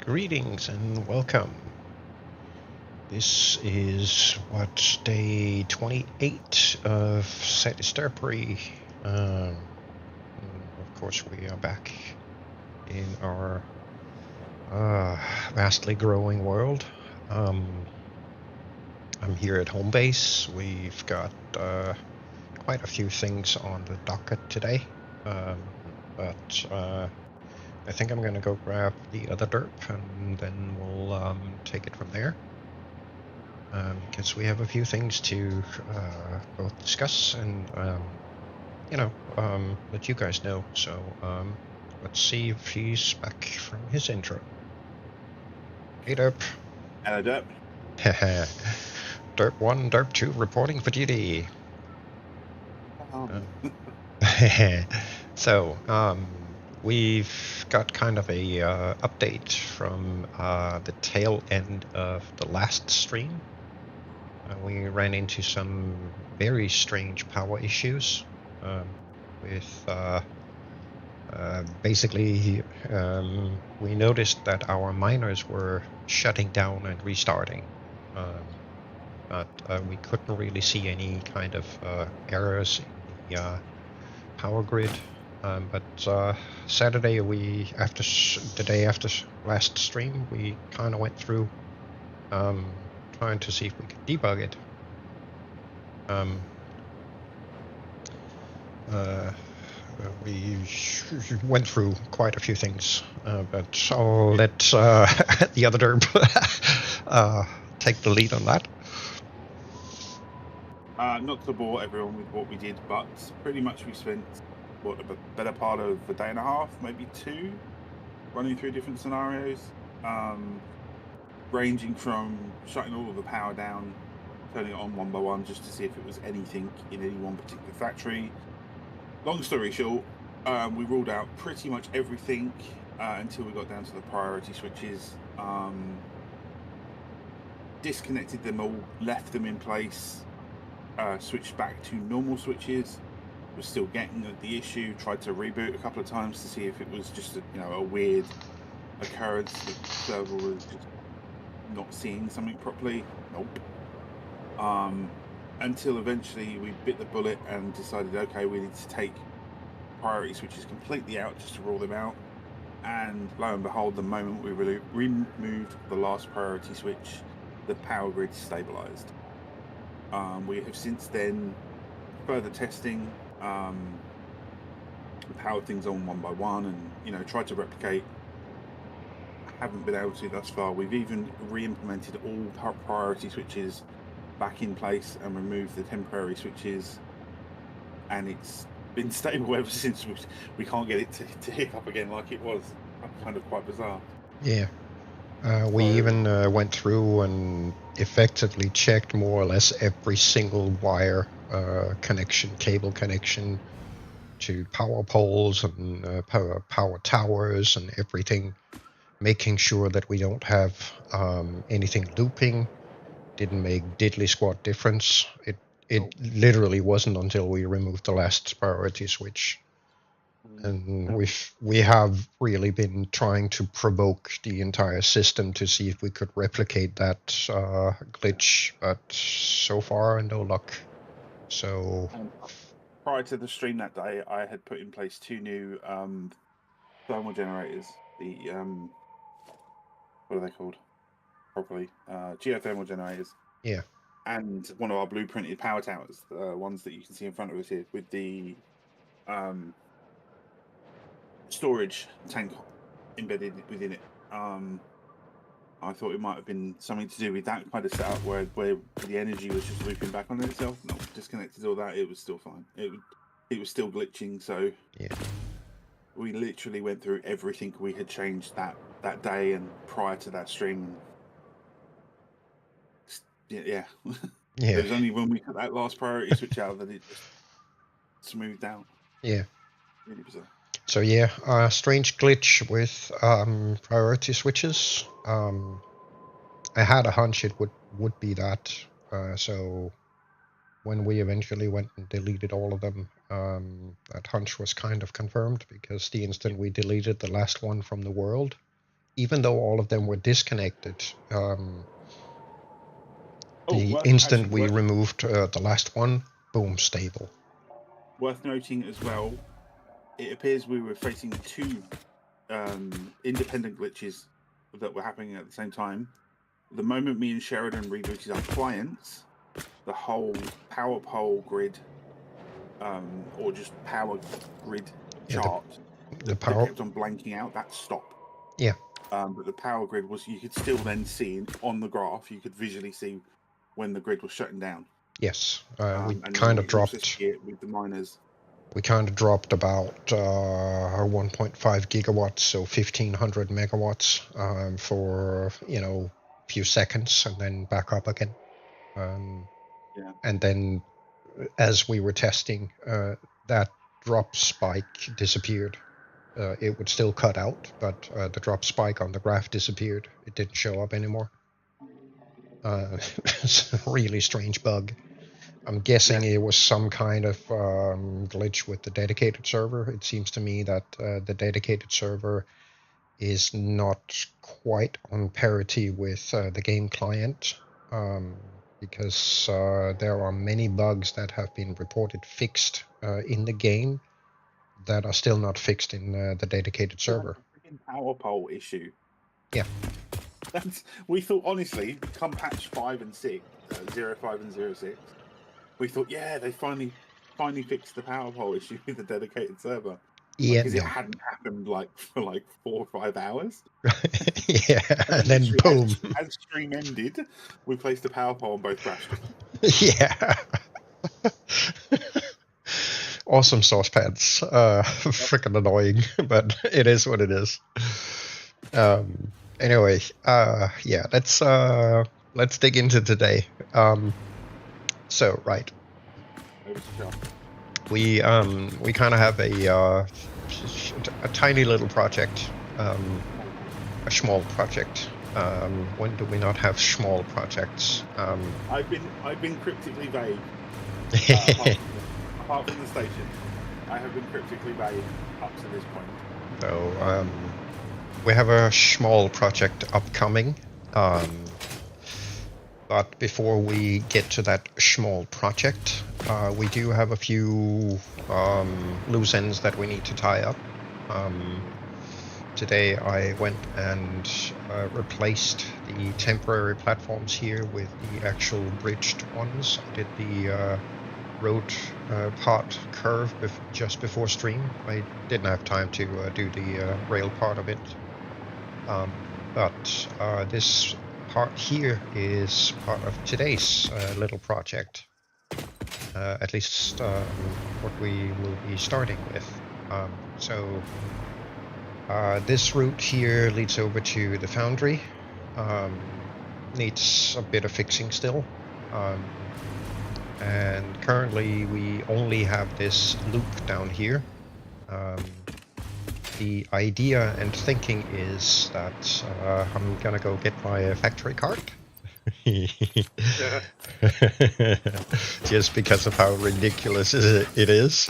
Greetings and welcome. This is day 28 of Satisfactory. Of course, we are back in our vastly growing world. I'm here at home base. We've got quite a few things on the docket today, but I think I'm going to go grab the other derp and then we'll take it from there. Because we have a few things to both discuss and, let you guys know. So let's see if he's back from his intro. Hey, Derp. Hello, Derp. Derp 1, Derp 2 reporting for duty. So, we've got kind of a update from the tail end of the last stream. We ran into some very strange power issues with basically we noticed that our miners were shutting down and restarting, but we couldn't really see any kind of errors in the power grid. But Saturday, the day after last stream, we kind of went through trying to see if we could debug it. We went through quite a few things, but I'll let the other derp take the lead on that. Not to bore everyone with what we did, but pretty much we spent a better part of a day and a half, maybe two, running through different scenarios, ranging from shutting all of the power down, turning it on one by one just to see if it was anything in any one particular factory. Long story short, we ruled out pretty much everything until we got down to the priority switches. Disconnected them all, left them in place, switched back to normal switches. Was still getting the issue. Tried to reboot a couple of times to see if it was just a weird occurrence. The server was just not seeing something properly. Nope. Until eventually we bit the bullet and decided, okay, we need to take priority switches completely out just to rule them out. And lo and behold, the moment we removed the last priority switch, the power grid stabilized. We have since then further testing, powered things on one by one, and tried to replicate. Haven't been able to thus far. We've even re-implemented all priority switches back in place and removed the temporary switches, and it's been stable ever since. We can't get it to hiccup again like it was. Kind of quite bizarre. Yeah. We even went through and effectively checked more or less every single wire cable connection to power poles and power towers and everything, making sure that we don't have anything looping. Didn't make diddly squat difference. It literally wasn't until we removed the last priority switch. And we have really been trying to provoke the entire system to see if we could replicate that glitch, but so far no luck. So prior to the stream that day, I had put in place two new thermal generators. The what are they called properly? Geothermal generators. Yeah. And one of our blueprinted power towers, the ones that you can see in front of us here, with the storage tank embedded within it. I thought it might have been something to do with that kind of setup where the energy was just looping back on itself. No, disconnected all that, it was still fine. It was still glitching, so yeah. We literally went through everything we had changed that day and prior to that stream. Yeah. It was only when we cut that last priority switch out that it just smoothed out. Yeah. Really bizarre. So yeah, strange glitch with priority switches. I had a hunch it would be that. So when we eventually went and deleted all of them, that hunch was kind of confirmed, because the instant we deleted the last one from the world, even though all of them were disconnected, the worth, instant actually, we worth, removed the last one, boom, stable. worth noting as well, it appears we were facing two independent glitches that were happening at the same time. The moment me and Sheridan rebooted our clients, the whole power pole grid, or just power grid chart, the that power, kept on blanking out, that stopped. yeah, But the power grid was, you could still then see on the graph, you could visually see when the grid was shutting down. yes, we And kind then of you could also dropped. see it with the miners. We kind of dropped about 1.5 gigawatts, so 1500 megawatts for a few seconds, and then back up again. Yeah. And then, as we were testing, that drop spike disappeared. It would still cut out, but the drop spike on the graph disappeared. It didn't show up anymore. It's a really strange bug. I'm guessing it was some kind of glitch with the dedicated server. It seems to me that the dedicated server is not quite on parity with the game client, because there are many bugs that have been reported fixed in the game that are still not fixed in the dedicated server. The freaking power pole issue. Yeah. We thought, honestly, come patch 5 and 6, 05 and 06, we thought, yeah, they finally fixed the power pole issue with the dedicated server. Yeah, Because no. it hadn't happened for 4 or 5 hours. Yeah, and then boom. As stream ended, we placed a power pole and both crashed. Yeah. Awesome saucepans. Freaking annoying, but it is what it is. Anyway, yeah, let's dig into today. So right, we kind of have a tiny little project, a small project. When do we not have small projects? I've been cryptically vague. Apart from the station, I have been cryptically vague up to this point. So we have a small project upcoming. But before we get to that small project, we do have a few loose ends that we need to tie up. Today I went and replaced the temporary platforms here with the actual bridged ones. I did the road part curve just before stream. I didn't have time to do the rail part of it. But this part here is part of today's little project. At least what we will be starting with. So this route here leads over to the foundry. Needs a bit of fixing still. And currently we only have this loop down here. The idea and thinking is that I'm gonna go get my factory cart. Just because of how ridiculous it is.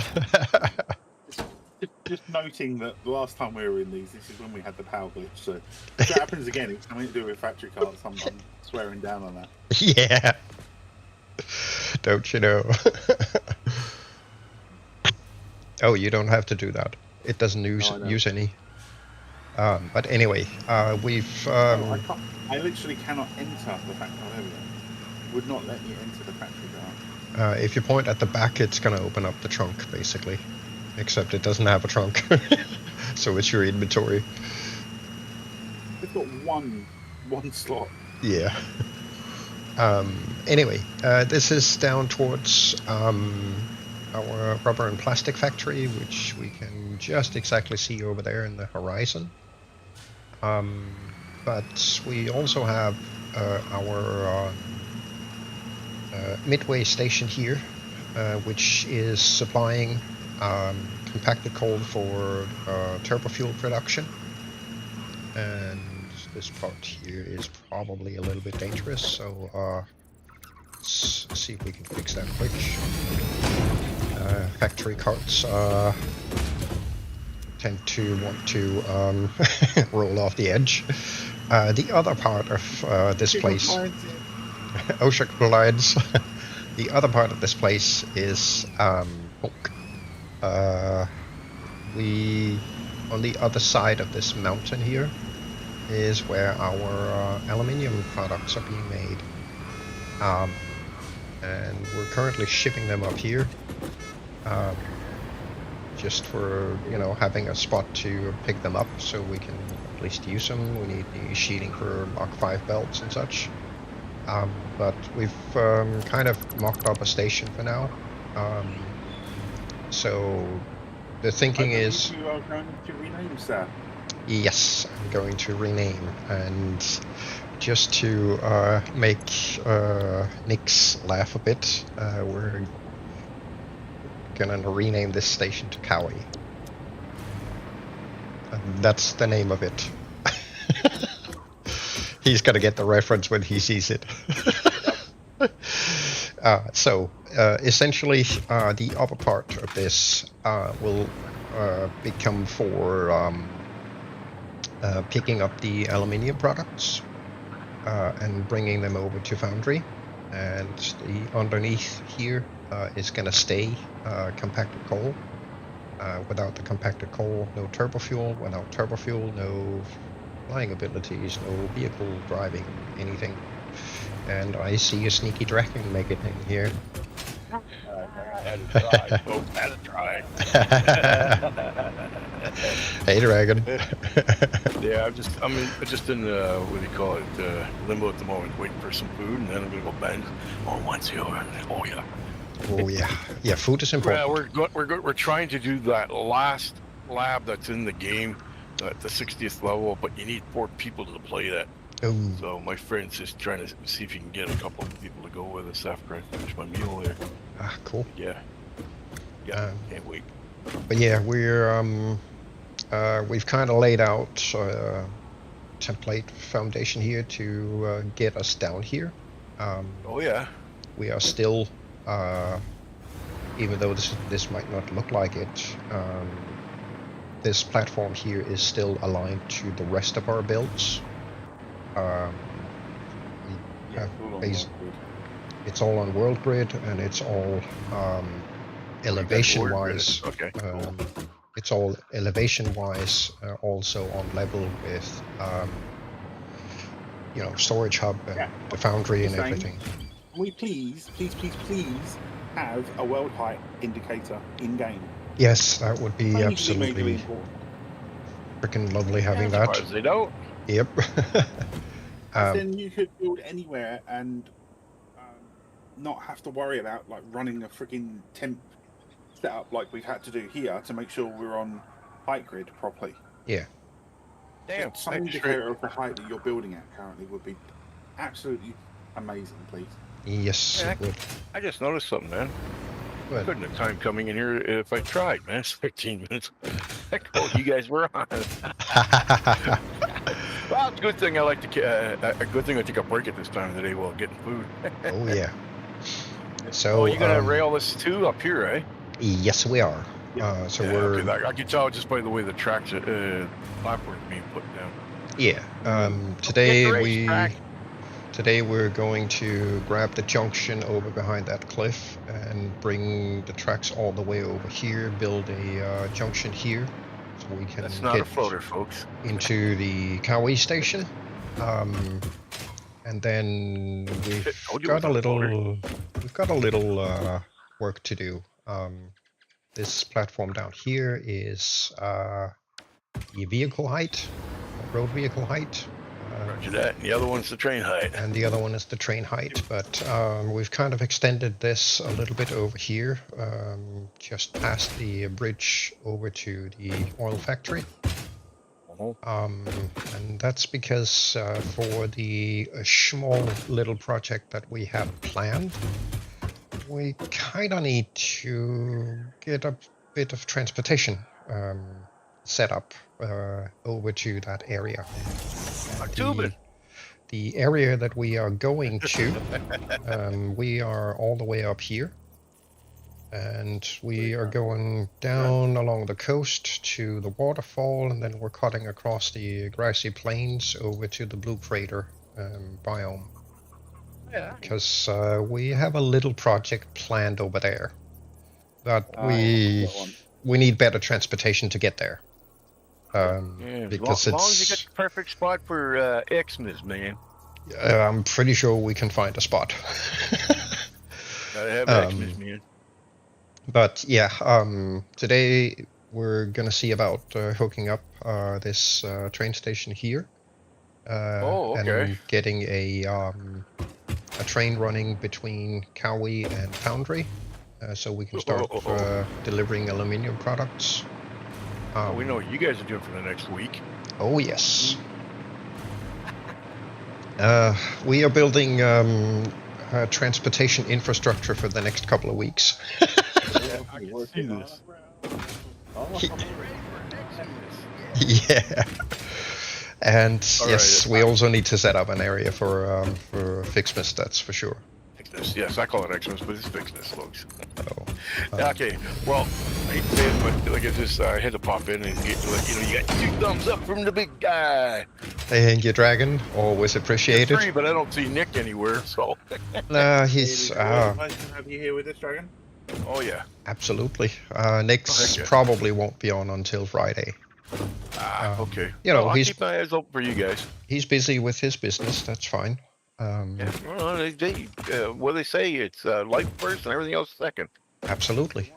Just noting that the last time we were in these, this is when we had the power glitch. So if that happens again, it's something to do with factory carts. I'm swearing down on that. Yeah. Don't you know? Oh, you don't have to do that. It doesn't use any. But anyway, we've. I literally cannot enter the factory. Would not let me enter the factory car. If you point at the back, it's gonna open up the trunk, basically. Except it doesn't have a trunk, so it's your inventory. It's got one slot. Yeah. Anyway, this is down towards our rubber and plastic factory, which we can just exactly see over there in the horizon. But we also have our midway station here, which is supplying compacted coal for turbo fuel production. And this part here is probably a little bit dangerous, so let's see if we can fix that quick. Factory carts tend to want to roll off the edge. The other part of this place, OSHA compliance. The other part of this place is bulk. We on the other side of this mountain here is where our aluminium products are being made, and we're currently shipping them up here. Just for, you know, having a spot to pick them up so we can at least use them. We need the sheeting for Mach 5 belts and such. But we've kind of mocked up a station for now. So the thinking is... You are going to rename, sir? Yes, I'm going to rename. And just to make Nix laugh a bit, we're gonna rename this station to Cowie. And that's the name of it. He's gonna get the reference when he sees it. So essentially the upper part of this will become for picking up the aluminium products and bringing them over to Foundry, and the underneath here is going to stay compacted coal. Without the compacted coal, no turbo fuel. Without turbo fuel, no flying abilities, no vehicle driving, anything. And I see a sneaky dragon make it in here. Had to try, folks. Had to try. Hey, dragon. Yeah, I'm just in what do you call it? Limbo at the moment, waiting for some food, and then I'm gonna go bang. Oh, once you oh yeah. Oh yeah, yeah. Food is important. Yeah, we're trying to do that last lab that's in the game at the 60th level, but you need 4 people to play that. Ooh. So my friend's just trying to see if he can get a couple of people to go with us after I finish my meal there. Ah, cool. Yeah, can't wait. But yeah, we've kind of laid out template foundation here to get us down here. Oh yeah. We are still, even though this might not look like it, this platform here is still aligned to the rest of our builds. It's all on world grid, and it's all elevation wise. Okay. Cool. It's all elevation wise, also on level with you know, storage hub and the foundry and everything. Can we please have a world height indicator in game? Yes, that would be absolutely freaking lovely having that. As they don't. Yep. Then you could build anywhere and not have to worry about like running a freaking temp setup like we've had to do here to make sure we're on height grid properly. Yeah. Damn. Some indicator of the height that you're building at currently would be absolutely amazing, please. Yes, Yeah, it would. I just noticed something, man. Good. Couldn't have time coming in here if I tried, man. It's 15 minutes. Heck, oh, you guys were on. Well, it's a good thing I like to. A good thing I take a break at this time of the day while getting food. Oh yeah. So you gonna rail this too up here, eh? Yes, we are. So we're. Okay, I can tell just by the way the tracks platform being put down. Yeah. Today we're going to grab the junction over behind that cliff and bring the tracks all the way over here. Build a junction here, so we can That's not a floater, folks. Into the Cowie station. And then we've got a little work to do. This platform down here is the vehicle height, road vehicle height. Roger that. And the other one's the train height. And the other one is the train height, but we've kind of extended this a little bit over here, just past the bridge over to the oil factory. And that's because for the small little project that we have planned, we kind of need to get a bit of transportation set up over to that area. The area that we are going to, we are all the way up here, And we are going down along the coast to the waterfall, and then we're cutting across the grassy plains over to the Blue Crater biome. Yeah. Because we have a little project planned over there. But we need better transportation to get there. Because as long as you get the perfect spot for Xmas, man. I'm pretty sure we can find a spot. Gotta have Xmas, man. But yeah, today we're gonna see about hooking up this train station here. And getting a train running between Cowie and Foundry, so we can start delivering aluminium products. We know what you guys are doing for the next week. Oh yes. We are building transportation infrastructure for the next couple of weeks. I can see this. Yeah. And yes, right. we also need to set up an area for Fixmas, that's for sure. Fixmas, yes, I call it Xmas, but it's Fixmas, folks. Oh, okay, well, I hate to say it, but like I had to pop in and get, you got 2 thumbs up from the big guy. Thank you, Dragon. Always appreciated. 3, but I don't see Nick anywhere, so. He's. Nice to have you here with us, Dragon. Oh yeah. Absolutely. Nix probably won't be on until Friday. Okay. You know, I'll keep my eyes open for you guys. He's busy with his business. That's fine. Yeah, well, what they say, it's life first and everything else second. Absolutely.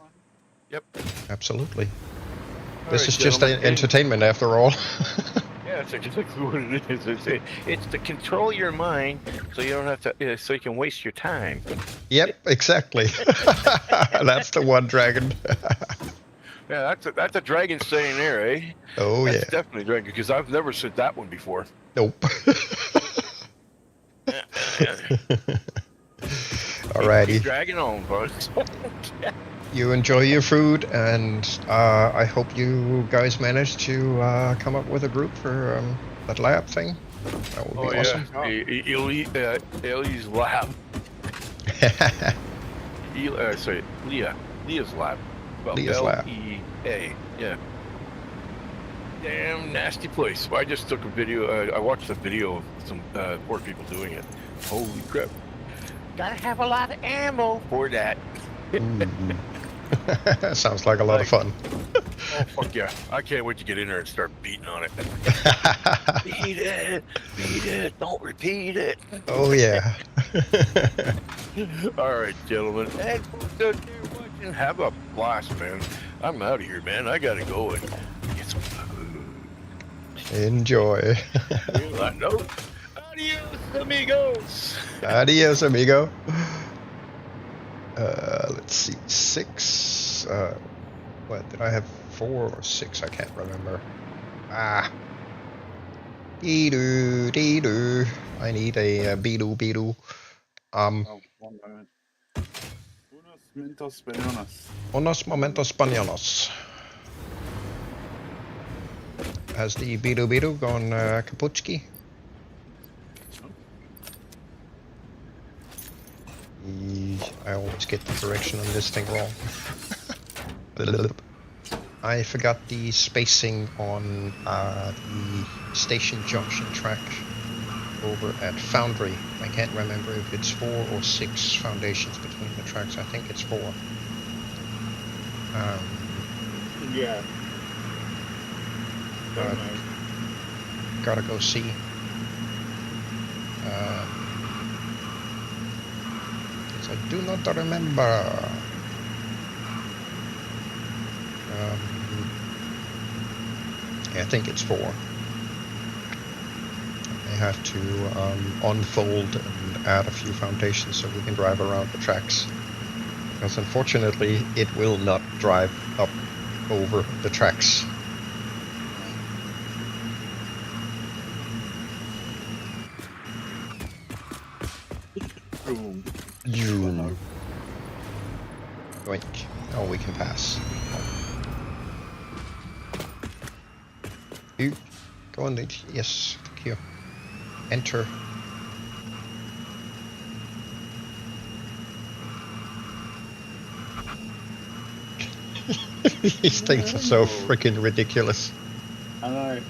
Yep. Absolutely. All This right, is just entertainment after all. Yeah, that's exactly what it is. It's to control your mind so you don't have to, so you can waste your time. Yep, exactly. That's the one, Dragon. Yeah, that's a Dragon saying there, eh? Oh, that's yeah. Definitely Dragon, because I've never said that one before. Nope. Alrighty. Keep dragging on, folks. You enjoy your food, and I hope you guys manage to come up with a group for that lab thing. That would be awesome. Yeah. Ellie's lab. Sorry, Leah's lab. Well, Leah's lab. L-E-A. Yeah. Damn nasty place. I just took a video. I watched a video of some poor people doing it. Holy crap! Gotta have a lot of ammo for that. Sounds like a lot of fun. Oh fuck yeah! I can't wait to get in there and start beating on it. Beat it! Don't repeat it. Oh yeah. All right, gentlemen, and folks out there watching, have a blast, man. I'm out of here, man. I gotta go and get some food. Enjoy. No. Adios, amigos. Adios, amigo. Let's see, 6. What did I have? 4 or 6? I can't remember. Dee-doo. I need a beedoo. 1 moment. Unos momentos españolos. Has the beedoo gone kaputski? I always get the direction on this thing wrong. I forgot the spacing on the station junction track over at Foundry. I can't remember if it's 4 or 6 foundations between the tracks. I think it's 4. Yeah. Gotta go see. I do not remember. I think it's 4. I have to unfold and add a few foundations so we can drive around the tracks. Because unfortunately, it will not drive up over the tracks. You. Oink. Oh, we can pass. You. Go on, yes, thank you. Enter. These things are so freaking ridiculous. I know.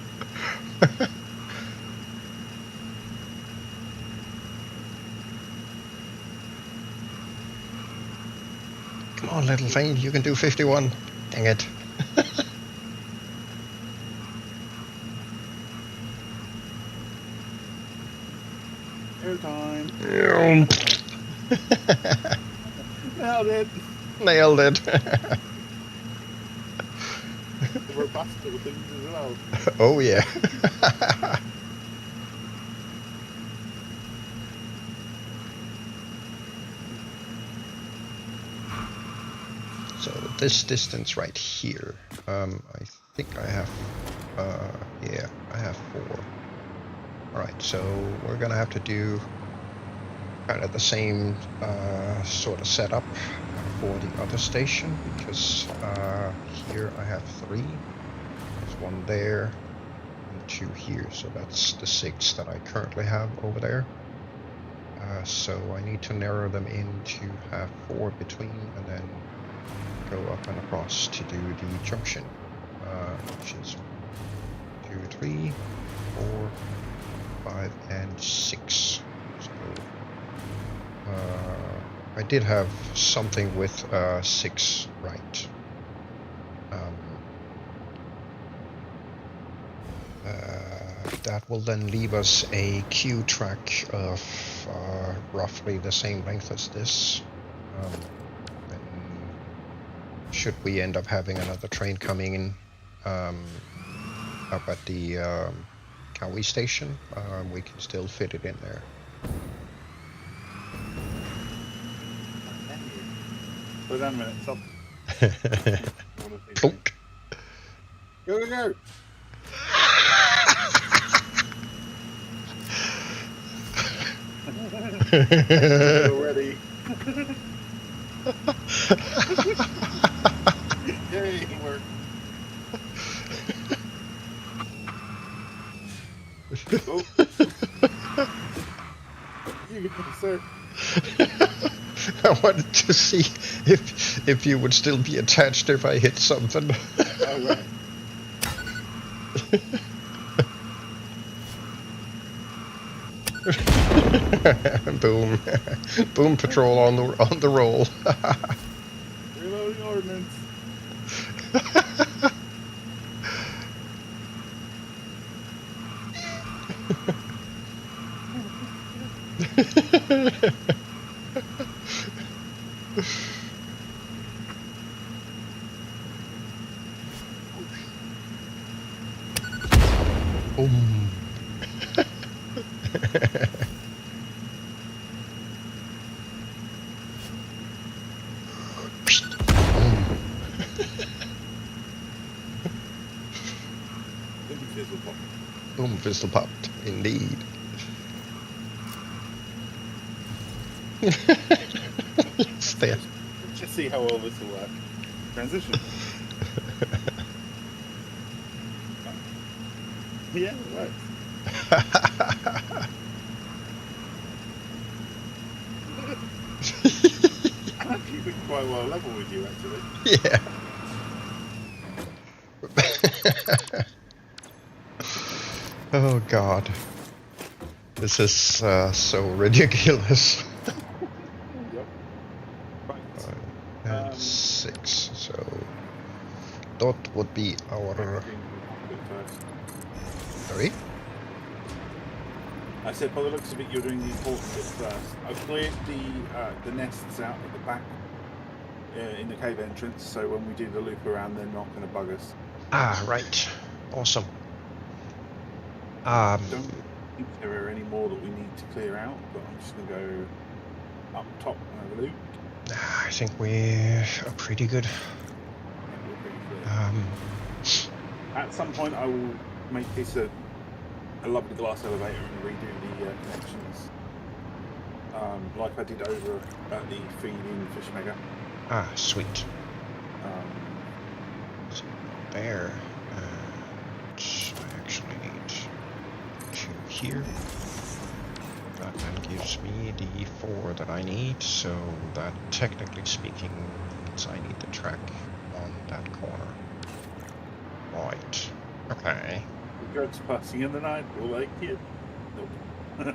Come on, little thing, you can do 51. Dang it. Airtime. Nailed Nailed it. Nailed it. The robust little things as well. Oh yeah. So this distance right here, I think I have, yeah, I have 4. Alright, so we're gonna have to do kind of the same sort of setup for the other station, because here I have 3. There's 1 there and 2 here, so that's the 6 that I currently have over there. So I need to narrow them in to have 4 between, and then go up and across to do the junction, which is 1, 2, 3, 4, 5, and 6. So I did have something with 6 right. That will then leave us a Q track of roughly the same length as this. And should we end up having another train coming in up at the Cowie station, we can still fit it in there. Slow down a minute, stop. Plunk. Go, go, go! Already. Yay, it worked. Oh. You go, sir. I wanted to see if you would still be attached if I hit something. All right. Boom, boom patrol on the roll. Reloading ordnance. Boom. Boom, fizzle popped, indeed. It's there. Let's just see how well this will work. Transition. Yeah, it works. I'm actually been quite well level with you, actually. Yeah. Oh god. This is so ridiculous. Yep. Right. 5 and 6, so that would be our... Sorry? I said, by the looks of it, you're doing the important bit first. I've cleared the nests out at the back in the cave entrance, so when we do the loop around, they're not going to bug us. Ah, right. Awesome. I don't think there are any more that we need to clear out, but I'm just going to go up top and have a loop. I think we are pretty good. Yeah, we're pretty clear. At some point, I will make this a lovely glass elevator and redo the connections, like I did over at the feed-in Fish Mega. Ah, sweet. So there. I actually need 2 here. That then gives me the 4 that I need, so that technically speaking means I need the track on that Okay. The drugs passing in the night, all like it. Nope.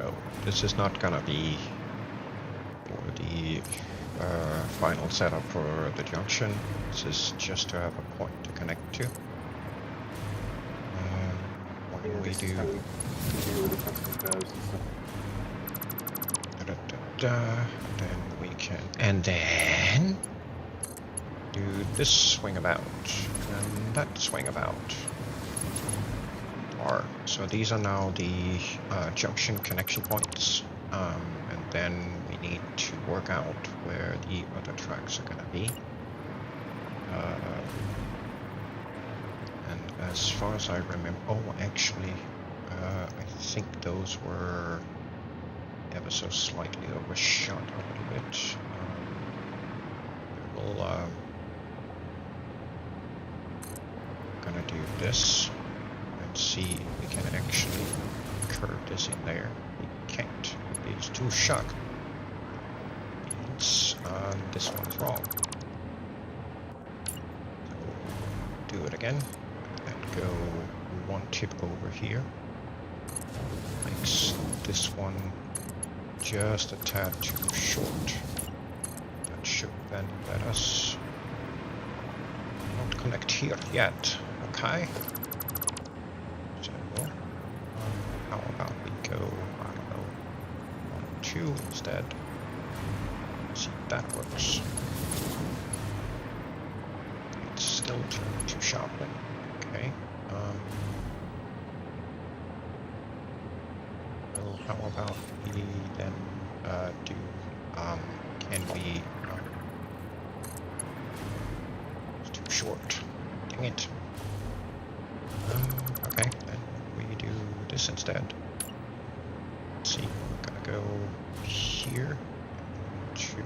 Oh, this is not gonna be for the final setup for the junction. This is just to have a point to connect to. What do we this do? is how we do all the custom curves and stuff. Then we can, and then do this swing about and that swing about. So these are now the junction connection points, and then we need to work out where the other tracks are going to be. And as far as I remember, oh, actually, I think those were ever so slightly overshot a little bit. We'll gonna do this and see if we can actually curve this in there. We can't. It's too short. Means this one's wrong. So do it again and go one tip over here. Makes this one just a tad too short. That should then let us not connect here yet. Okay. So how about we go, I don't know, 1, 2 instead. See if that works. It's still too sharply. Okay. Well, how about we then do, can we, it's too short. Dang it. Okay, then we do this instead. Let's see, we're gonna go here to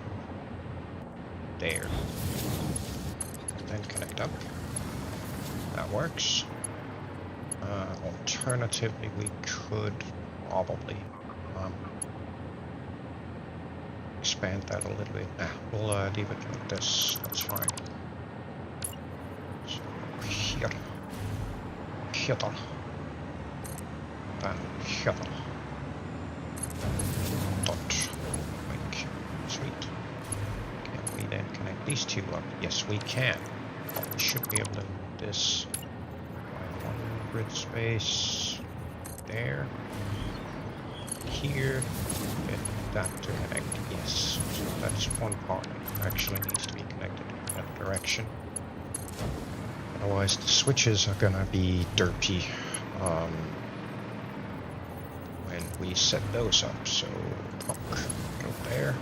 there. Then connect up. That works. Alternatively, we could probably expand that a little bit. Nah, we'll leave it like this. That's fine. So here, then here. Dot. Like, sweet. Can we then connect these two up? Yes, we can. We should be able to do this. One grid space there. Here, get that to connect, yes. So that's one part that actually needs to be connected in that direction. Otherwise the switches are gonna be derpy when we set those up. So go there.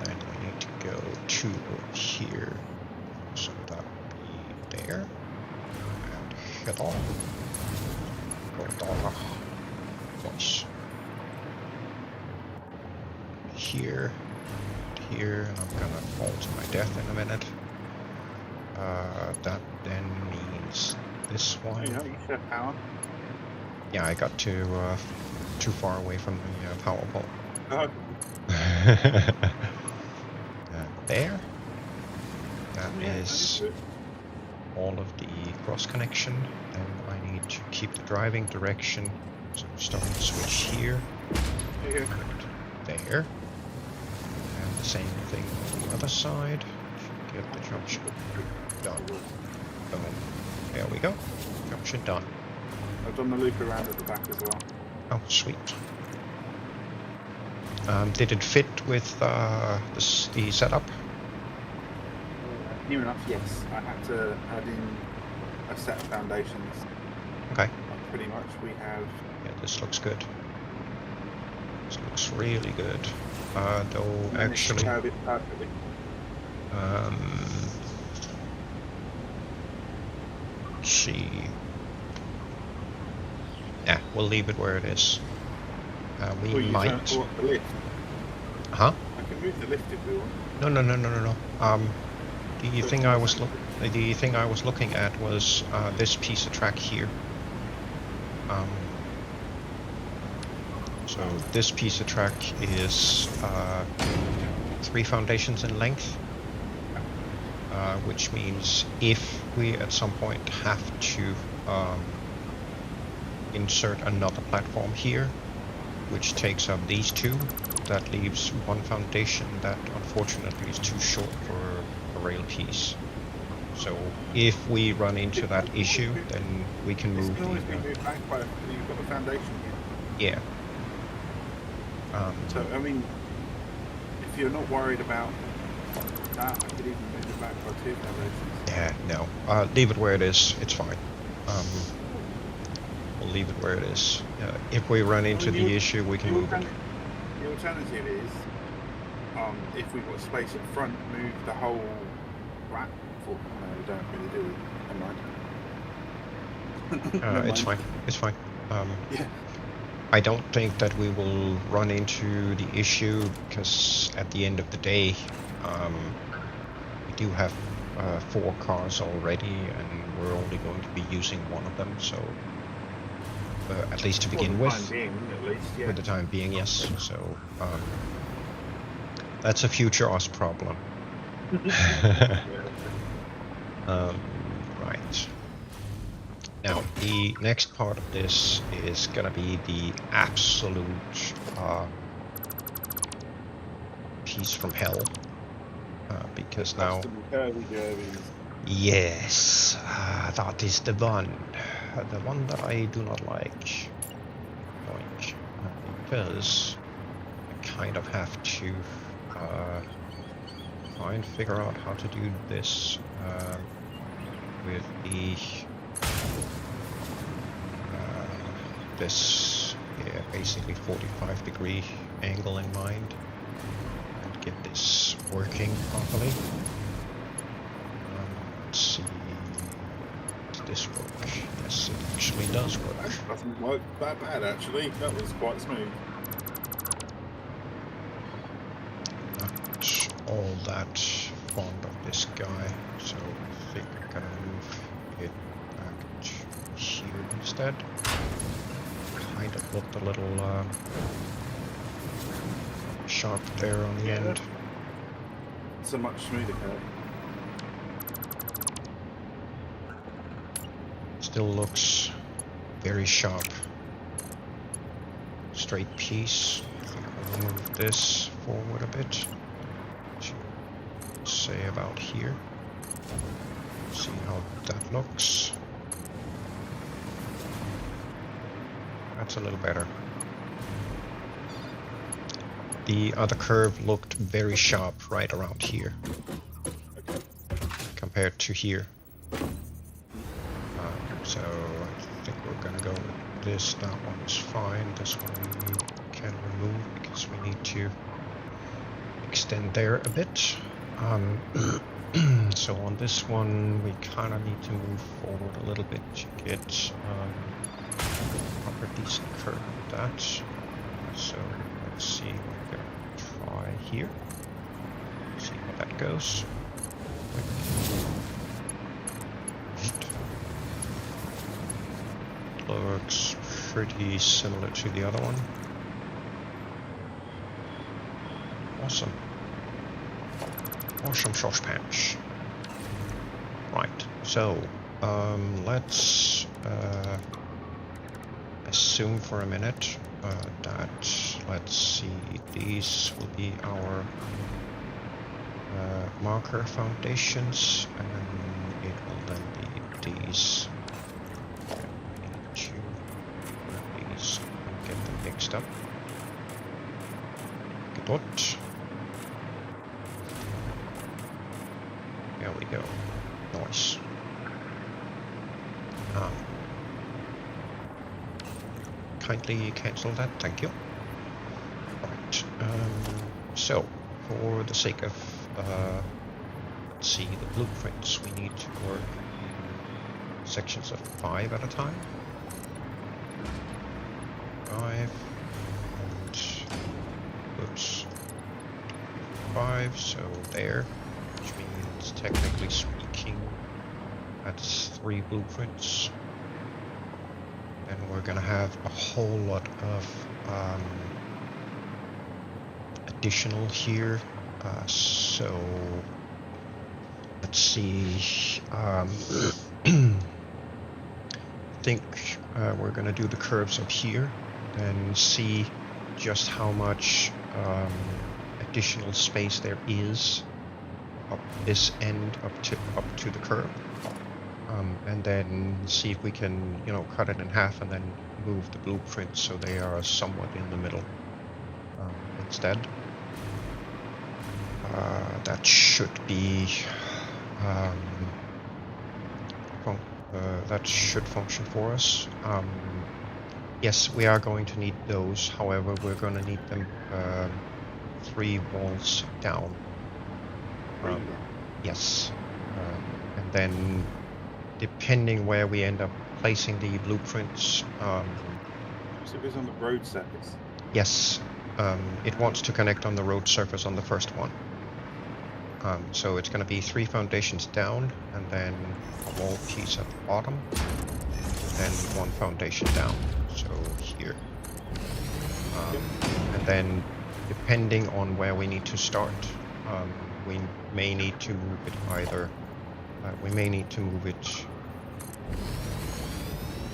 Then we need to go to here. So that would be there. And hit on. Go down. Voice. Here, and I'm gonna fall to my death in a minute. That then means this one. You should have power. Yeah, I got too far away from the power pole. Oh. There. That is all of the cross connection. Then I need to keep the driving direction. So we're starting to switch here. There. And the same thing on the other side. Get the junction done. Boom. There we go. Junction done. I've done the loop around at the back as well. Oh, sweet. Did it fit with the setup? Near enough, yes. I had to add in a set of foundations. Okay. Pretty much we have... Yeah, this looks good. This looks really good. Though actually... Curve it perfectly. Let's see. Yeah, we'll leave it where it is. We might... The lift. Huh? I can move the lift if we want. No. The thing I was looking at was So this piece of track is 3 foundations in length, which means if we at some point have to insert another platform here, which takes up these 2, that leaves 1 foundation that unfortunately is too short for a rail piece. So if we run into that issue, then we can move It's always been moved back by you've got the foundation here. yeah. So I mean, if you're not worried about that, I could even move it back by 2 foundations. Yeah, no. Leave it where it is. It's fine. We'll leave it where it is. If we run into the issue, we can move it. The alternative is, if we've got space at front, move the whole platform. No, we don't really do it. Never mind. It's fine. It's fine. Yeah. I don't think that we will run into the issue because at the end of the day, we do have 4 cars already, and we're only going to be using one of them. So, at least to begin with, for the time being, yes. So, that's a future us problem. Right. Now, the next part of this is gonna be the absolute piece from hell, because now, yes, that is the one that I do not like, because I kind of have to figure out how to do this with the this basically 45-degree angle in mind, and get this working properly. Let's see, does this work? Yes, it actually does work. That doesn't work that bad actually. That was quite smooth. Not all that fond of this guy, so I think I'm gonna move it back to here instead. Kind of looked a little sharp there on the end. It's a much smoother curve. Still looks very sharp. Straight piece. I think I'll move this forward a bit to say about here. See how that looks. That's a little better. The other curve looked very sharp right around here compared to here. So I think we're gonna go with this. That one's fine. This one we can remove because we need to extend there a bit. So on this one we kind of need to move forward a little bit to get proper decent curve with that. So let's see, we're gonna try here. See how that goes. Looks pretty similar to the other one. Awesome. Awesome sauce patch. Right, so let's assume for a minute that, let's see, these will be our marker foundations, and it will then be these. These and get them mixed up. Good. There we go. Nice. Kindly cancel that, thank you. Right. So, for the sake of let's see, the blueprints, we need to work in sections of 5 at a time. 5 and oops, 5, so there, which means technically speaking that's 3 blueprints. And we're gonna have a whole lot of additional here. So let's see. I think we're gonna do the curves up here and see just how much additional space there is up this end up to the curve, and then see if we can, you know, cut it in half and then move the blueprints so they are somewhat in the middle instead. That should be that should function for us. Yes, we are going to need those. However, we're going to need them 3 walls down. Yes, and then depending where we end up placing the blueprints. So it was on the road surface. Yes, it wants to connect on the road surface on the first one. So it's going to be 3 foundations down, and then a wall piece at the bottom, and 1 foundation down. So here, and then depending on where we need to start, we may need to move it either. We may need to move it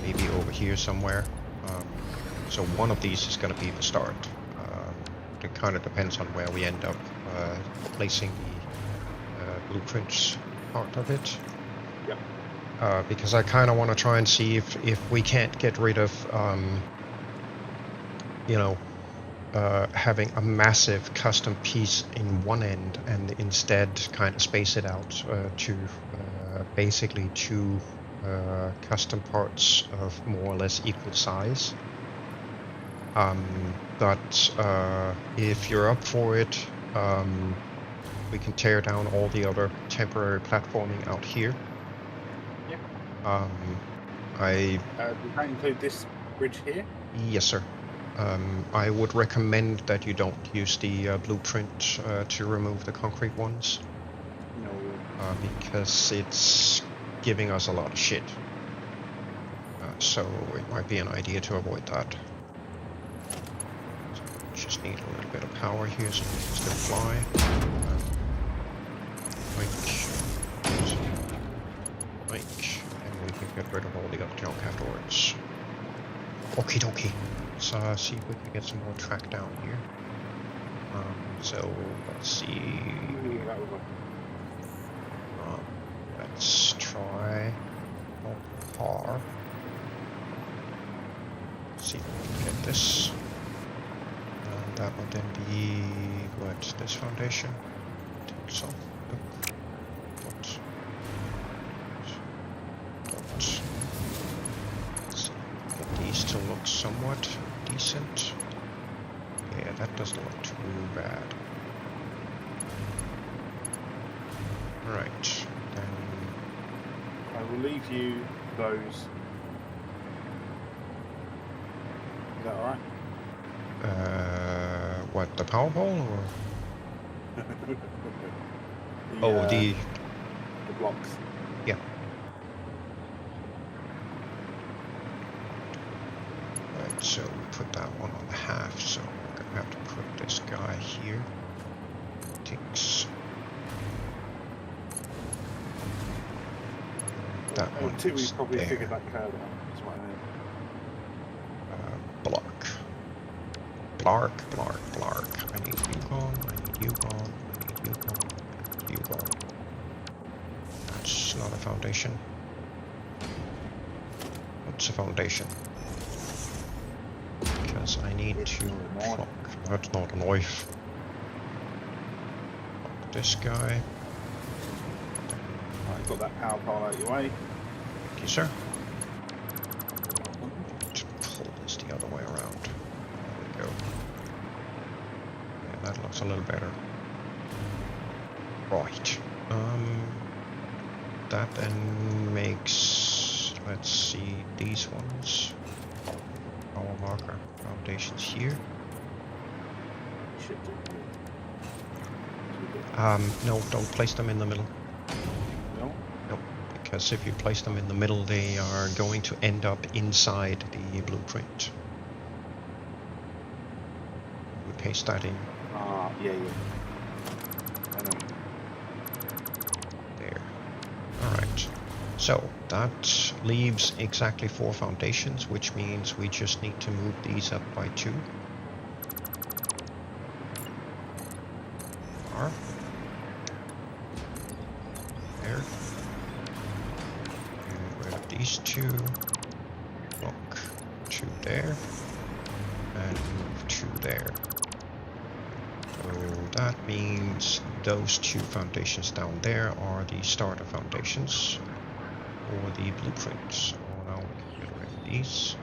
maybe over here somewhere. So one of these is going to be the start. It kind of depends on where we end up placing the blueprints part of it. Yep. Because I kind of want to try and see if we can't get rid of, you know, having a massive custom piece in one end and instead kind of space it out to basically 2 custom parts of more or less equal size. But if you're up for it, we can tear down all the other temporary platforming out here. Yeah. Does that include this bridge here? Yes, sir. I would recommend that you don't use the blueprint to remove the concrete ones. No. Because it's giving us a lot of shit. So it might be an idea to avoid that. So just need a little bit of power here so we can still fly. And we can get rid of all the other junk afterwards. Okie dokie. Let's see if we can get some more track down here. So let's see. Let's try par. See if we can get this. That would then be what, this foundation? I think so. These still look somewhat decent. Yeah, that doesn't look too bad. Right, then I will leave you those. Is that alright? What, the power pole or? The blocks. Yeah. Right, so we put that one on the half, so we're gonna have to put this guy here. Takes that one. Two, we probably there. figured that curve out. That's what I mean. Blark. I need you gone, I need you gone, I need you gone, I need you gone. That's not a foundation. What's a foundation? Because I need to clock. That's not a knife. This guy. Right, got that power pole out your way. Thank you, sir. To pull this the other way around. There we go. Yeah, that looks a little better. Right. That then makes, let's see, these ones. Our marker foundations here. Should do. No, don't place them in the middle. No? Nope. because if you place them in the middle, they are going to end up inside the blueprint. We paste that in. Yeah. I know. There. Alright. So that leaves exactly 4 foundations, which means we just need to move these up by 2. There. Get rid of these 2. Block 2 there. And move 2 there. So that means those 2 foundations down there are the starter foundations for the blueprints. So now we can get rid of these.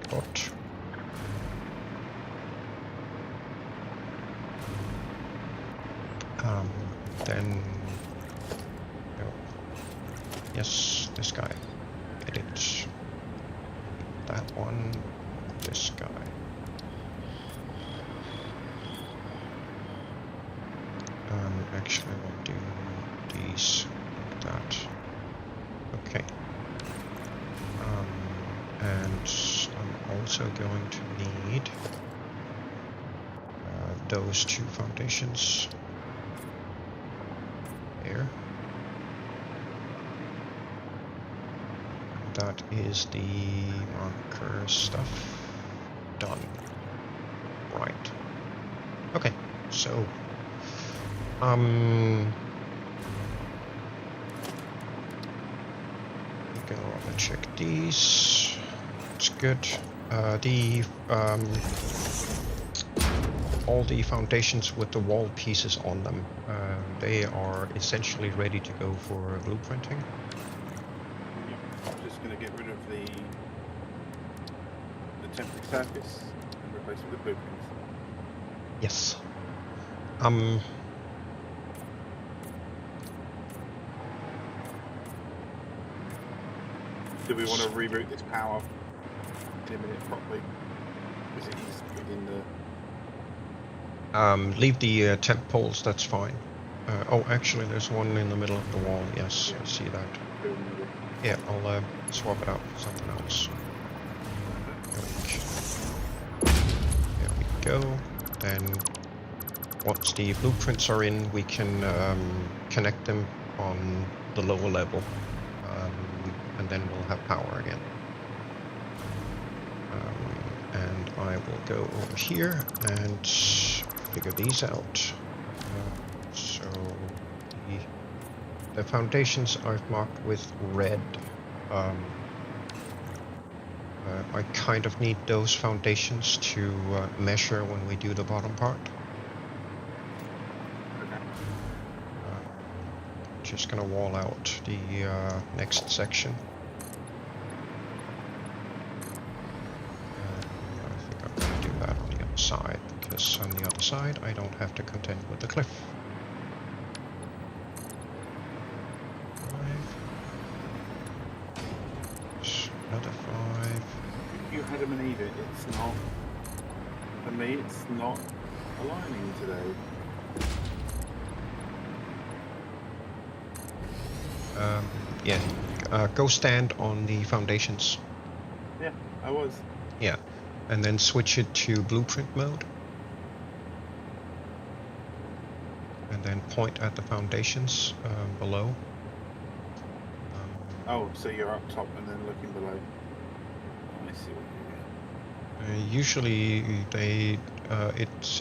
What? Then yes, this guy. Get it. That one. This guy. Actually, we'll do these like that. Okay. And I'm also going to need those 2 foundations. There. That is the marker stuff done. Right. Okay, so we're gonna check these. It's good. All the foundations with the wall pieces on them, they are essentially ready to go for blueprinting. I'm just going to get rid of the temporary surface and replace it with the blueprints. Yes. Do we want to reroute this power, limit it properly? Is it easy within the... Leave the temp poles, that's fine. Oh, actually, there's one in the middle of the wall. Yes, yeah. I see that. Yeah, I'll swap it out for something else. There we go. Then, once the blueprints are in, we can connect them on the lower level. And then we'll have power again. And I will go over here and figure these out. So the foundations I've marked with red. I kind of need those foundations to measure when we do the bottom part. Just gonna wall out the next section. I think I'm gonna do that on the other side, because on the other side I don't have to contend with the cliff. 5. Another 5. You had them and either. It's not. For me, it's not aligning today. Yeah, go stand on the foundations. Yeah, I was. Yeah, and then switch it to blueprint mode. And then point at the foundations below. Oh, so you're up top and then looking below. I see what you mean. Usually they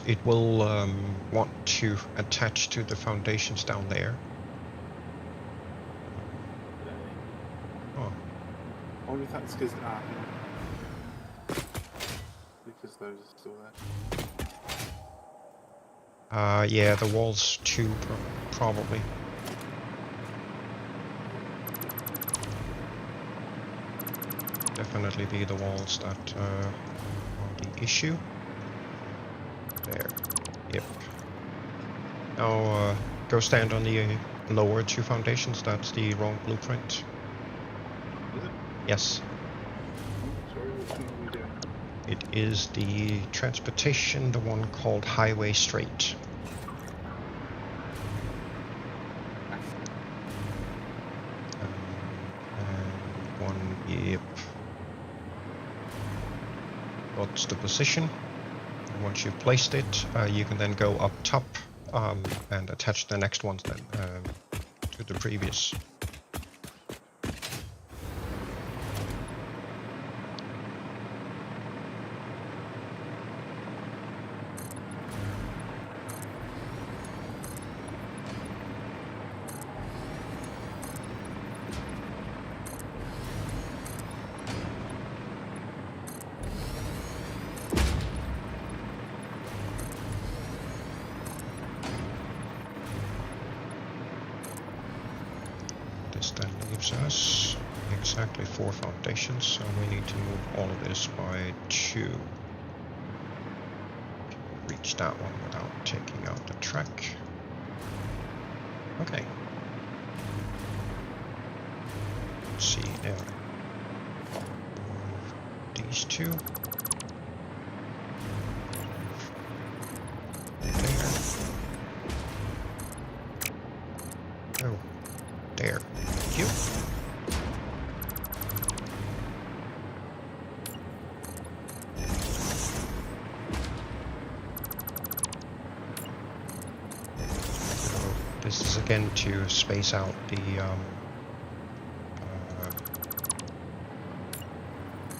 it will want to attach to the foundations down there. I wonder if that's because those are still there. Yeah, the walls too, probably. Definitely be the walls that are the issue. There. Yep. Now go stand on the lower 2 foundations. That's the wrong blueprint. Is it? Yes. Sorry, which one are we doing? It is the transportation, the one called Highway Straight. Yep. That's the position. And once you've placed it, you can then go up top and attach the next ones then to the previous. Then leaves us exactly 4 foundations, so we need to move all of this by 2. Reach that one without taking out the track. Okay. Let's see now. Move these 2. There. Oh, there. You. So this is again to space out the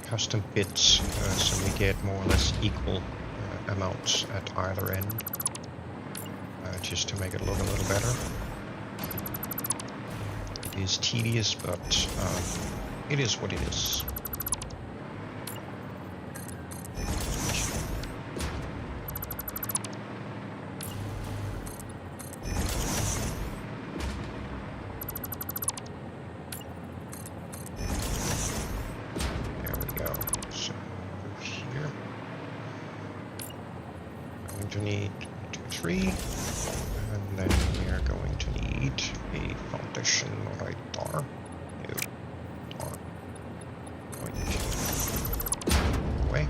custom bits so we get more or less equal amounts at either end, just to make it look a little better. It is tedious, but it is what it is. There we go. So here, I'm going to need 2, 3, and then we are going to need a foundation right there. Away.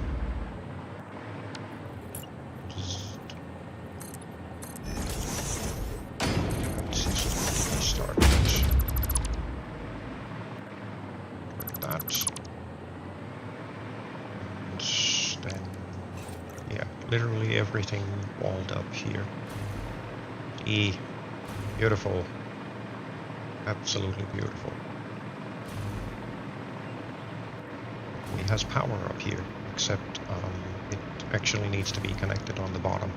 Let's start with that. And then, yeah, literally everything walled up here. Beautiful. Absolutely beautiful. It has power up here, except it actually needs to be connected on the bottom.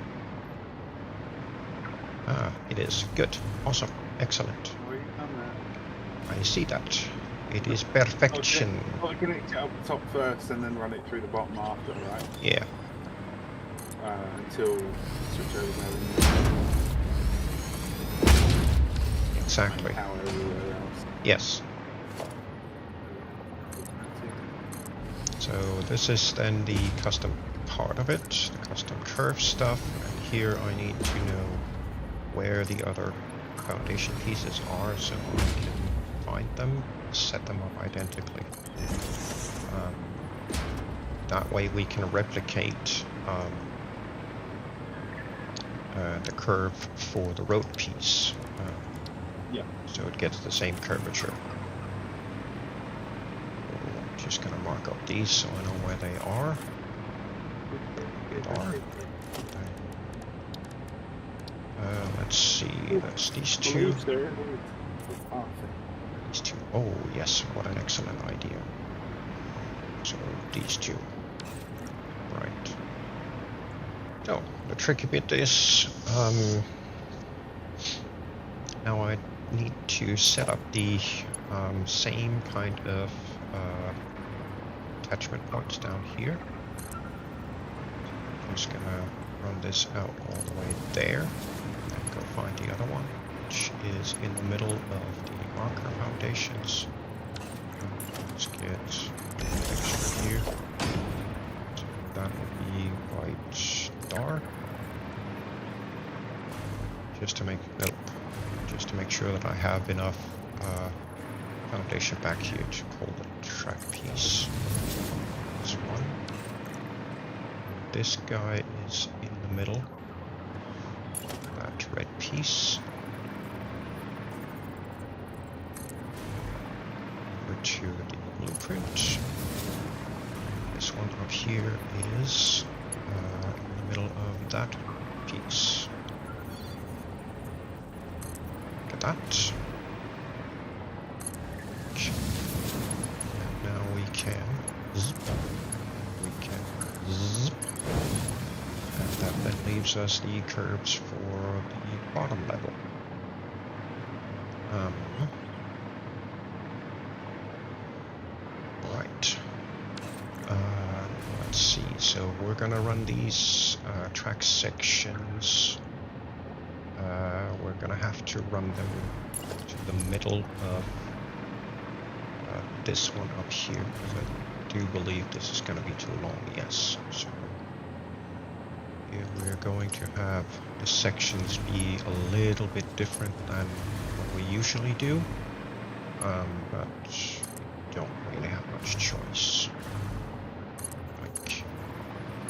Ah, it is. Good. Awesome. Excellent. I see that. It is perfection. I'll connect it up the top first and then run it through the bottom after, right? Yeah. Until switch over there. Exactly. Power everywhere else. Yes. So this is then the custom part of it, the custom curve stuff, and here I need to know where the other foundation pieces are so I can find them, set them up identically. That way we can replicate the curve for the road piece. Yeah. So it gets the same curvature. Just gonna mark up these so I know where they are. Let's see, that's these 2. These 2. Oh yes, what an excellent idea. So these 2. Right. So the tricky bit is now I need to set up the same kind of attachment points down here. I'm just gonna run this out all the way there and go find the other one, which is in the middle of the marker foundations. Let's get a picture here. So that will be right there. Just to make sure that I have enough foundation back here to pull the track piece. This one. This guy is in the middle. That red piece. Over to the blueprint. This one up here is in the middle of that piece. Look at that. Okay. And now we can zip. We can zip. And that then leaves us the curves for the bottom level. Right. Let's see. So we're gonna run these track sections. We're gonna have to run them to the middle of this one up here, because I do believe this is gonna be too long. Yes. So we're going to have the sections be a little bit different than what we usually do, but we don't really have much choice. Like,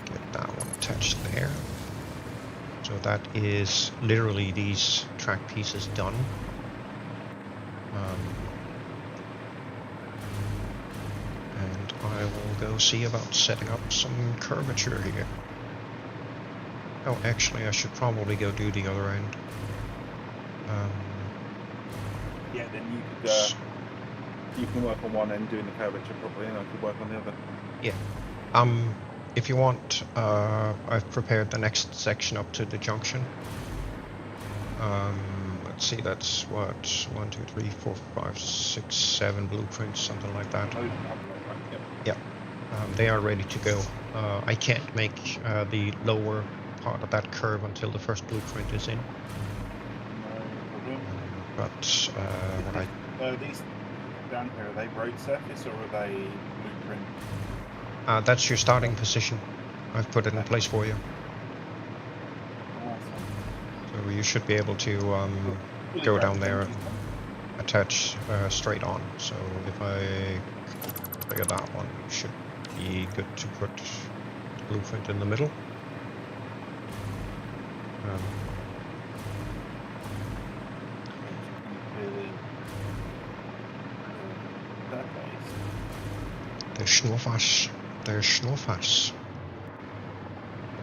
get that one attached there. So that is literally these track pieces done. And I will go see about setting up some curvature here. Oh, actually, I should probably go do the other end. Yeah, then you can work on one end doing the curvature properly, and I could work on the other. Yeah. If you want, I've prepared the next section up to the junction. Let's see, that's what, 1, 2, 3, 4, 5, 6, 7 blueprints, something like that. Yep. They are ready to go. I can't make the lower part of that curve until the first blueprint is in. But what these down here, are they road surface or are they blueprint? that's your starting position. I've put it in place for you. Awesome. So you should be able to go down there and attach straight on. So if I figure that one, should be good to put the blueprint in the middle. There's Schnurfass.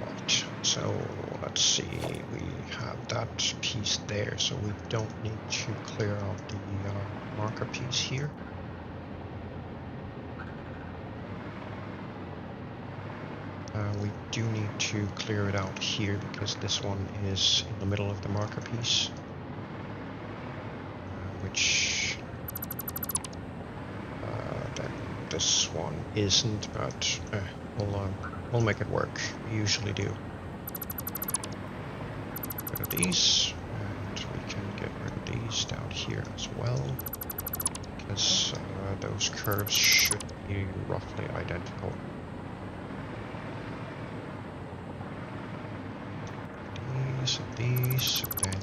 Right, so let's see, we have that piece there, so we don't need to clear out the marker piece here. We do need to clear it out here because this one is in the middle of the marker piece, which then this one isn't, but we'll make it work. We usually do. Get rid of these, and we can get rid of these down here as well, because those curves should be roughly identical. These, then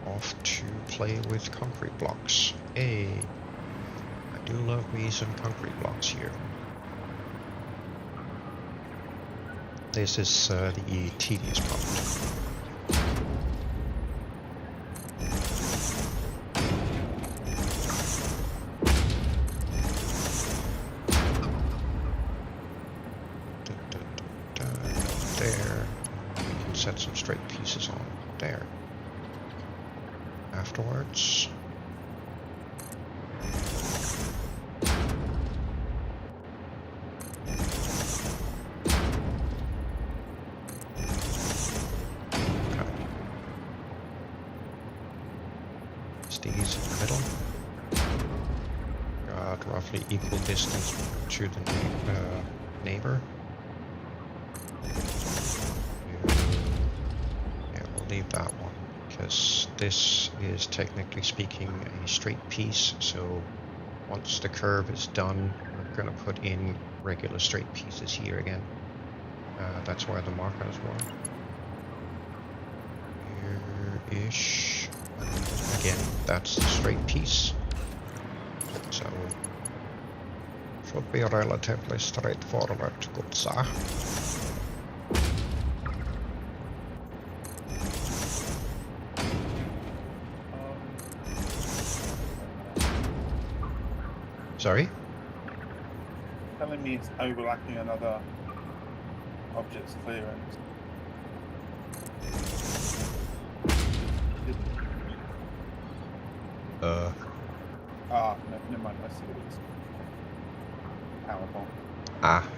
off to play with concrete blocks. Hey, I do love me some concrete blocks here. This is the tedious part. There. Set some straight pieces on there. Afterwards, these in the middle. Got roughly equal distance to the neighbor. Leave that one because this is technically speaking a straight piece, so once the curve is done we're going to put in regular straight pieces here again. That's why the markers were here-ish. Again, that's the straight piece, so should be relatively straightforward. Good sir. Sorry? Telling me it's overlapping another object's clearance. Ah, no, never mind. I see what it is. Power pole. Ah.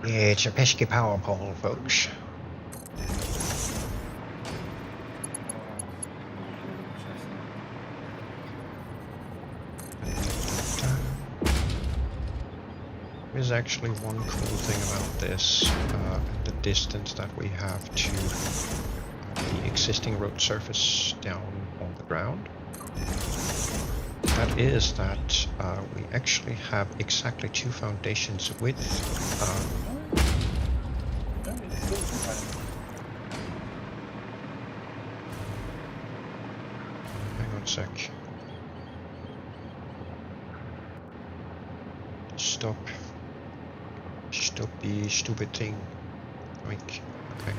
Yeah, it's a pesky power pole, folks. There's actually one cool thing about this, the distance that we have to the existing road surface down on the ground. That is that we actually have exactly 2 foundations width. Hang on a sec. Stop the stupid thing. Oink. Okay.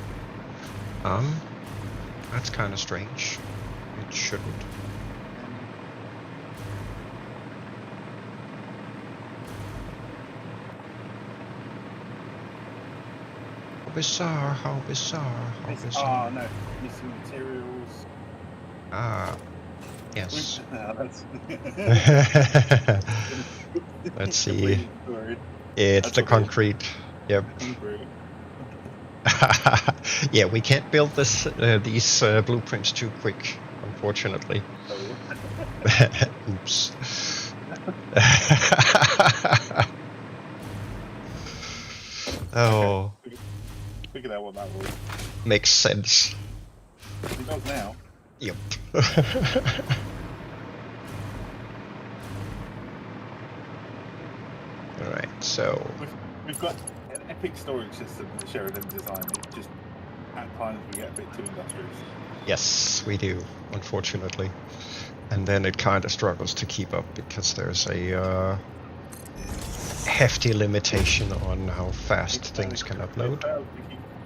That's kind of strange. It shouldn't. How bizarre, how bizarre, how bizarre. Oh no, missing materials. Ah, yes. Let's see. It's the concrete. Yep. Yeah, we can't build these blueprints too quick, unfortunately. Oops. Oh. Figured out what that was. Makes sense. It does now. Yep. Alright, so... We've got an epic storage system that Sheridan designed. It just, at times, we get a bit too industrious. Yes, we do, unfortunately. And then it kind of struggles to keep up because there's a hefty limitation on how fast things can upload.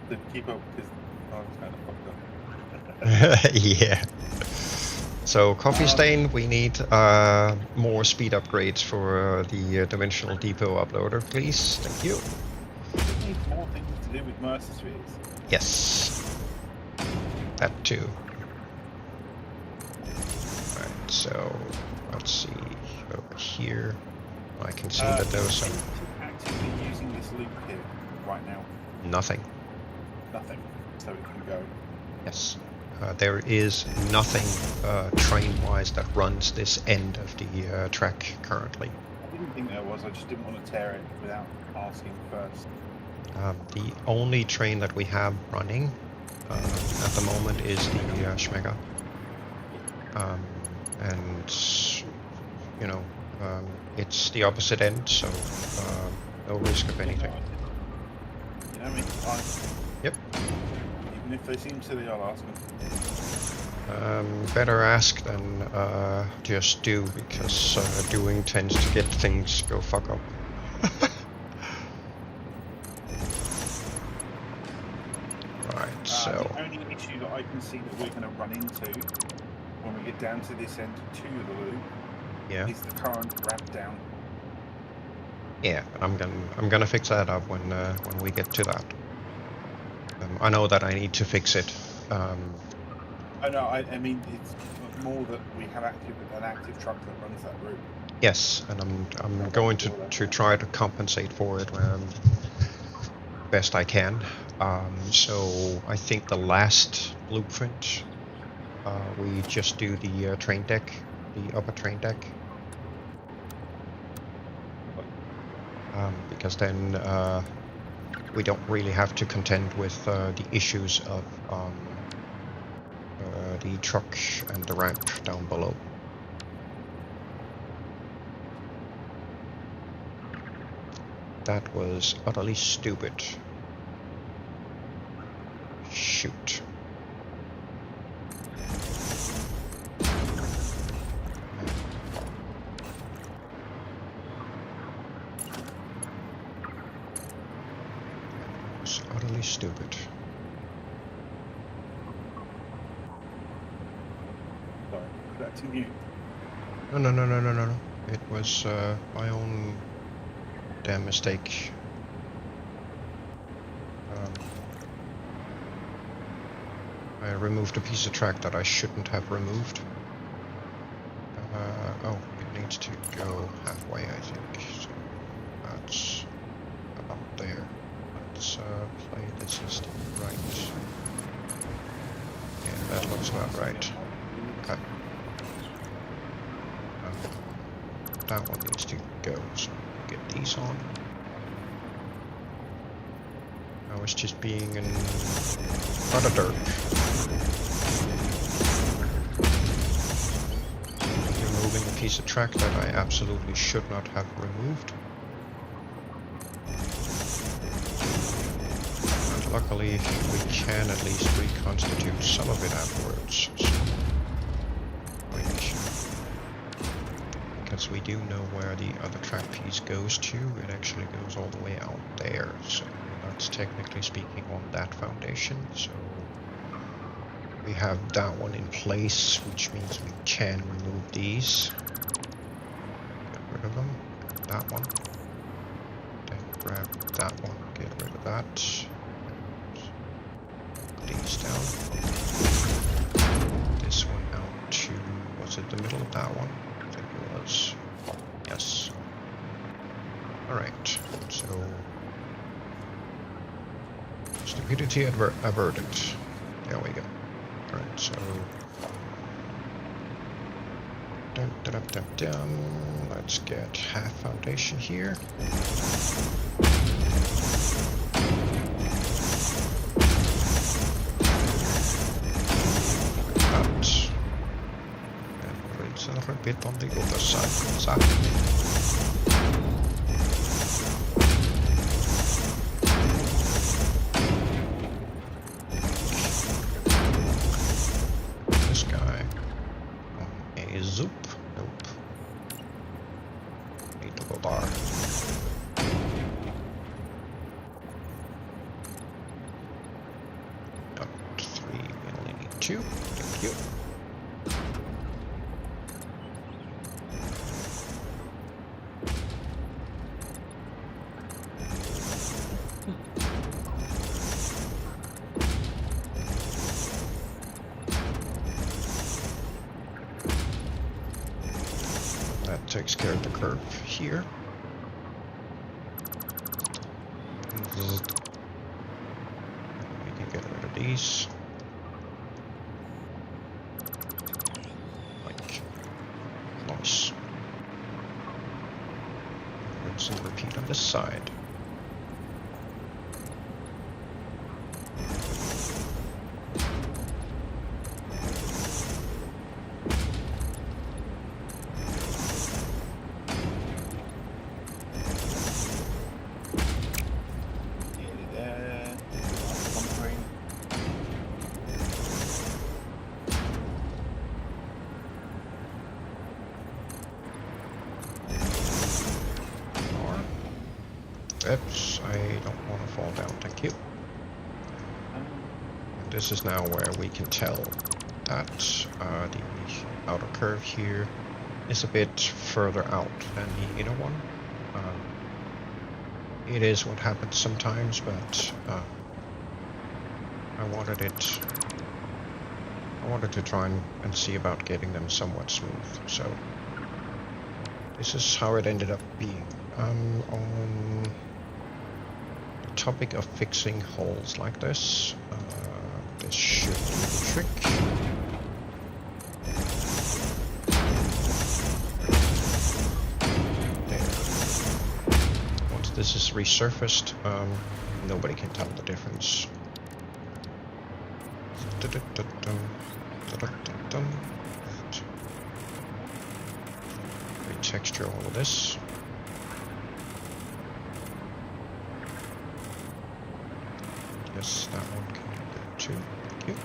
To keep up because I was kind of fucked up. Yeah. So, Coffee Stain, we need more speed upgrades for the Dimensional Depot uploader, please. Thank you. We need more things to do with Mercer Spheres. Yes. That too. Alright, so let's see over here. I can see that those are actively using this loop here right now. nothing. Nothing. So it can go. Yes. There is nothing train-wise that runs this end of the track currently. I didn't think there was. I just didn't want to tear it without asking first. The only train that we have running at the moment is the Schmega. And, you know, it's the opposite end, so no risk of anything. You know what I mean? Yep. Even if they seem silly, I'll ask them. Better ask than just do, because doing tends to get things go fuck up. Right, so... The only issue that I can see that we're going to run into when we get down to this end to the loop is the current ramp down. Yeah, I'm gonna fix that up when we get to that. I know that I need to fix it. Oh no, I mean it's more that we have an active truck that runs that route. Yes, and I'm going to try to compensate for it best I can. So I think the last blueprint, we just do the train deck, the upper train deck. Because then we don't really have to contend with the issues of the truck and the ramp down below. That was utterly stupid. Shoot. Utterly stupid. Sorry, back to you. No. It was my own damn mistake. I removed a piece of track that I shouldn't have removed. Oh, it needs to go halfway, I think. So that's about there. Let's play this instead. Right. Yeah, that looks about right. Okay. That one needs to go, so get these on. I was just being an not a derp. Removing a piece of track that I absolutely should not have removed. And luckily we can at least reconstitute some of it afterwards. So, because we do know where the other track piece goes to, it actually goes all the way out there, so that's technically speaking on that foundation, so we have that one in place, which means we can remove these. Get rid of them. That one. Then grab that one, get rid of that. Put these down. This one out to, was it the middle of that one? I think it was. Yes. Alright, so stupidity averted. There we go. Alright, so let's get half foundation here. That. And it's a little bit on the other side. Takes care of the curve here. We can get rid of these. Like, nice. Rinse and repeat on this side. Oops, I don't want to fall down, thank you. And this is now where we can tell that the outer curve here is a bit further out than the inner one. It is what happens sometimes, but I wanted to try and see about getting them somewhat smooth, so this is how it ended up being. On the topic of fixing holes like this, this should do the trick. There. Once this is resurfaced, nobody can tell the difference. Retexture all of this. Yes, that one can go too. Thank you.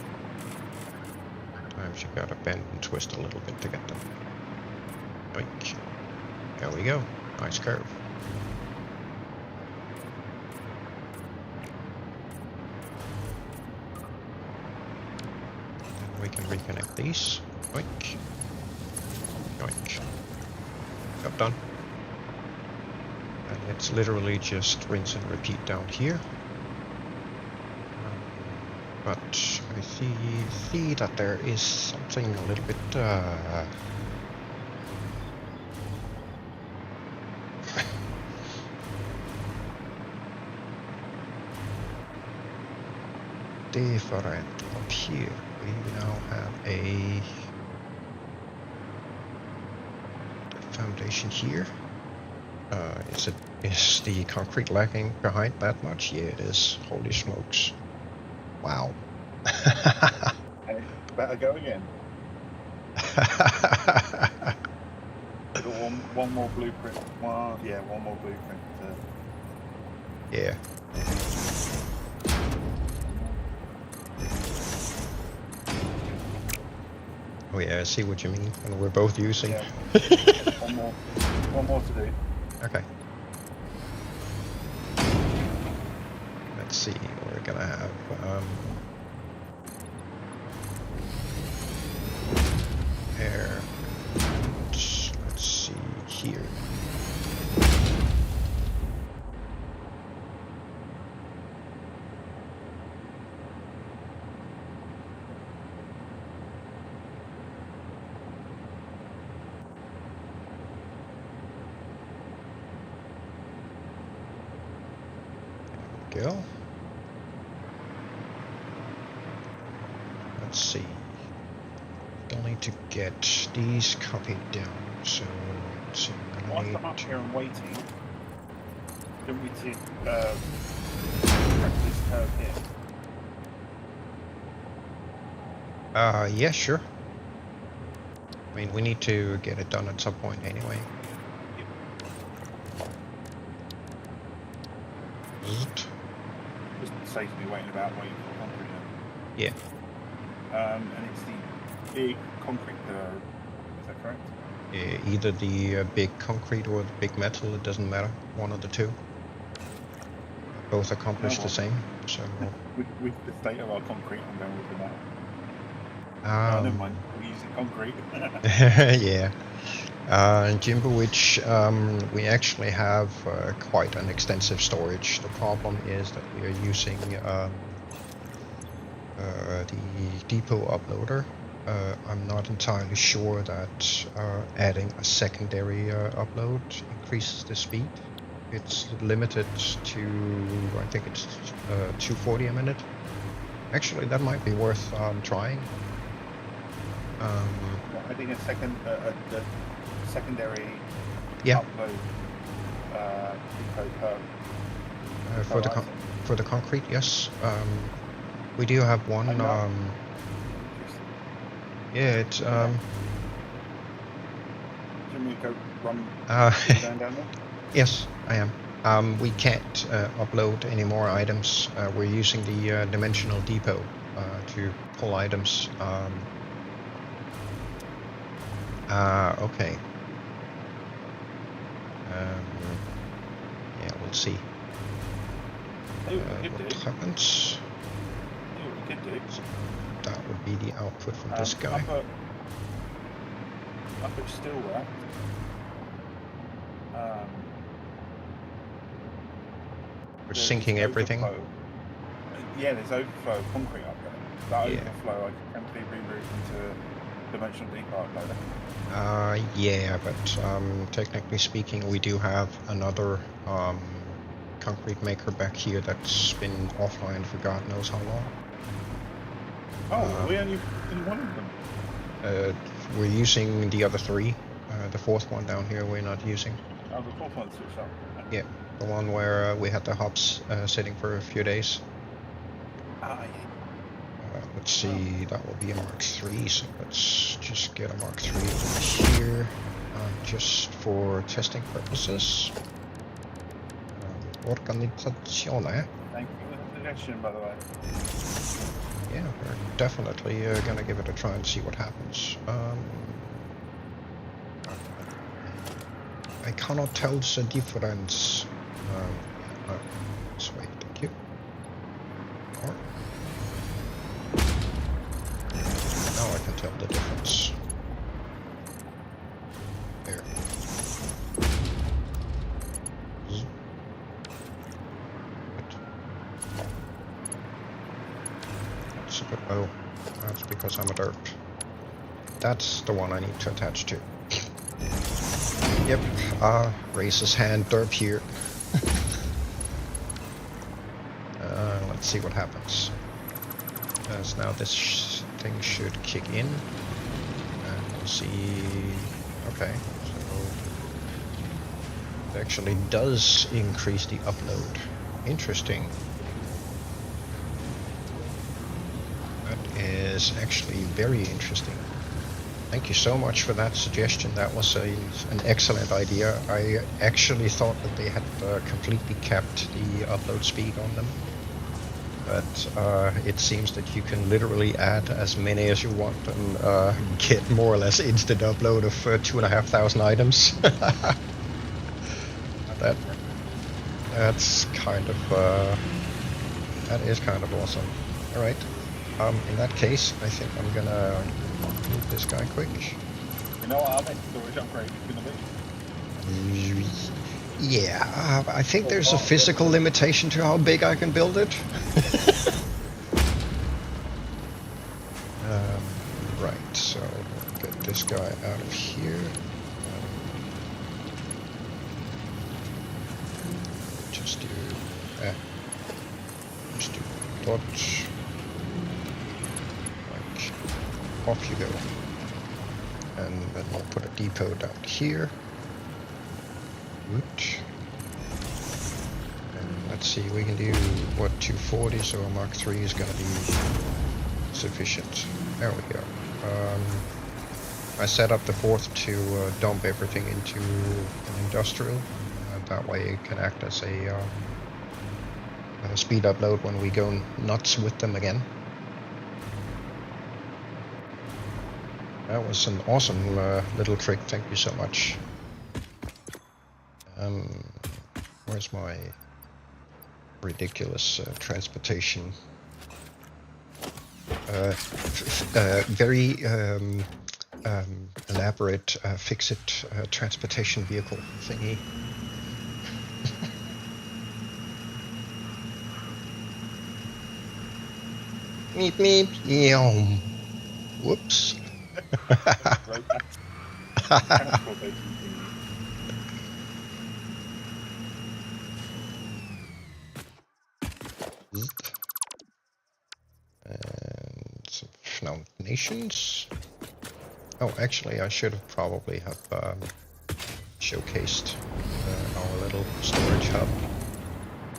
Sometimes you gotta bend and twist a little bit to get them. Oink. There we go. Nice curve. And we can reconnect these. Oink. Yoink. Job done. And it's literally just rinse and repeat down here. But I see that there is something a little bit different up here. We now have a foundation here. Is the concrete lagging behind that much? Yeah, it is. Holy smokes! Wow. Hey, better go again. We've got one more blueprint. One more blueprint. Yeah. Oh yeah, I see what you mean. And we're both using. Yeah. One more to do. Okay. Let's see. We're gonna have. Air. Let's see here. There we go. Let's see. Still need to get these copied down, so let's see. Whilst I'm up here and waiting, don't we to press this curve here? Yeah, sure. I mean, we need to get it done at some point anyway. Just saves me waiting for concrete now. Yeah. And it's the big concrete pillar, is that correct? Either the big concrete or the big metal, it doesn't matter. One of the two. Both accomplish the same, so... with the state of our concrete, I'm going with the metal. Oh, never mind. We're using concrete. Yeah. In Jimbowich, we actually have quite an extensive storage. The problem is that we are using the depot uploader. I'm not entirely sure that adding a secondary upload increases the speed. It's limited to, I think it's 240 a minute. Actually, that might be worth trying. I think a secondary Yeah. upload For the concrete, yes. We do have one. Yeah, it's Do you want me to go run down there? Yes, I am. We can't upload any more items. We're using the dimensional depot to pull items. Okay. Yeah, we'll see. What happens? We could do. That would be the output from this guy. Up at still there. We're sinking everything. Yeah, there's overflow of concrete up there. That Yeah. overflow I can be rerouted into dimensional depot uploader. Yeah, but technically speaking, we do have another concrete maker back here that's been offline for God knows how long. Oh, we only in one of them. We're using the other three. The fourth one down here we're not using. Oh, the fourth one's switched up. Yeah, the one where we had the hubs sitting for a few days. Yeah. Let's see, that will be a Mark III, so let's just get a Mark III over here, just for testing purposes. Organizzazione. Thank you for the suggestion, by the way. Yeah, we're definitely gonna give it a try and see what happens. I cannot tell the difference. Let's wait, thank you. Or, now I can tell the difference. That's a bit low. That's because I'm a derp. That's the one I need to attach to. Yep, raise his hand, derp here. Let's see what happens. As now this thing should kick in. And we'll see... Okay, so... It actually does increase the upload. Interesting. That is actually very interesting. Thank you so much for that suggestion. That was an excellent idea. I actually thought that they had completely capped the upload speed on them. But it seems that you can literally add as many as you want and get more or less instant upload of 2,500 items. That's kind of that is kind of awesome. All right. In that case, I think I'm gonna move this guy quick. You know what our next storage upgrade is gonna be? Yeah, I think there's a physical limitation to how big I can build it. Right, so get this guy out of here. Just do dodge. Like, off you go. And then we'll put a depot down here. Good. And let's see, we can do what, 240, so a Mark III is going to be sufficient. There we go. I set up the fourth to dump everything into an industrial, and that way it can act as a speed upload when we go nuts with them again. That was an awesome little trick, thank you so much. Where's my ridiculous transportation? Very elaborate fix-it transportation vehicle thingy. Meep meep, yum. Whoops. And some foundations. Oh, actually, I should have probably have showcased our little storage hub.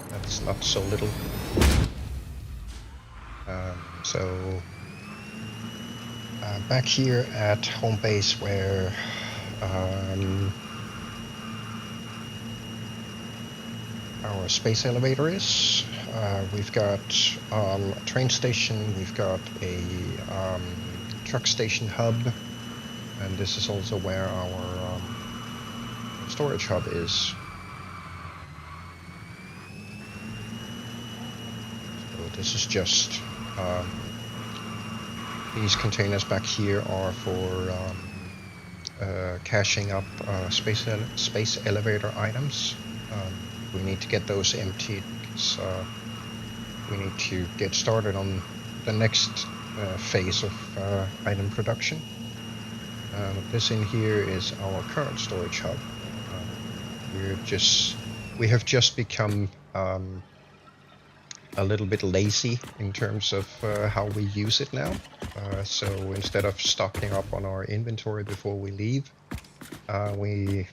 That's not so little. So back here at home base, where our space elevator is, we've got a train station, we've got a truck station hub, and this is also where our storage hub is. So this is just these containers back here are for caching up space elevator items. We need to get those emptied because we need to get started on the next phase of item production. This in here is our current storage hub. We have just become a little bit lazy in terms of how we use it now. So instead of stocking up on our inventory before we leave, we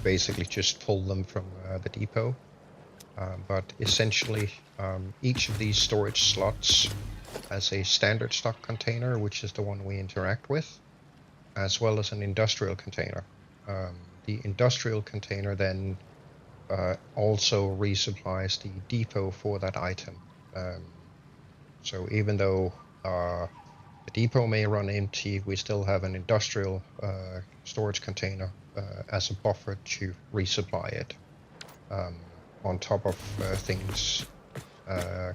basically just pull them from the depot. But essentially, each of these storage slots has a standard stock container, which is the one we interact with, as well as an industrial container. The industrial container then also resupplies the depot for that item. So even though the depot may run empty, we still have an industrial storage container as a buffer to resupply it, on top of things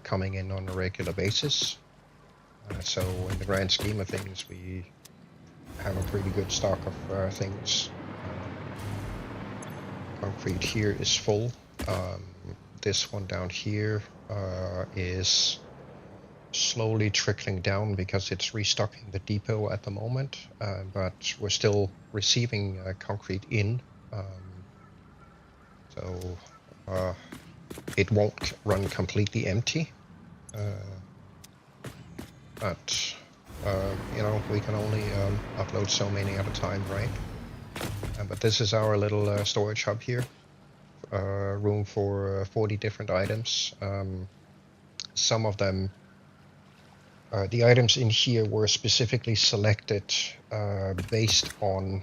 coming in on a regular basis. So in the grand scheme of things, we have a pretty good stock of things. Concrete here is full. This one down here is slowly trickling down because it's restocking the depot at the moment, but we're still receiving concrete in. So it won't run completely empty, but you know, we can only upload so many at a time, right? But this is our little storage hub here. Room for 40 different items. Some of them, the items in here were specifically selected based on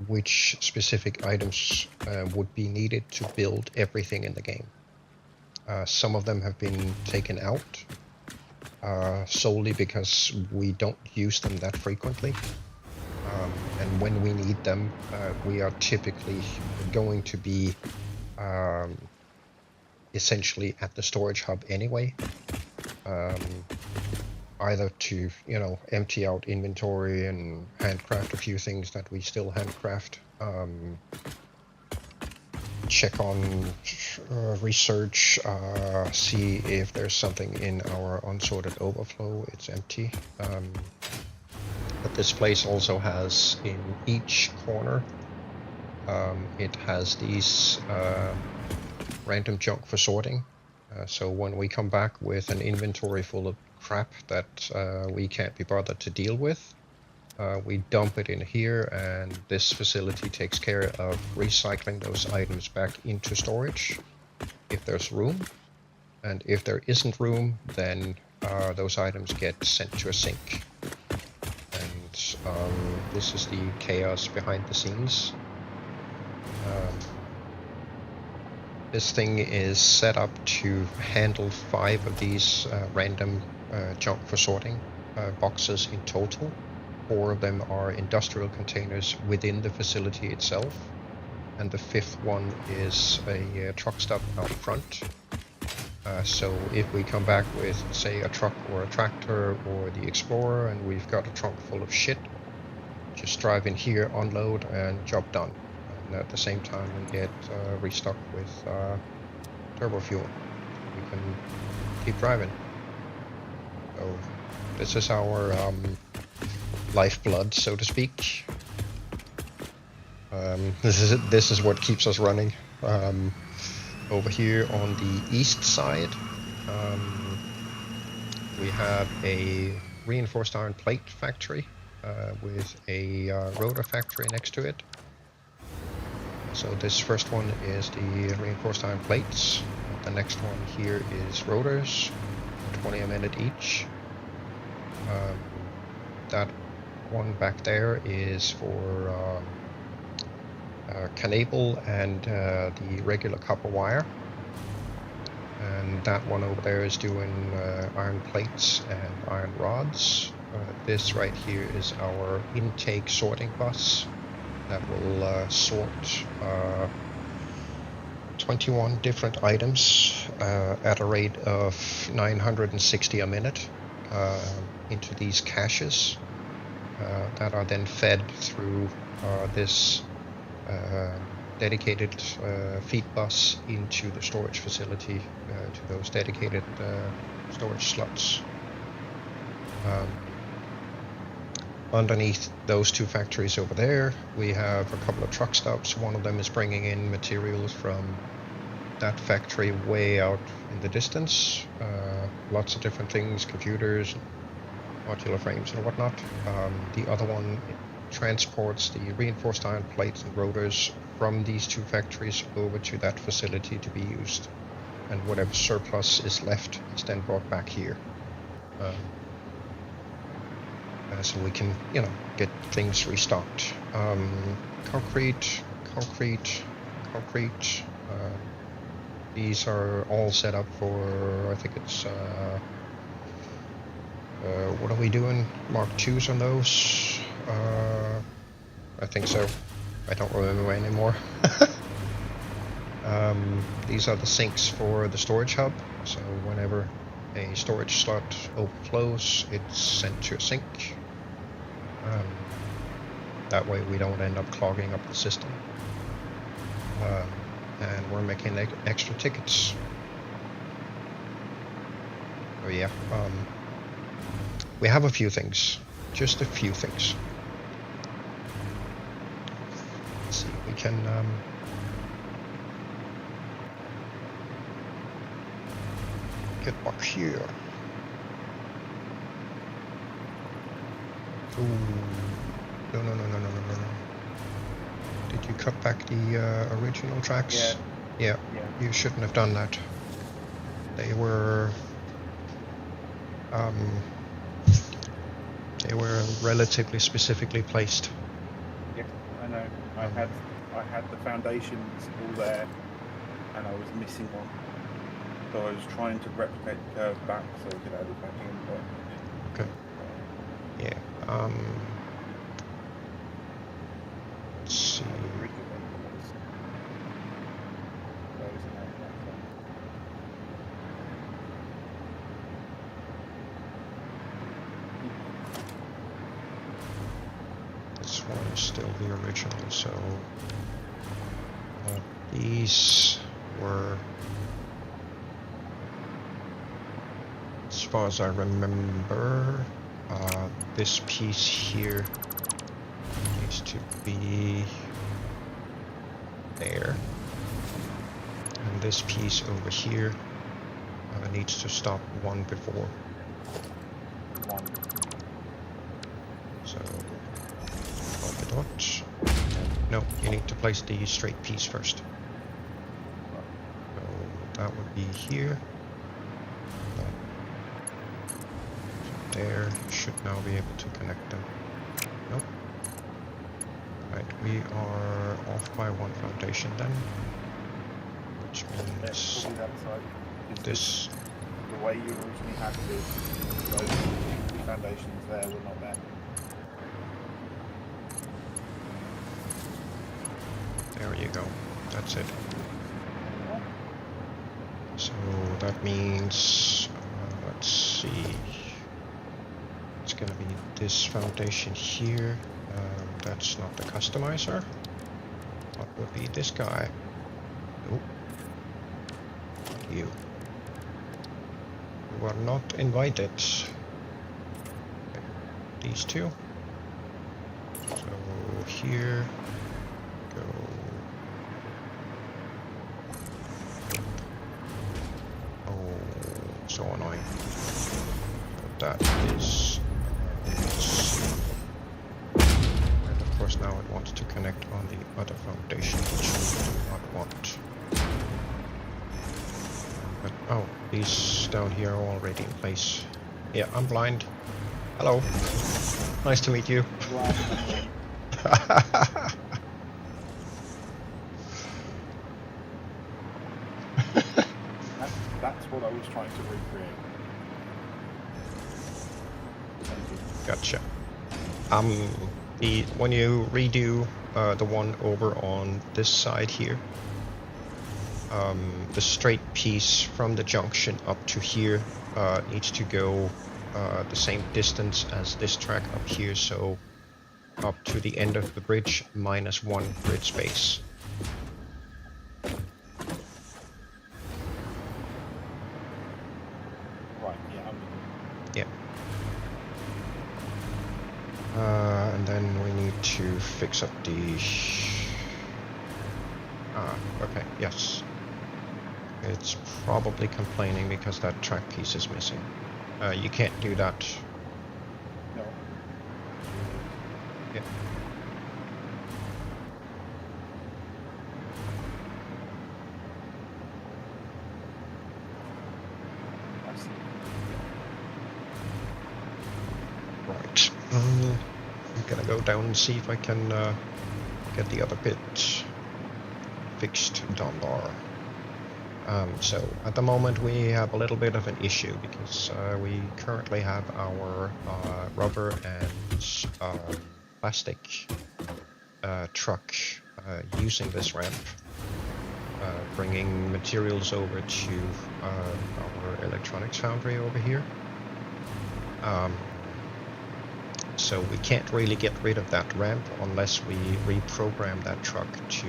which specific items would be needed to build everything in the game. Some of them have been taken out solely because we don't use them that frequently. And when we need them, we are typically going to be essentially at the storage hub anyway. Either to, you know, empty out inventory and handcraft a few things that we still handcraft, check on research, see if there's something in our unsorted overflow. It's empty. But this place also has in each corner, it has these random junk for sorting. So when we come back with an inventory full of crap that we can't be bothered to deal with, we dump it in here, and this facility takes care of recycling those items back into storage if there's room. And if there isn't room, then those items get sent to a sink. And this is the chaos behind the scenes. This thing is set up to handle 5 of these random junk for sorting boxes in total. 4 of them are industrial containers within the facility itself, and the 5th one is a truck stop out front. So if we come back with, say, a truck or a tractor or the Explorer, and we've got a trunk full of shit, just drive in here, unload, and job done. And at the same time, we get restocked with turbo fuel. We can keep driving. So this is our lifeblood, so to speak. This is what keeps us running. Over here on the east side, we have a reinforced iron plate factory with a rotor factory next to it. So this first one is the reinforced iron plates. The next one here is rotors, 20 a minute each. That one back there is for cable and the regular copper wire. And that one over there is doing iron plates and iron rods. This right here is our intake sorting bus that will sort 21 different items at a rate of 960 a minute into these caches that are then fed through this dedicated feed bus into the storage facility to those dedicated storage slots. Underneath those 2 factories over there, we have a couple of truck stops. One of them is bringing in materials from that factory way out in the distance. Lots of different things, computers, modular frames and whatnot. The other one transports the reinforced iron plates and rotors from these 2 factories over to that facility to be used. And whatever surplus is left is then brought back here. So we can, you know, get things restocked. Concrete. These are all set up for, I think it's, what are we doing? Mark 2s on those? I think so. I don't remember anymore. These are the sinks for the storage hub. So whenever a storage slot overflows, it's sent to a sink. That way we don't end up clogging up the system. And we're making extra tickets. So yeah, we have a few things, just a few things. Let's see, we can get back here. Ooh, no. Did you cut back the original tracks? Yeah. You shouldn't have done that. They were relatively specifically placed. Yeah, I know. I had the foundations all there, and I was missing one. So I was trying to replicate the curve back so we could add it back in. But Okay. Yeah. Let's see. This one is still the original, so these were, as far as I remember, this piece here needs to be there, and this piece over here needs to stop one before. So dot. No, you need to place the straight piece first. So that would be here. There, should now be able to connect them. Nope. Right, we are off by one foundation then, which means this. The way you originally had this, those two foundations there were not there. There you go. That's it. So that means, let's see. It's gonna be this foundation here. That's not the customizer. What would be this guy? Nope. Not you. You are not invited. Okay. These two. So here. Go. Oh, so annoying. That is. And of course now it wants to connect on the other foundation, which we do not want. But oh, these down here are already in place. Yeah, I'm blind. Hello. Nice to meet you. That's what I was trying to recreate. Gotcha. When you redo the one over on this side here, the straight piece from the junction up to here needs to go the same distance as this track up here, so up to the end of the bridge minus one grid space. Right, yeah. Yeah. And then we need to fix up the... okay, yes. It's probably complaining because that track piece is missing. You can't do that. No. Yeah. I see. Right. I'm gonna go down and see if I can get the other bit fixed down there. So at the moment we have a little bit of an issue because we currently have our rubber and plastic truck using this ramp, bringing materials over to our electronics foundry over here. So we can't really get rid of that ramp unless we reprogram that truck to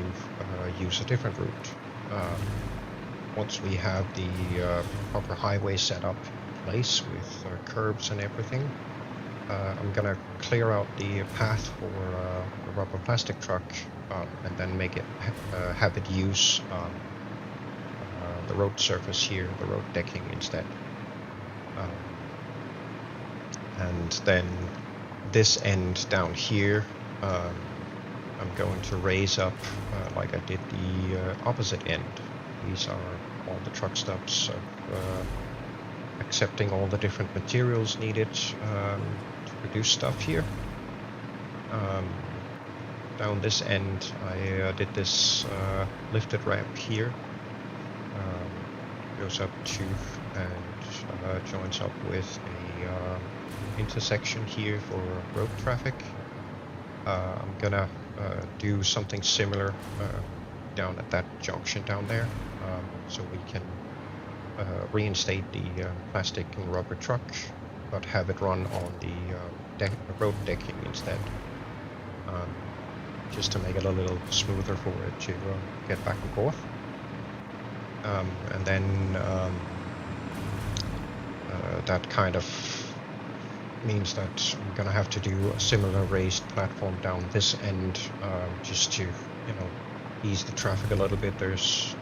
use a different route. Once we have the proper highway set up, place with curbs and everything. I'm gonna clear out the path for the rubber plastic truck and then make it have it use the road surface here, the road decking instead. And then this end down here, I'm going to raise up like I did the opposite end. These are all the truck stops of accepting all the different materials needed to produce stuff here. Down this end I did this lifted ramp here. Goes up to and joins up with a intersection here for road traffic. I'm gonna do something similar down at that junction down there, so we can reinstate the plastic and rubber truck, but have it run on the road decking instead, just to make it a little smoother for it to get back and forth. And then that kind of means that I'm gonna have to do a similar raised platform down this end, just to, you know, ease the traffic a little bit. There's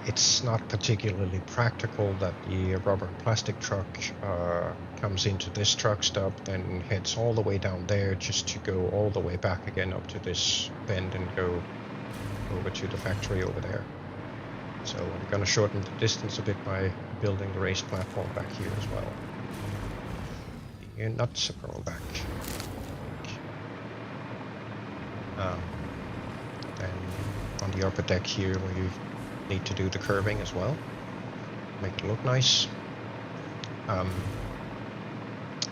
it's not particularly practical that the rubber and plastic truck comes into this truck stop, then heads all the way down there just to go all the way back again up to this bend and go over to the factory over there. So I'm going to shorten the distance a bit by building the raised platform back here as well. The nuts are going back. Then on the upper deck here we need to do the curving as well. Make it look nice.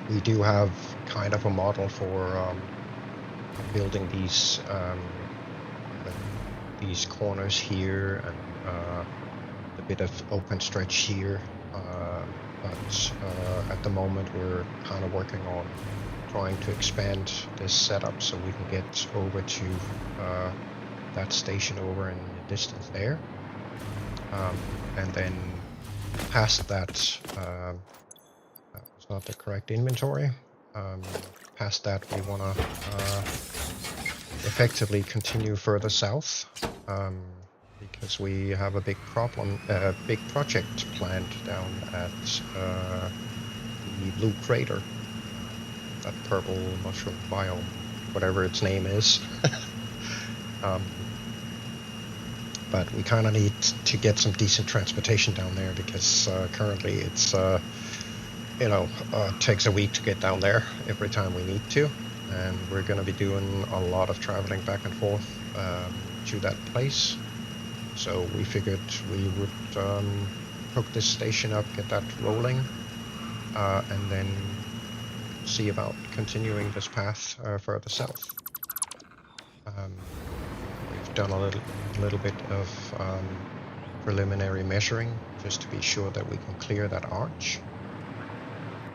We do have kind of a model for building these corners here and a bit of open stretch here, but at the moment we're kind of working on trying to expand this setup so we can get over to that station over in the distance there, and then past that, that was not the correct inventory. Past that we want to effectively continue further south, because we have a big project planned down at the Blue Crater, that purple mushroom biome, whatever its name is. But we kind of need to get some decent transportation down there, because currently it's takes a week to get down there every time we need to, and we're going to be doing a lot of traveling back and forth to that place. So we figured we would hook this station up, get that rolling, and then see about continuing this path further south. We've done a little bit of preliminary measuring just to be sure that we can clear that arch.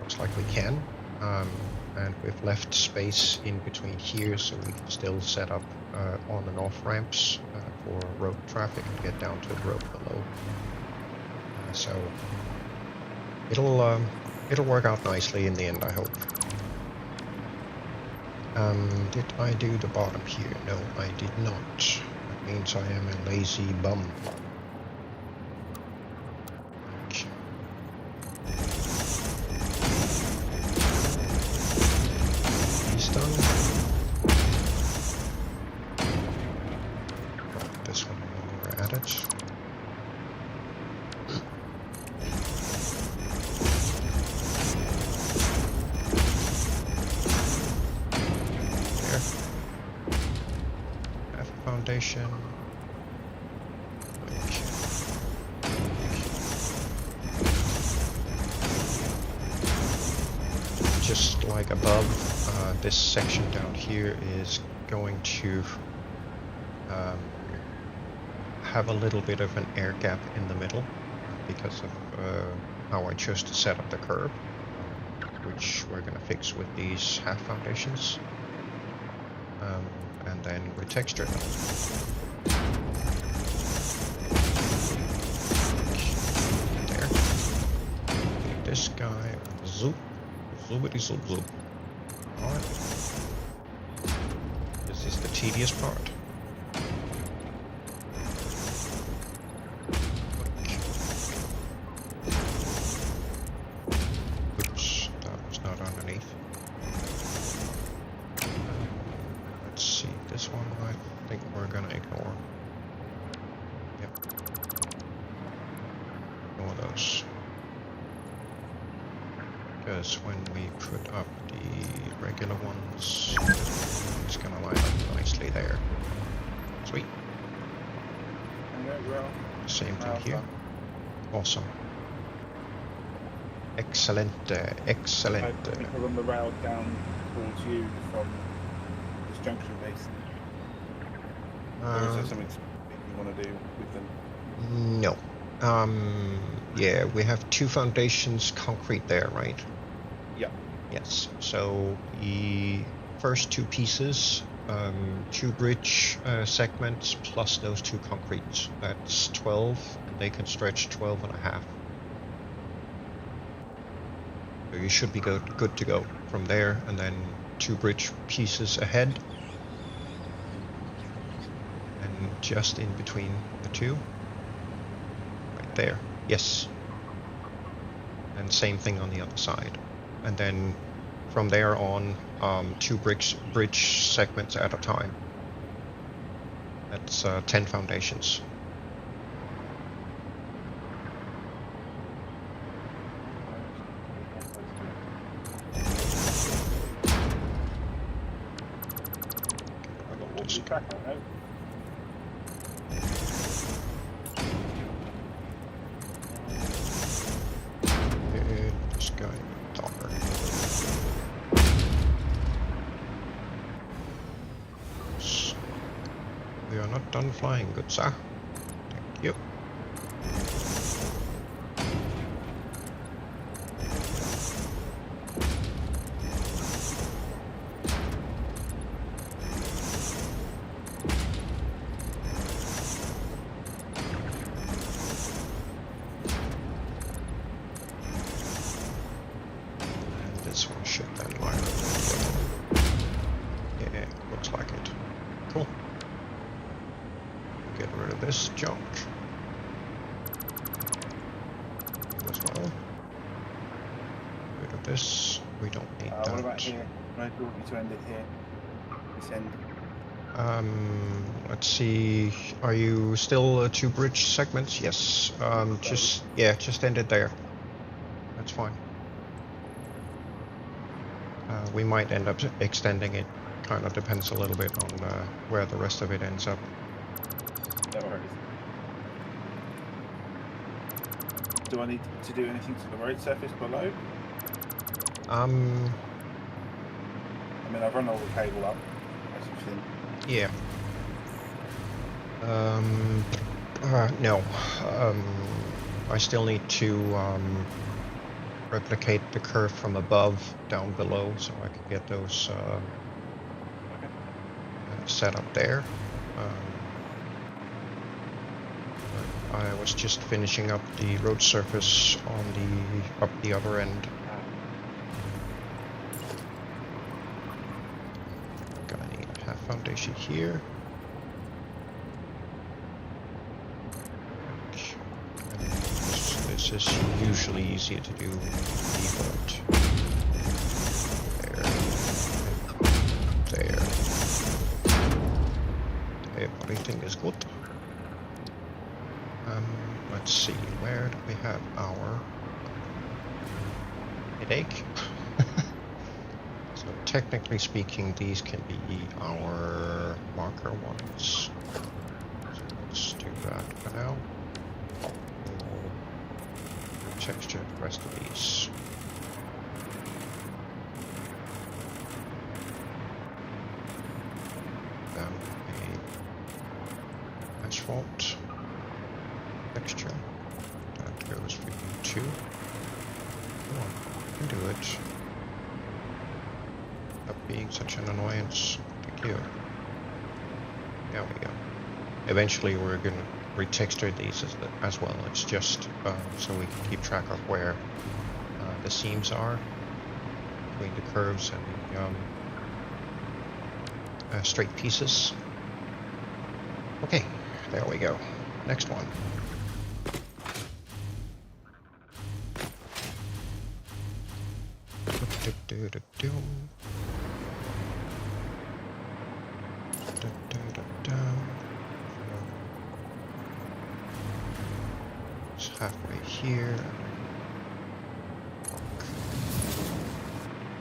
Looks like we can, and we've left space in between here so we can still set up on and off ramps for road traffic and get down to the road below. So it'll work out nicely in the end, I hope. Did I do the bottom here? No, I did not. That means I am a lazy bum. Okay. He's done. Got this one when we're at it. Foundation. Okay. Just like above, this section down here is going to have a little bit of an air gap in the middle because of how I chose to set up the curb, which we're going to fix with these half foundations. And then retexture them. There. this guy. Zoop. Zoopity zoop zoop. Alright. This is the tedious part. Oops, that was not underneath. Let's see, this one I think we're gonna ignore. Yep. Ignore those. Because when we put up the regular ones, it's gonna line up nicely there. Sweet. Same thing here. Awesome. Excellent, excellent. Because on the rail down towards you from this junction base. Or is there something you want to do with them? No. Yeah, we have 2 foundations concrete there, right? Yeah. Yes. So the first 2 pieces, 2 bridge segments plus those 2 concrete. That's 12, and they can stretch 12 and a half. So you should be good to go from there, and then 2 bridge pieces ahead, and just in between the 2. Right there. Yes. And same thing on the other side. And then from there on, 2 bridge segments at a time. That's 10 foundations. This guy, Docker. We are not done flying, good sir. Thank you. And this one should then line up with the other one. Yeah, looks like it. Cool. Get rid of this junk as well. Get rid of this. We don't need that. What about here? Maybe we want you to end it here. This end. Let's see. Are you still 2 bridge segments? Yes. Just end it there. That's fine. We might end up extending it. Kind of depends a little bit on where the rest of it ends up. No worries. Do I need to do anything to the road surface below? I mean, I've run all the cable up, as you've seen. Yeah. No. I still need to replicate the curve from above down below, so I can get those set up there. I was just finishing up the road surface on up the other end. Gonna need a half foundation here. This is usually easier to do default. There. Everything is good. Let's see, where do we have our headache? So technically speaking, these can be our marker ones. So let's do that for now. We'll texture the rest of these. Then a asphalt texture. That goes for you too. Come on, you can do it. Stop being such an annoyance. Thank you. There we go. Eventually we're gonna retexture these as well. It's just so we can keep track of where the seams are, between the curves and the straight pieces. Okay, there we go. Next one. It's halfway here.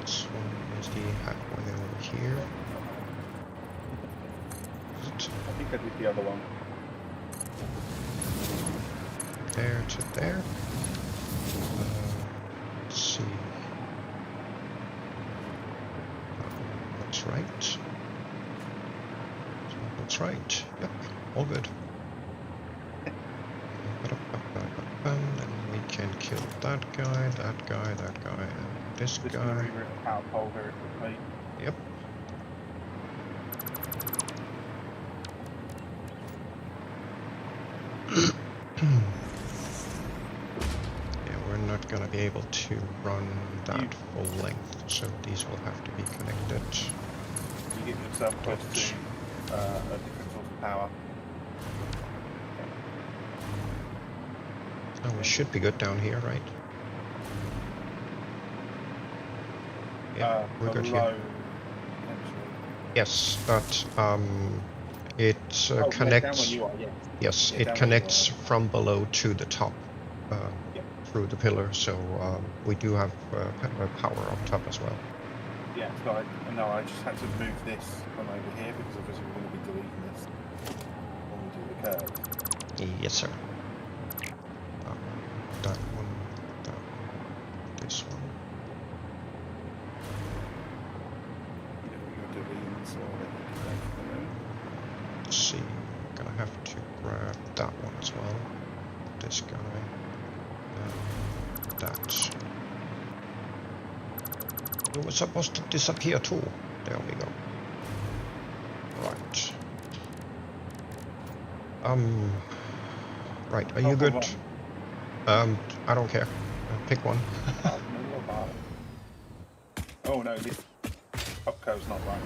This one is the halfway over here. I think I did the other one. There to there. Let's see. That's right. So that's right. Yep, all good. Then we can kill that guy, and this Just guy. gonna reroute the power pole very quickly. Yep. Yeah, we're not gonna be able to run that full length, so these will have to be connected. You get yourself close to a different source of power. Oh, we should be good down here, right? Yeah, we're good below, here. Yes, but it down connects. where you are, yes. Yes, Yeah, it down where you connects are. from below to the top through the pillar, so we do have power up top as well. Yeah, so I just had to move this from over here because obviously we're going to be deleting this when we do the curve. Yes, sir. That one, this one. You know, you're deleting, so Let's see, I'm gonna have to grab that one as well. This guy. That. It was supposed to disappear too. There we go. Right. Right, are you good? I don't care. Pick one. Oh no, this upco's not right.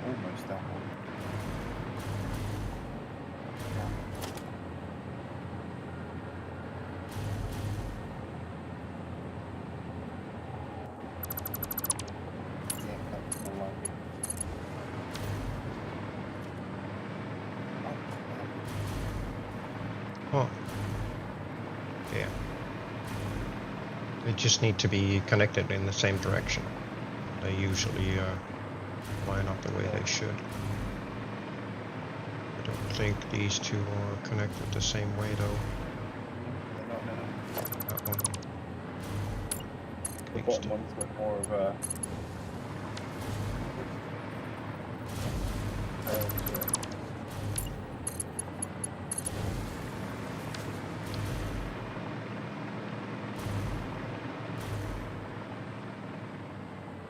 Almost that one. Yeah, that's more like it. Oh. Yeah. They just need to be connected in the same direction. They usually line up the way they should. I don't think these two are connected the same way though. That one. The bottom one's got more of a...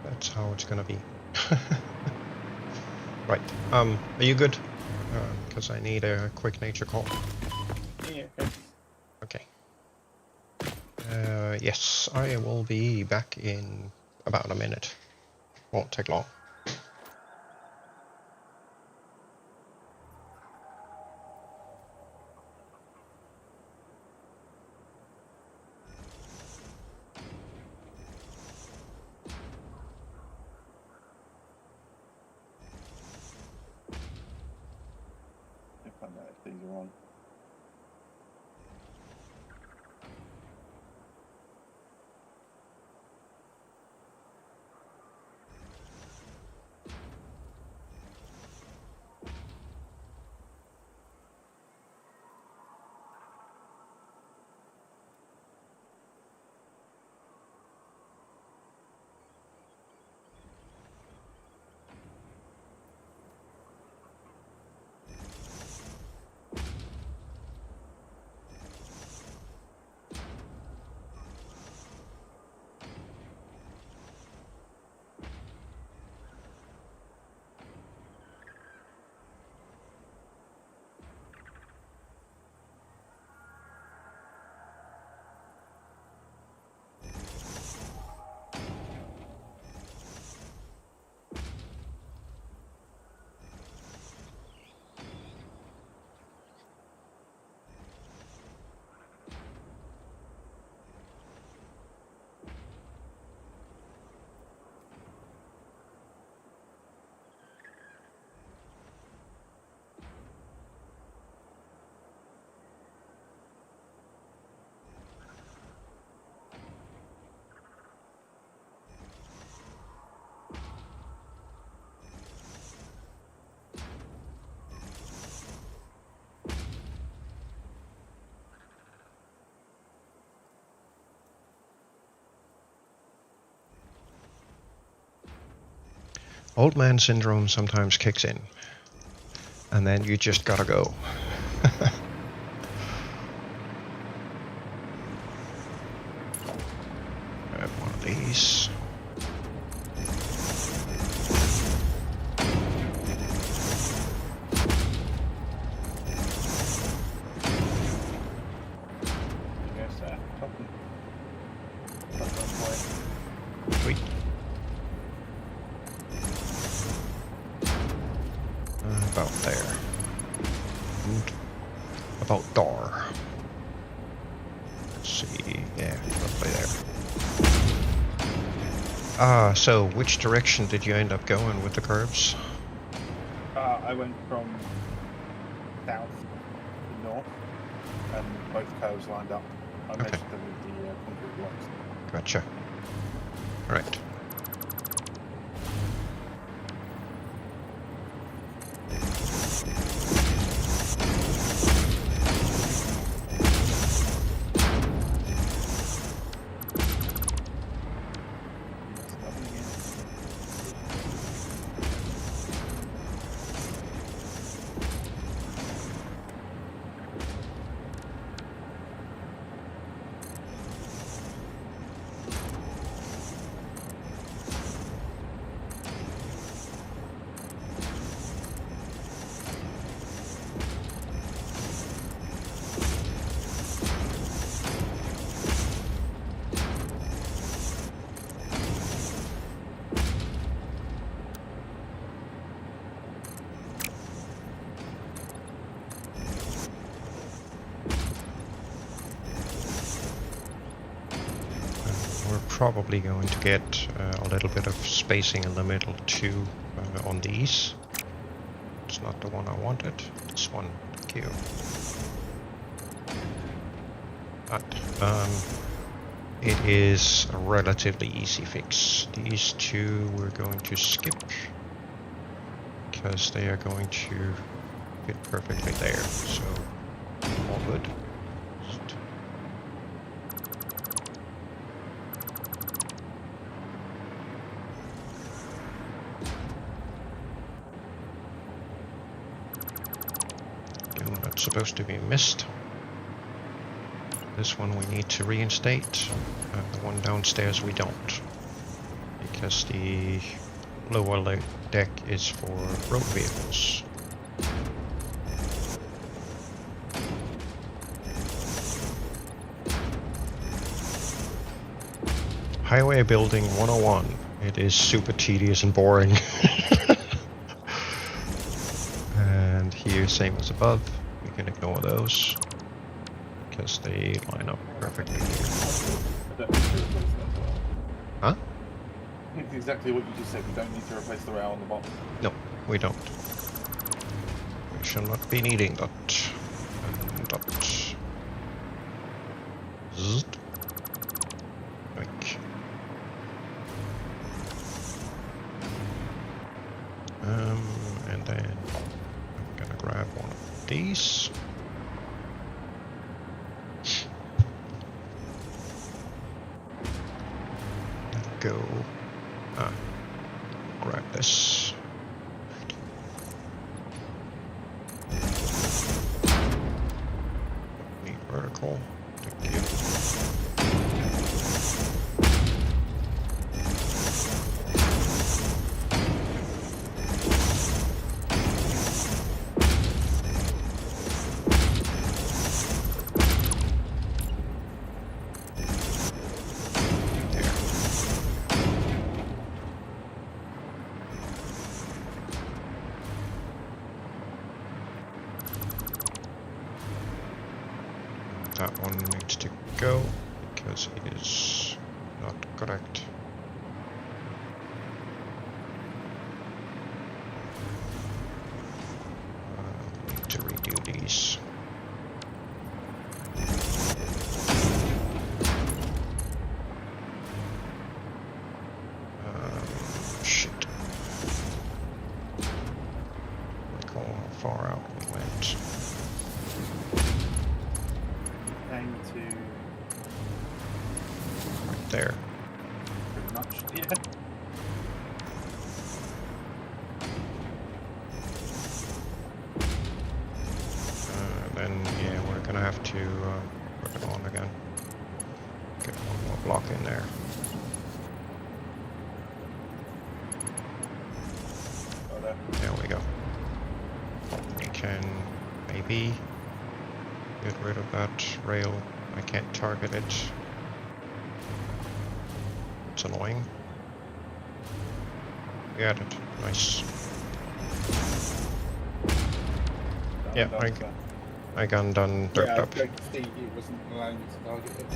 That's how it's gonna be. Right. Are you good? Because I need a quick nature call. Yeah. Okay. Yes, I will be back in about a minute. Won't take long. If I know if these are on. Old man syndrome sometimes kicks in. And then you just gotta go. Grab one of these. Yes, top. Sweet. About there. And about there. Let's see. Yeah, roughly there. So which direction did you end up going with the curves? I went from south to north, and both curves lined up. I measured them with the concrete blocks. Gotcha. Alright. Probably going to get a little bit of spacing in the middle too on these. It's not the one I wanted. This one, thank you. But it is a relatively easy fix. These two we're going to skip because they are going to fit perfectly there. So all good. Supposed to be missed. This one we need to reinstate. The one downstairs we don't, because the lower deck is for road vehicles. Highway building 101. It is super tedious and boring. And here, same as above. You can ignore those because they line up perfectly here. Huh? It's exactly what you just said. We don't need to replace the rail on the bottom. No, we don't. We shall not be needing that. And that. Zzzt. Like. And then I'm gonna grab one of these. Go. Grab this. Need vertical. Thank you. That one needs to go because it is not correct. Need to redo these. Shit. Recall how far out we went. To Right there. pretty much, yeah. block in there. Oh, there. There we go. We can maybe get rid of that rail. I can't target it. It's annoying. Got it. Nice. Yeah, I got done derped yeah, up. I could see it wasn't allowing me to target it.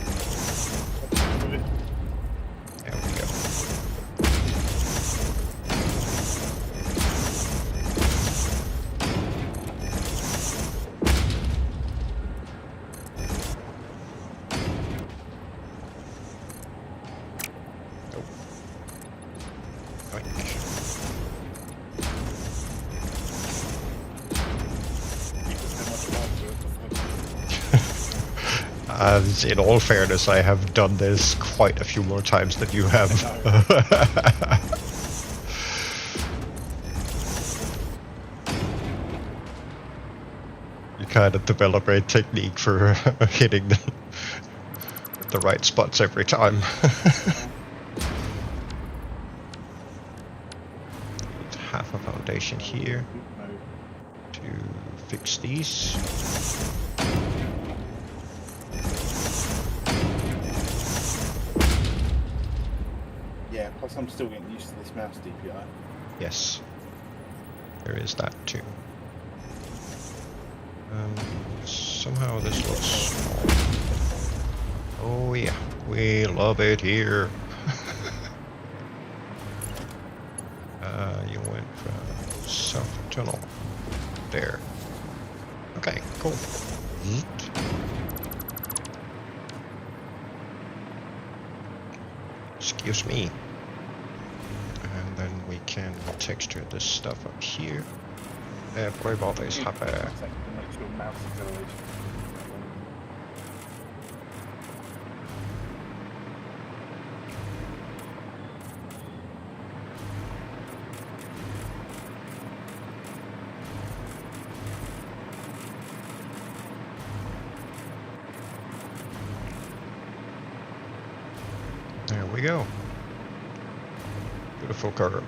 There we go. In all fairness, I have done this quite a few more times than you have. You kind of develop a technique for hitting the right spots every time. Need half a foundation here to fix these. Yeah, plus I'm still getting used to this mouse DPI. Yes, there is that too. Somehow this looks small. Oh yeah, we love it here. You went from south to north. There. Okay, cool. Excuse me. And then we can texture this stuff up here. Everybody's happy. There we go. Beautiful curve.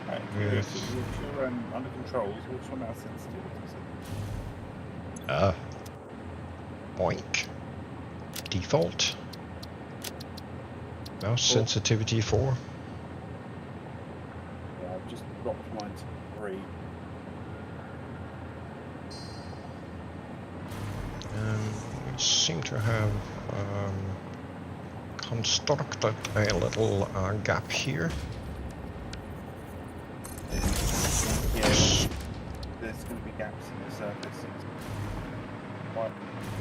Right, Yes. so you're under controls. What's your mouse sensitivity? Boink. Default. Mouse sensitivity 4. Yeah, I've just dropped mine to 3. We seem to have constructed a little gap here. Yeah, there's going to be gaps in the surface.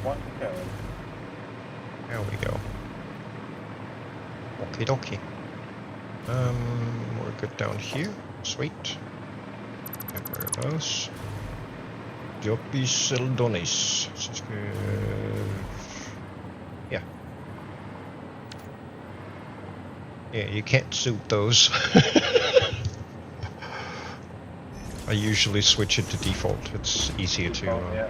One curve. There we go. Okie dokie. We're good down here. Sweet. Get rid of those. Jobbis Seldonis. Yeah. Yeah, you can't suit those. I usually switch it to default. It's easier to... Yeah.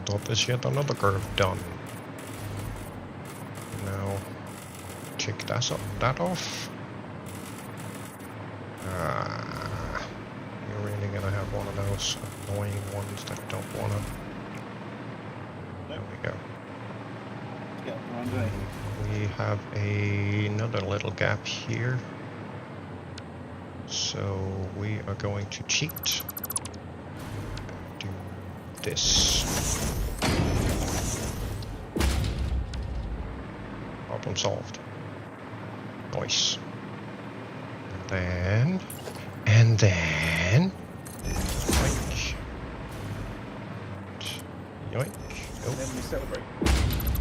That is yet another curve done. Now, check that off. You're really gonna have one of those annoying ones that don't wanna. There we go. We have another little gap here. So we are going to cheat. Do this. Problem solved. Nice. And then, yoink. Yoink. Oh. Then we celebrate.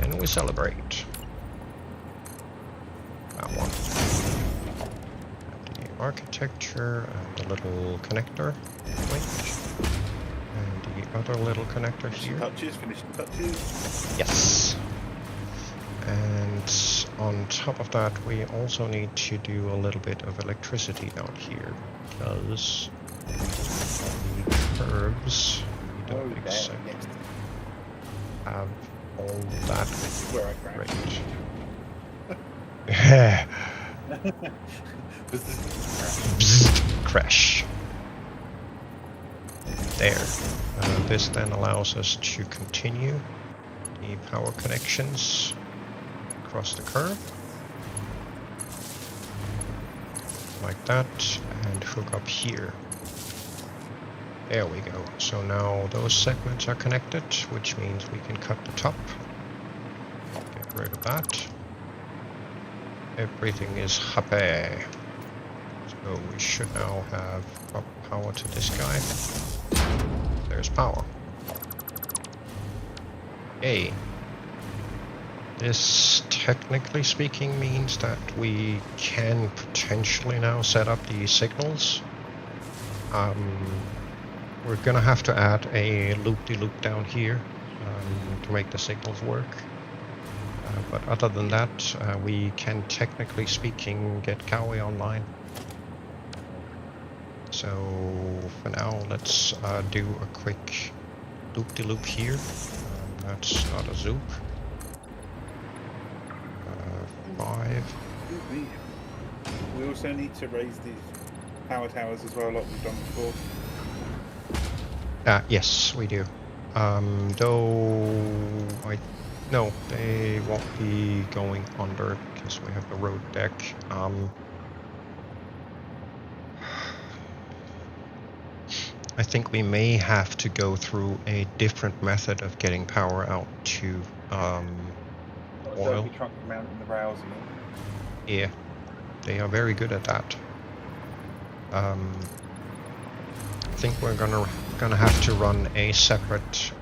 Then we celebrate. That one. And the architecture and the little connector. Yoink. And the other little connector here. Finishing touches. Yes. And on top of that, we also need to do a little bit of electricity down here. because the curves we don't accept Yes. have all that Where I crashed. great. Bzzzt, crash. There. This then allows us to continue the power connections across the curve. Like that, and hook up here. There we go. So now those segments are connected, which means we can cut the top. Get rid of that. Everything is happy. So we should now have power to this guy. There's power. Yay. This, technically speaking, means that we can potentially now set up the signals. We're gonna have to add a loop-de-loop down here to make the signals work. But other than that, we can, technically speaking, get Kawi online. So for now, let's do a quick loop-de-loop here. That's not a zoop. 5. We also need to raise these power towers as well, like we've done before. Yes, we do. No, they won't be going under because we have the road deck. I think we may have to go through a different method of getting power out to oil. We truck mounting the rails again. Yeah, they are very good at that. I think we're gonna have to run a separate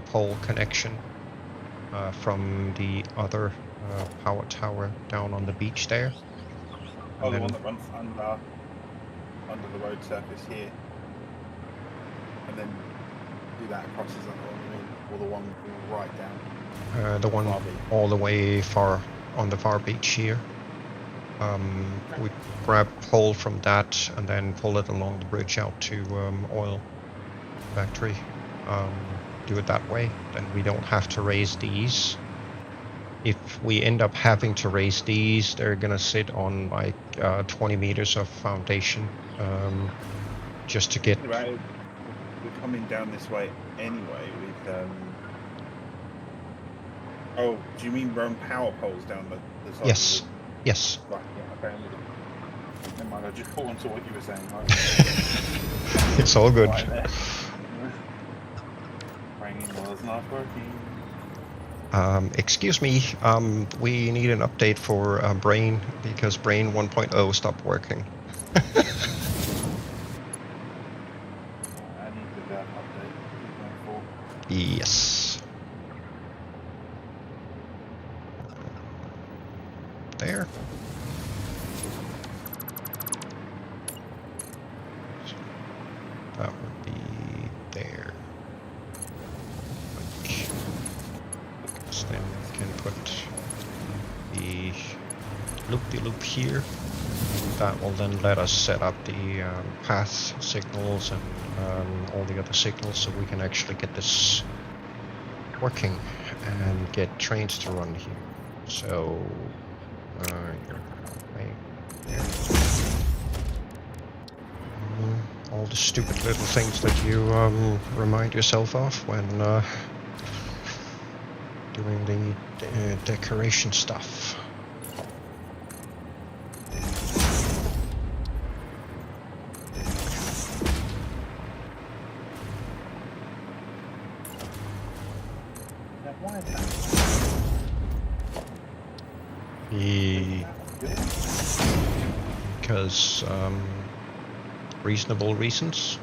pole connection from the other power tower down on the beach there. Oh, the one that runs under the road surface here, and then do that across as well, or the one right down. The one all the way far on the far beach here. We grab pole from that and then pull it along the bridge out to oil factory. Do it that way, then we don't have to raise these. If we end up having to raise these, they're gonna sit on like 20 meters of foundation just to get. Right, we're coming down this way anyway with oh, do you mean run power poles down the side? Yes. Of the... Yes. Right, yeah, okay. Never mind, I just caught on to what you were saying. Right? It's all good. Right there. Ringing was not working. Excuse me, we need an update for Brain because Brain 1.0 stopped working. I need that update. Yes. There. So that would be there. Because then we can put the loop-de-loop here. That will then let us set up the path signals and all the other signals so we can actually get this working and get trains to run here. So all the stupid little things that you remind yourself of when doing the decoration stuff. Because reasonable reasons.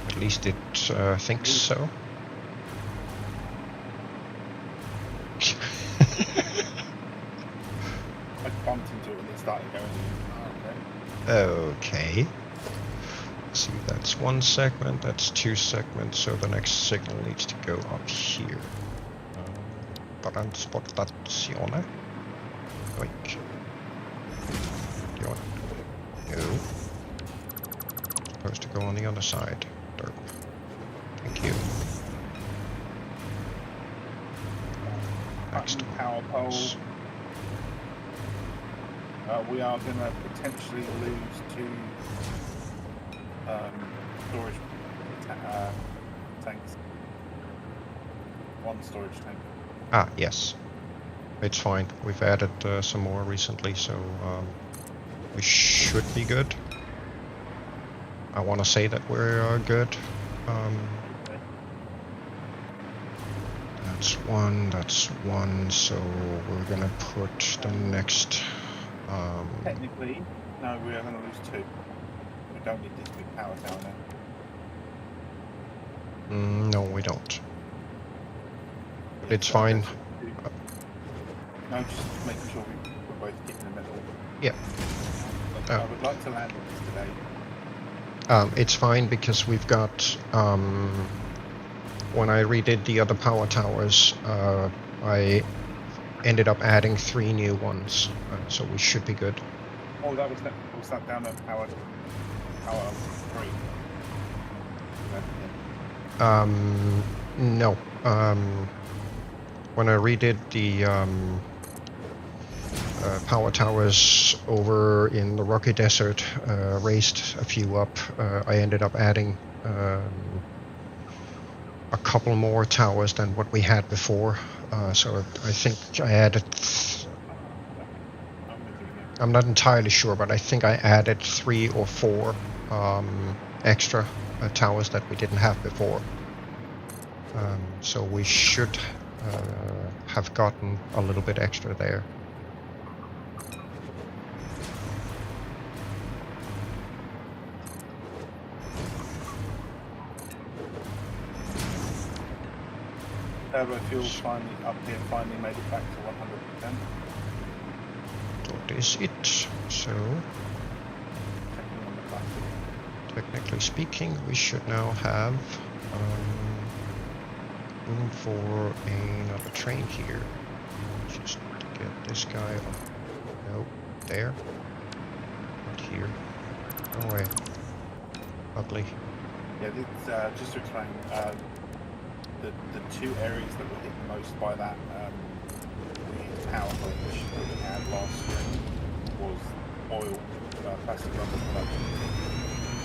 At least it thinks so. I bumped into it and it started going. Okay. See, that's one segment, that's two segments, so the next signal needs to go up here. Transportazione. Oink. No. Supposed to go on the other side. Derp. Thank you. Next Power pole. ones. We are going to potentially lose 2 storage tanks. 1 storage tank. Ah, yes. It's fine. We've added some more recently, so we should be good. I want to say that we're good. That's one, so we're gonna put the next... Technically, no, we are going to lose 2. We don't need this big power tower now. no, we don't. But it's fine. No, just making sure we're both getting the middle. Yeah. I would like to land on this today. It's fine because we've got... when I redid the other power towers, I ended up adding 3 new ones, so we should be good. Oh, was that down at power 3? No. When I redid the power towers over in the Rocky Desert, raised a few up, I ended up adding a couple more towers than what we had before. So I think I added... I'm not entirely sure, but I think I added 3 or 4 extra towers that we didn't have before. So we should have gotten a little bit extra there. Turbo fuel finally up here, finally made it back to 100%. That is it. So, Checking on the plastic. technically speaking, we should now have room for another train here. Just get this guy up. No, there. Not here. No way. Ugly. Yeah, this, just to explain, the 2 areas that were hit most by that weird power glitch that we had last year was oil, plastic rubber production,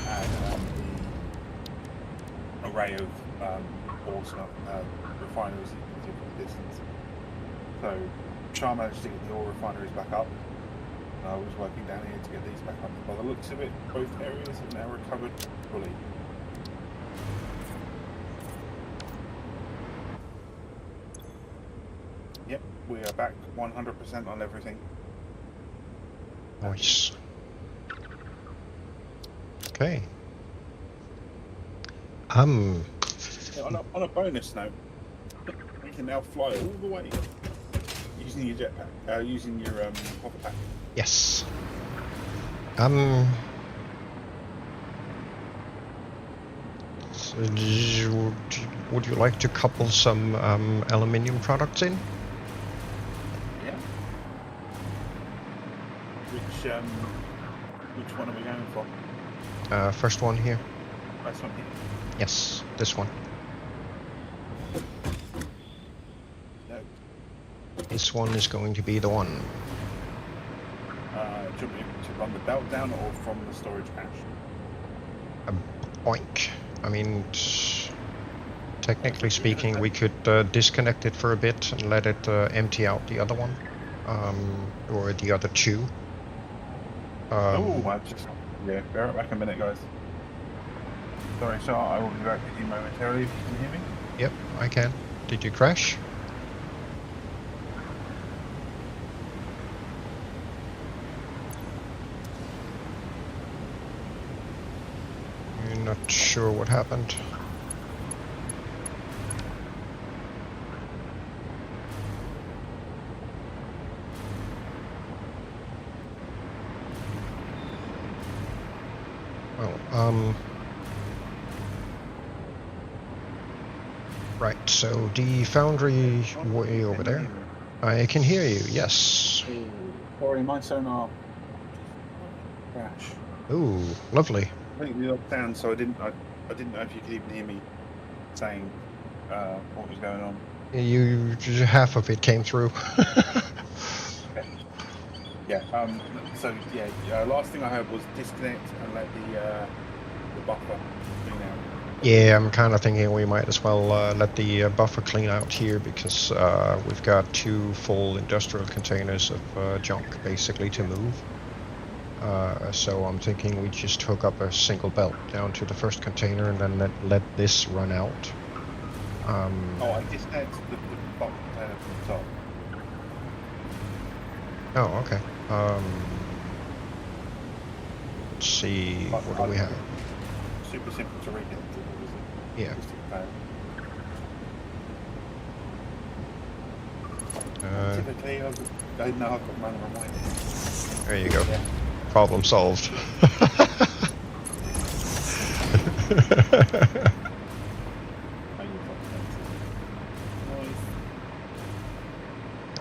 and the array of ore refineries that you can see from the distance. So Char managed to get the ore refineries back up. I was working down here to get these back up. By the looks of it, both areas have now recovered fully. Yep, we are back 100% on everything. Nice. Okay. Yeah, on a bonus note, we can now fly all the way using your jetpack, using your hopper pack. Yes. So would you like to couple some aluminium products in? Yeah. Which one are we going for? First one here. First one here. Yes, this one. No. This one is going to be the one. Do you want me to run the belt down or from the storage cache? Oink. I mean, technically speaking, we could disconnect it for a bit and let it empty out the other one, or the other 2. Yeah, bear it back a minute, guys. Sorry, Char, I will be back with you momentarily if you can hear me. Yep, I can. Did you crash? I'm not sure what happened. Well, right, so the foundry way over there. I can hear you, yes. Sorry, my sonar crash. Ooh, lovely. think we locked down, so I didn't know if you could even hear me saying what was going on. Half of it came through. Yeah. So yeah. Last thing I heard was disconnect and let the buffer clean out. Yeah, I'm kind of thinking we might as well let the buffer clean out here because we've got 2 full industrial containers of junk basically to move. So I'm thinking we just hook up a single belt down to the first container and then let this run out. I disconnected the bottom container from the top. Oh, okay. Let's see, what do we have? Super simple to reconnect to, obviously. Yeah. Typically, I know I've got man reminders. There you go. Yeah. Problem solved.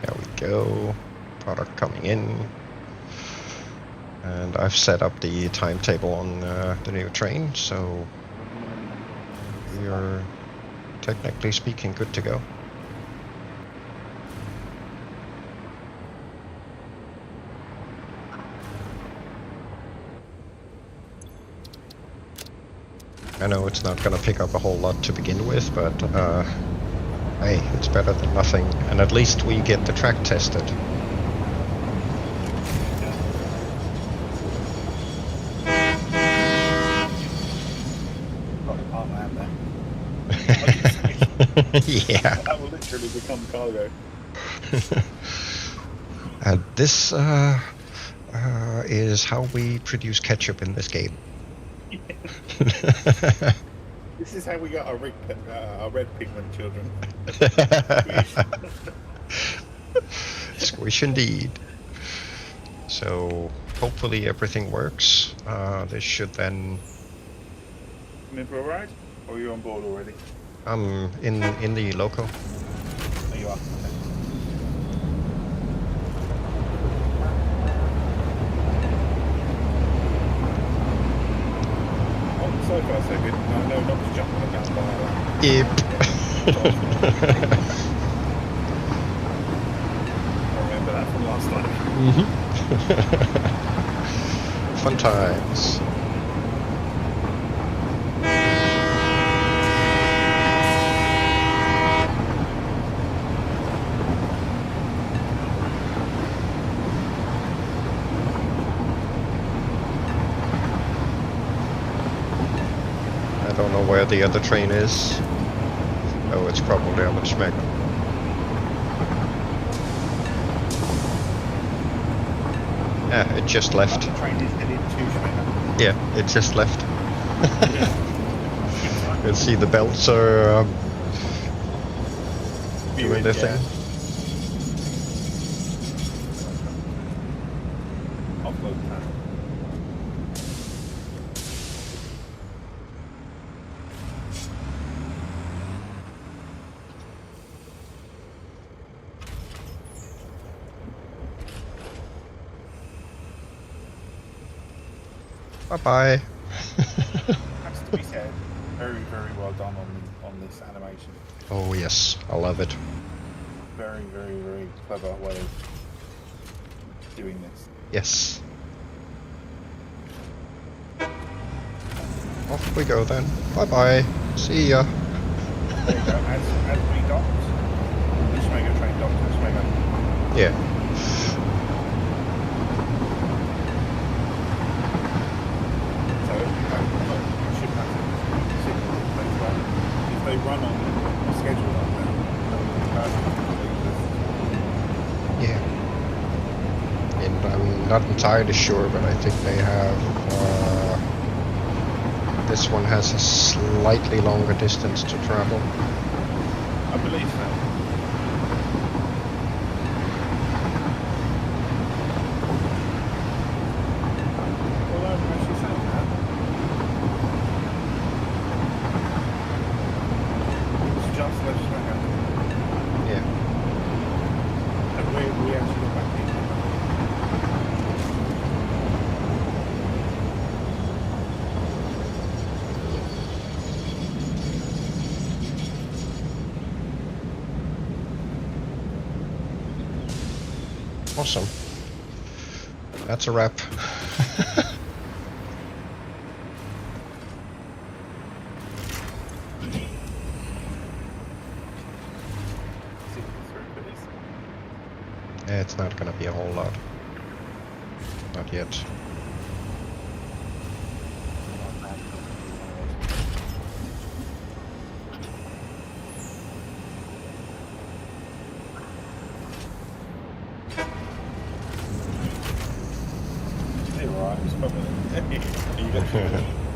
There we go. Product coming in. And I've set up the timetable on the new train, so we are technically speaking good to go. I know it's not going to pick up a whole lot to begin with, but hey, it's better than nothing, and at least we get the track tested. Yeah. That will literally become cargo. And this is how we produce ketchup in this game. This is how we got our red pigment children. Squish indeed. So hopefully everything works. This should then. Come in for a ride, or are you on board already? I'm in the loco. There you are. Okay. So far so good. No, not to jump on the down by that. Yep. I remember that from last time. Fun times. I don't know where the other train is. Oh, it's probably on the Schmeg. Yeah, it just left. The train is headed to Schmega. Yeah, it just left. You can see the belts are doing their thing. Offload time. Bye-bye. Has to be said, very, very well done on this animation. Oh yes, I love it. Very, very, very clever way of doing this. Yes. Off we go then. Bye-bye. See ya. There you go. As we docked, the Schmega train docked to Schmega. Yeah. So it should happen. If they run on a schedule like that, Yeah. And I'm not entirely sure, but I think they have. This one has a slightly longer distance to travel. I believe so. Well, I'm actually saying that. It's just left Schmega. Yeah. And we actually got back in. Awesome. That's a wrap. It's not gonna be a whole lot. Not yet.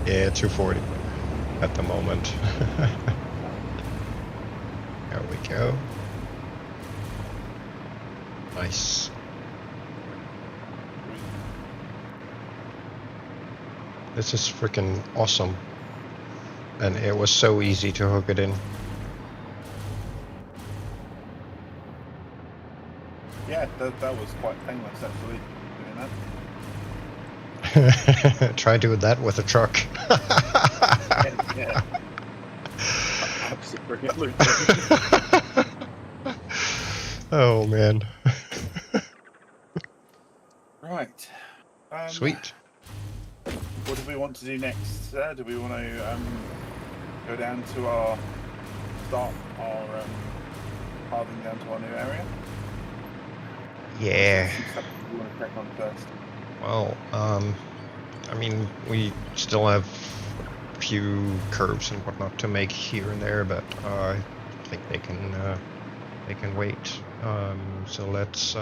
Yeah, 240 at the moment. There we go. Nice. This is freaking awesome. And it was so easy to hook it in. Yeah, that was quite painless actually, doing that. Try doing that with a truck. Yeah. Absolutely. Oh man. Right. Sweet. What do we want to do next? Do we want to go down to our pathing down to our new area? Yeah. We want to crack on first. Well, I mean, we still have a few curves and whatnot to make here and there, but I think they can wait. So let's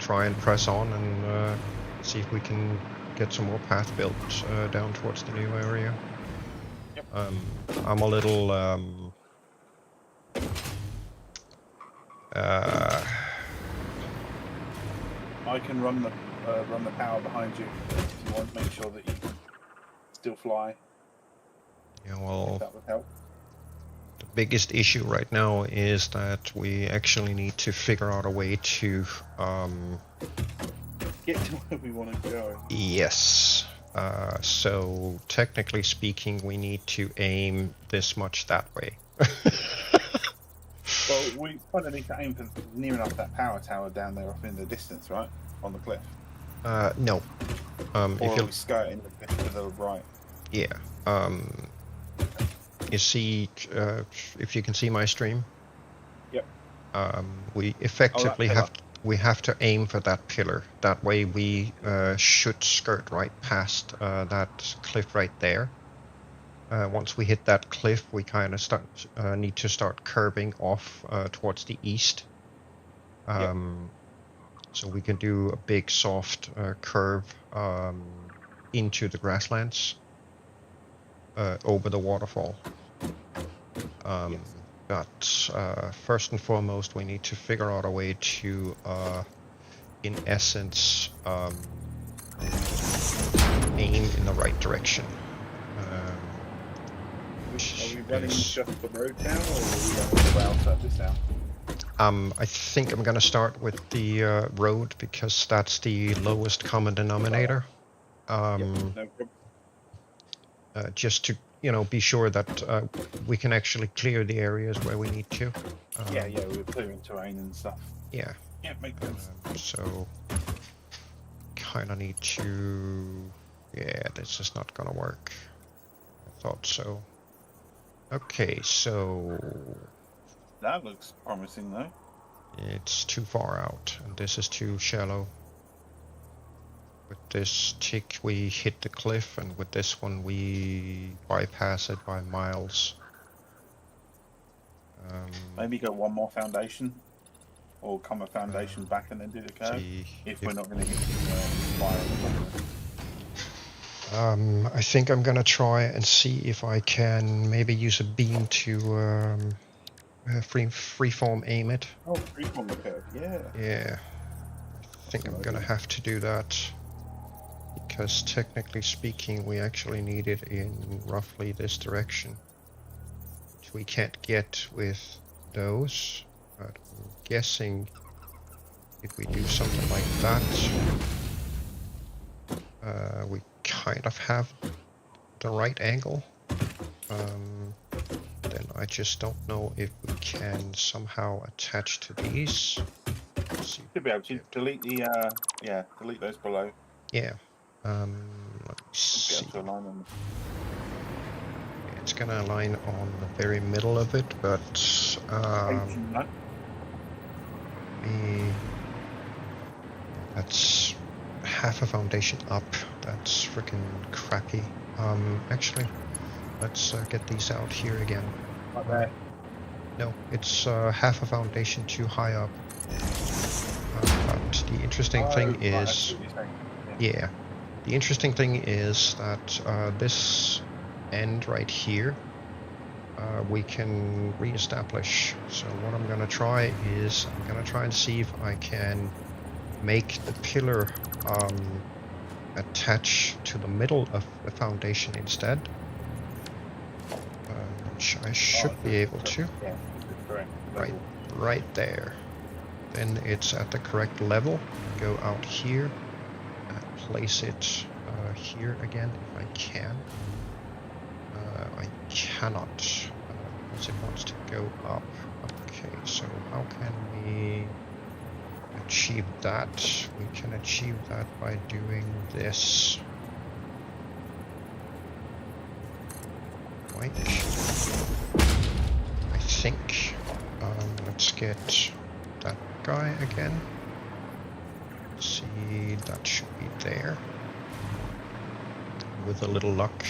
try and press on and see if we can get some more path built down towards the new area. Yep. I'm a little I can run the power behind you if you want to make sure that you can still fly. yeah, well, That would help. the biggest issue right now is that we actually need to figure out a way to Get to where we want to go. yes. So technically speaking, we need to aim this much that way. Well, we kind of need to aim for near enough that power tower down there off in the distance, right? On the cliff. No. Or If are you we skirting the cliff to the right? yeah. You see, if you can see my stream. Yep. We effectively pillar. have to aim for that pillar. That way we should skirt right past that cliff right there. Once we hit that cliff, we kind of need to start curving off towards the east. So we can do a big soft curve into the grasslands over the waterfall. But first and foremost, we need to figure out a way to, in essence, aim in the right direction. Are we running just the road down, or are we running the rail surface down? I think I'm gonna start with the road because that's the lowest common denominator. No problem. Just to be sure that we can actually clear the areas where we need to. Yeah, we're clearing terrain and stuff. Yeah. Yeah, makes sense. So kind of need to. Yeah, this is not gonna work. I thought so. Okay, so That looks promising, though. it's too far out, and this is too shallow. With this tick, we hit the cliff, and with this one, we bypass it by miles. Maybe go one more foundation, or come a foundation back and then do the curve. If we're not going to hit the fire on the bottom. I think I'm gonna try and see if I can maybe use a beam to freeform aim it. Oh, freeform the curve, yeah. Yeah, I think I'm gonna have to do that because technically speaking, we actually need it in roughly this direction, which we can't get with those. But I'm guessing if we do something like that, we kind of have the right angle. Then I just don't know if we can somehow attach to these. See. Should be able to delete the delete those below. Yeah. Let me Should see. be able to align them. It's gonna align on the very middle of it, but No? that's half a foundation up. That's freaking crappy. Actually, let's get these out here again. Right there. No, it's half a foundation too high up. But the interesting thing Right, I is, see what you're saying. yeah, the interesting thing is that this end right here, we can re-establish. So what I'm gonna try is, I'm gonna try and see if I can make the pillar attach to the middle of the foundation instead. Which I should be able to. Yeah, correct. Right there. Then it's at the correct level. Go out here and place it here again if I can. I cannot because it wants to go up. Okay, so how can we achieve that? We can achieve that by doing this. Like, I think. Let's get that guy again. See, that should be there. With a little luck,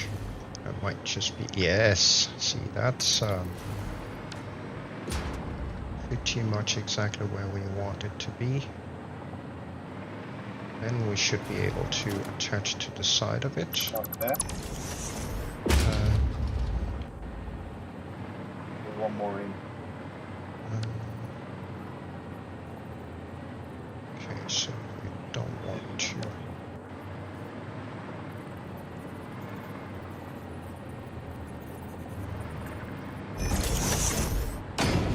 it might just be, yes. See, that's pretty much exactly where we want it to be. Then we should be able to attach to the side of it. Up there. One more in. Okay, so we don't want to.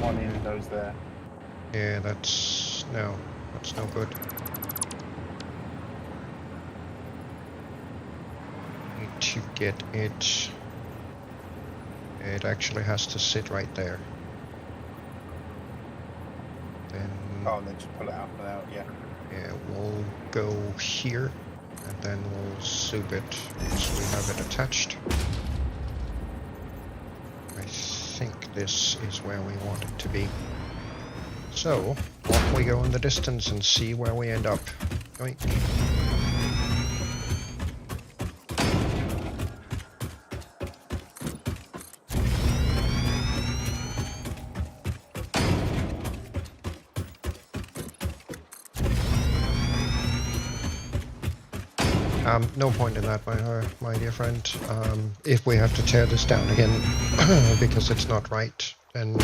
One in goes there. Yeah, that's no good. Need to get it. It actually has to sit right there. Then Oh, and then just pull it out and out, yeah. yeah, we'll go here, and then we'll zoom it so we have it attached. I think this is where we want it to be. So, off we go in the distance and see where we end up. Yoink. No point in that, my dear friend. If we have to tear this down again because it's not right, then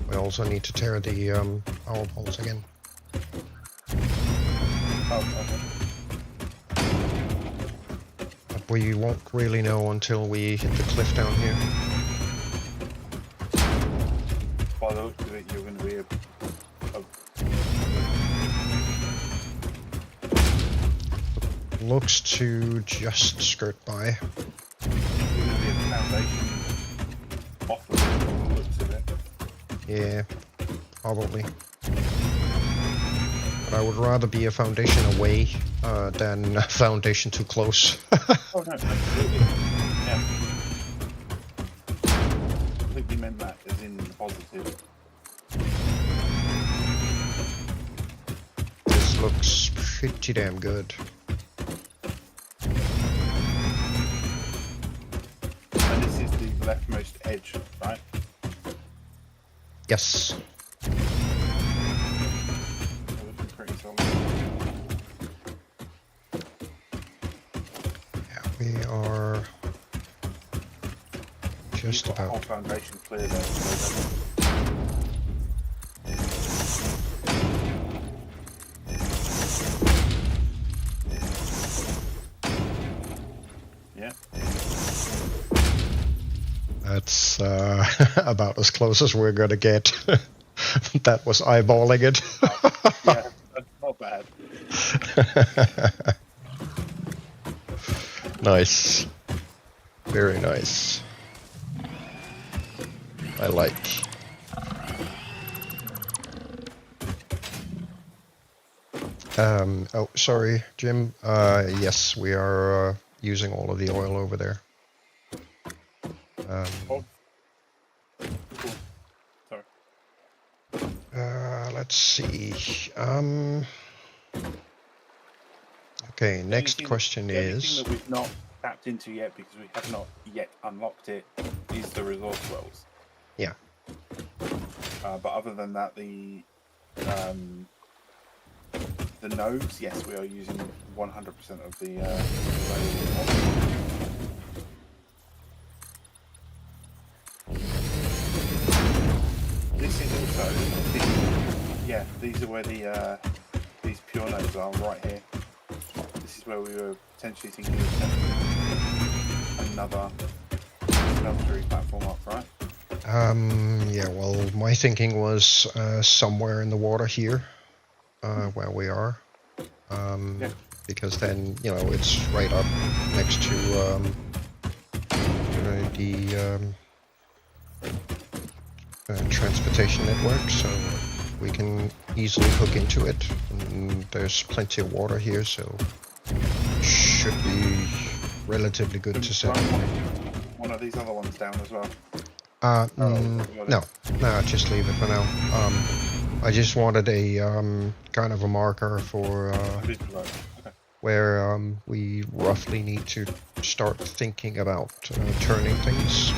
we also need to tear the power poles again. Oh, okay. But we won't really know until we hit the cliff down here. By the look of it, you're going to be a Looks to just skirt by. You're going to be a foundation off of it, by the looks of it. Yeah, probably. But I would rather be a foundation away than a foundation too close. Oh, no, absolutely. Yeah. I completely meant that as in the positive. This looks pretty damn good. And this is the leftmost edge, right? Yes. Looking pretty solid. Yeah, we are just You've got the whole about. foundation clear there. Yeah. That's about as close as we're gonna get. That was eyeballing it. Yeah, that's not bad. Nice. Very nice. I like. Oh, sorry, Jim. Yes, we are using all of the oil over there. Oh. Cool. Sorry. Let's see. Okay, next question the only is... thing that we've not tapped into yet, because we have not yet unlocked it, is the resource wells. Yeah. But other than that, the nodes, yes, we are using 100% of the available. This is also, yeah, these are where the these pure nodes are, right here. This is where we were potentially thinking of setting another smeltery platform up, right? Yeah, well, my thinking was somewhere in the water here, where we are. Yeah. Because then, you know, it's right up next to the transportation network, so we can easily hook into it. And there's plenty of water here, so should be relatively good to set up. One of these other ones down as well. No, just leave it for now. I just wanted a kind of a marker for where we roughly need to start thinking about turning things.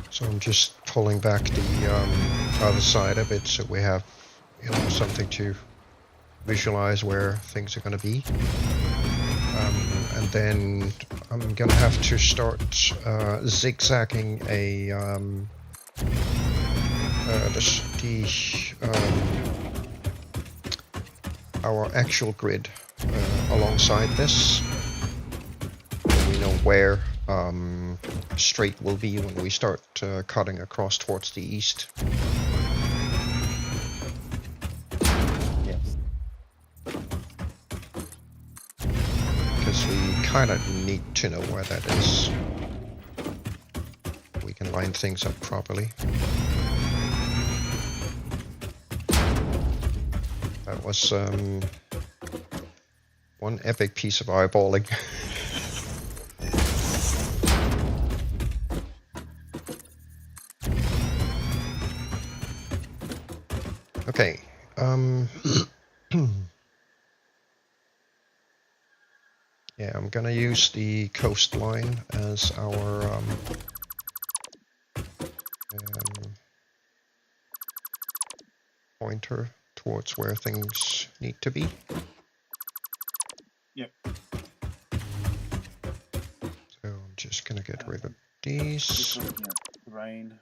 So I'm just pulling back the other side of it, so we have, you know, something to visualize where things are going to be. And then I'm gonna have to start zigzagging our actual grid alongside this. So we know where straight will be when we start cutting across towards the east. Because we kind of need to know where that is. We can line things up properly. That was one epic piece of eyeballing. Okay. Yeah, I'm gonna use the coastline as our pointer towards where things need to be. Yep. So I'm just gonna get rid of these. Just looking at rain.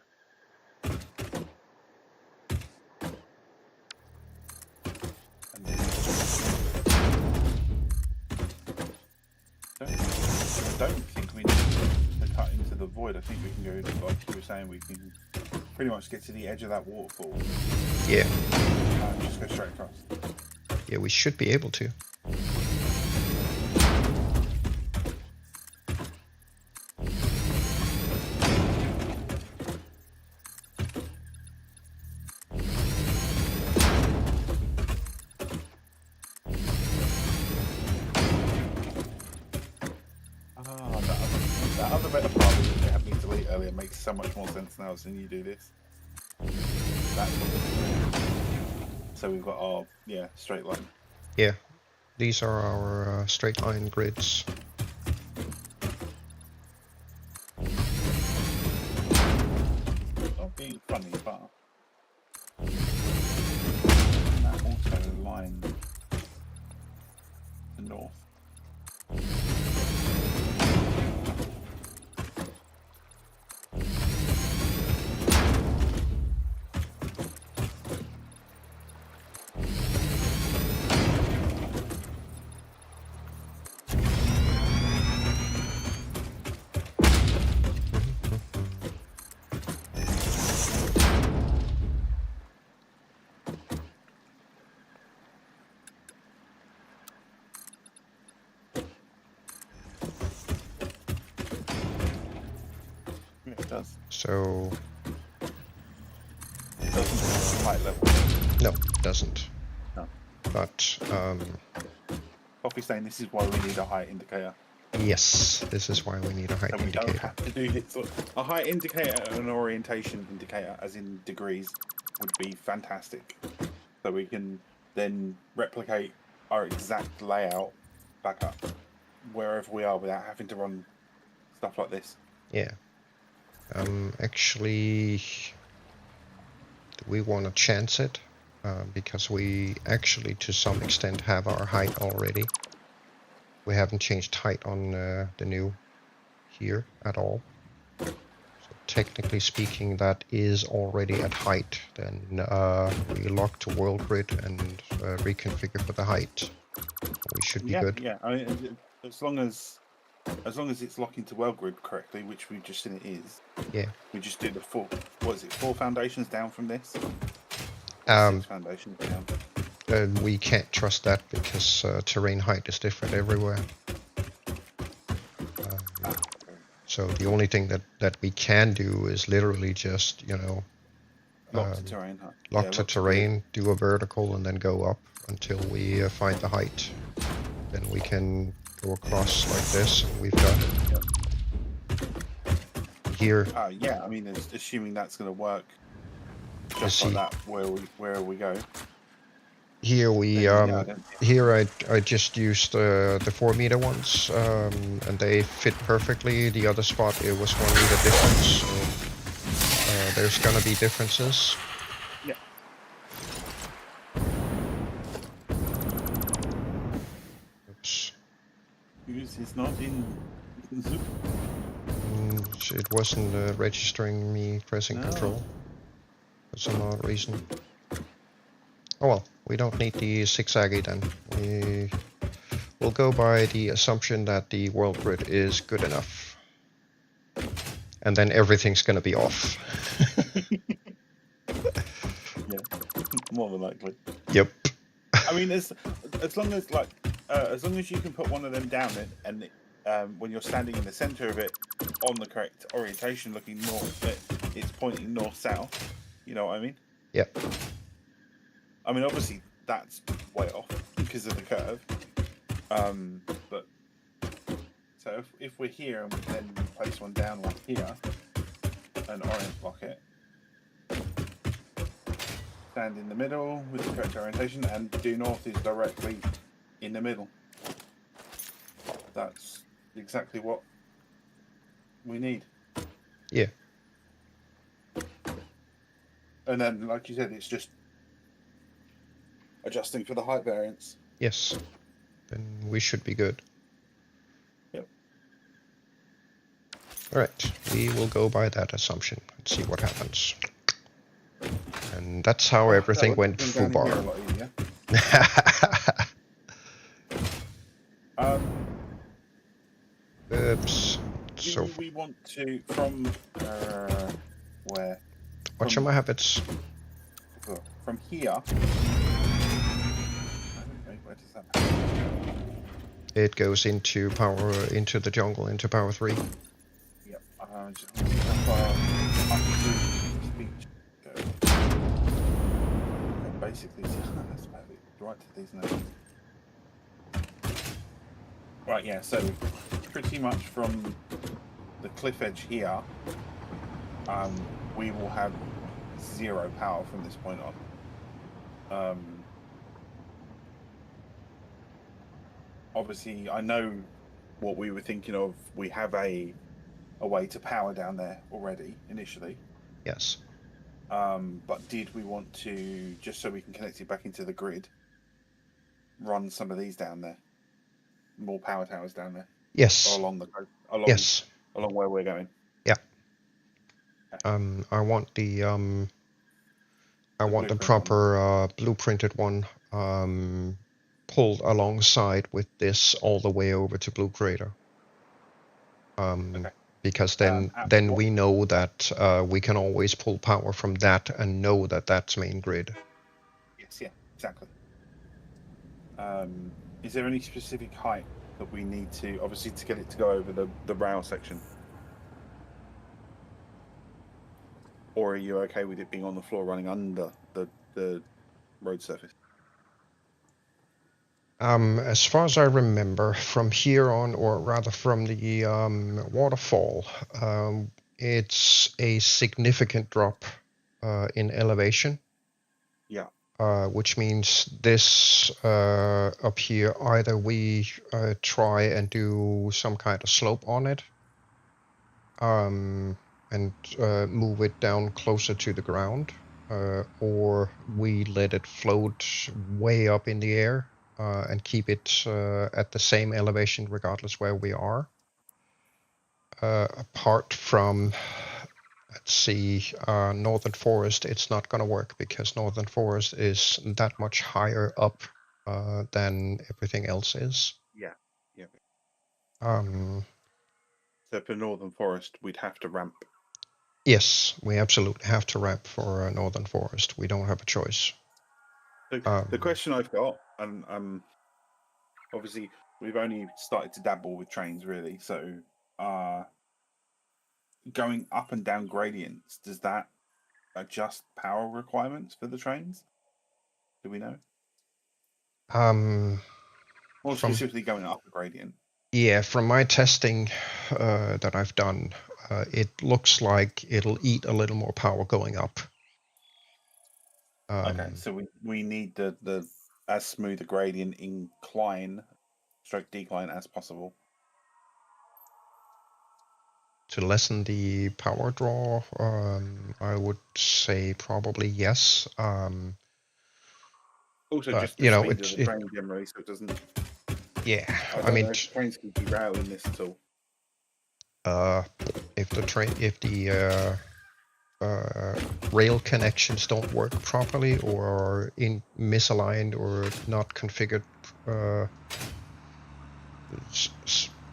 I don't think we need to cut into the void. I think we can go, like you were saying, we can pretty much get to the edge of that waterfall. Yeah. And just go straight across. Yeah, we should be able to. That other bit of part that you had me delete earlier makes so much more sense now seeing you do this. So we've got our, straight line. Yeah, these are our straight line grids. Not being funny, but that also line the north. It does. So It doesn't high level. No, it doesn't. No. But Coffee's saying this is why we need a height indicator. yes, this is why we need a height So we don't indicator. have to do hits. A height indicator and an orientation indicator, as in degrees, would be fantastic. So we can then replicate our exact layout back up wherever we are without having to run stuff like this. Yeah. Actually, we want to chance it because we actually, to some extent, have our height already. We haven't changed height on the new here at all. So technically speaking, that is already at height. Then we lock to world grid and reconfigure for the height. We should be good. Yeah. I mean, as long as it's locking to world grid correctly, which we've just seen it is. Yeah. We just do the four. What is it? 4 foundations down from this. 6 foundations down. We can't trust that because terrain height is different everywhere. So the only thing that we can do is literally just, you know, Lock to terrain. Huh? lock to terrain, do a vertical, and then go up until we find the height. Then we can go across like this, and we've got here. Yeah, I mean, assuming that's going to work You just see, like that, where we go. here we Yeah, here I just used the 4 meter ones, and they fit perfectly. The other spot, it was 1 meter difference, so there's gonna be differences. Yeah. Oops. It's not in. It wasn't registering me pressing No. control for some odd reason. Oh well, we don't need the zigzaggy then. We'll go by the assumption that the world grid is good enough. And then everything's gonna be off. Yeah, more than likely. Yep. I mean, as long as you can put one of them down and when you're standing in the center of it on the correct orientation, looking north, it's pointing north-south. You know what I mean? Yep. I mean, obviously that's way off because of the curve. But so if we're here and we then place one down like here and orient block it, stand in the middle with the correct orientation, and due north is directly in the middle. That's exactly what we need. Yeah. And then, like you said, it's just adjusting for the height variance. Yes. Then we should be good. Yep. Alright, we will go by that assumption and see what happens. And that's how everything went foobar. Oops. So we want to from where? Watch my habits. From here. Where does that happen? It goes into power, into the jungle, into power 3. Yep. Just how far up to speech go. Okay, basically, that's about it. Right to these notes. Right, yeah, so pretty much from the cliff edge here, we will have 0 power from this point on. Obviously, I know what we were thinking of. We have a way to power down there already, initially. Yes. But did we want to, just so we can connect it back into the grid, run some of these down there? More power towers down there? Yes. Or along the coast? Yes. Along where we're going? Yeah. I want the proper blueprinted one pulled alongside with this all the way over to Blue Crater. Okay. Because then we know that we can always pull power from that and know that that's main grid. Yes, yeah, exactly. Is there any specific height that we need to, obviously, to get it to go over the rail section? Or are you okay with it being on the floor running under the road surface? As far as I remember, from here on, or rather from the waterfall, it's a significant drop in elevation. Yeah. Which means this up here, either we try and do some kind of slope on it, and move it down closer to the ground, or we let it float way up in the air and keep it at the same elevation regardless where we are. Apart from, let's see, Northern Forest, it's not going to work because Northern Forest is that much higher up than everything else is. Yeah. Yeah. So for Northern Forest, we'd have to ramp. Yes, we absolutely have to ramp for Northern Forest. We don't have a choice. The question I've got, and obviously we've only started to dabble with trains really, so going up and down gradients, does that adjust power requirements for the trains? Do we know? More specifically going up a gradient. Yeah, from my testing that I've done, it looks like it'll eat a little more power going up. Okay, so we need the as smooth a gradient incline stroke decline as possible. To lessen the power draw, I would say probably yes. Also, just the speed of the train generally, so it doesn't. Yeah, I mean, trains can derail in this at all. If the rail connections don't work properly or are misaligned or not configured,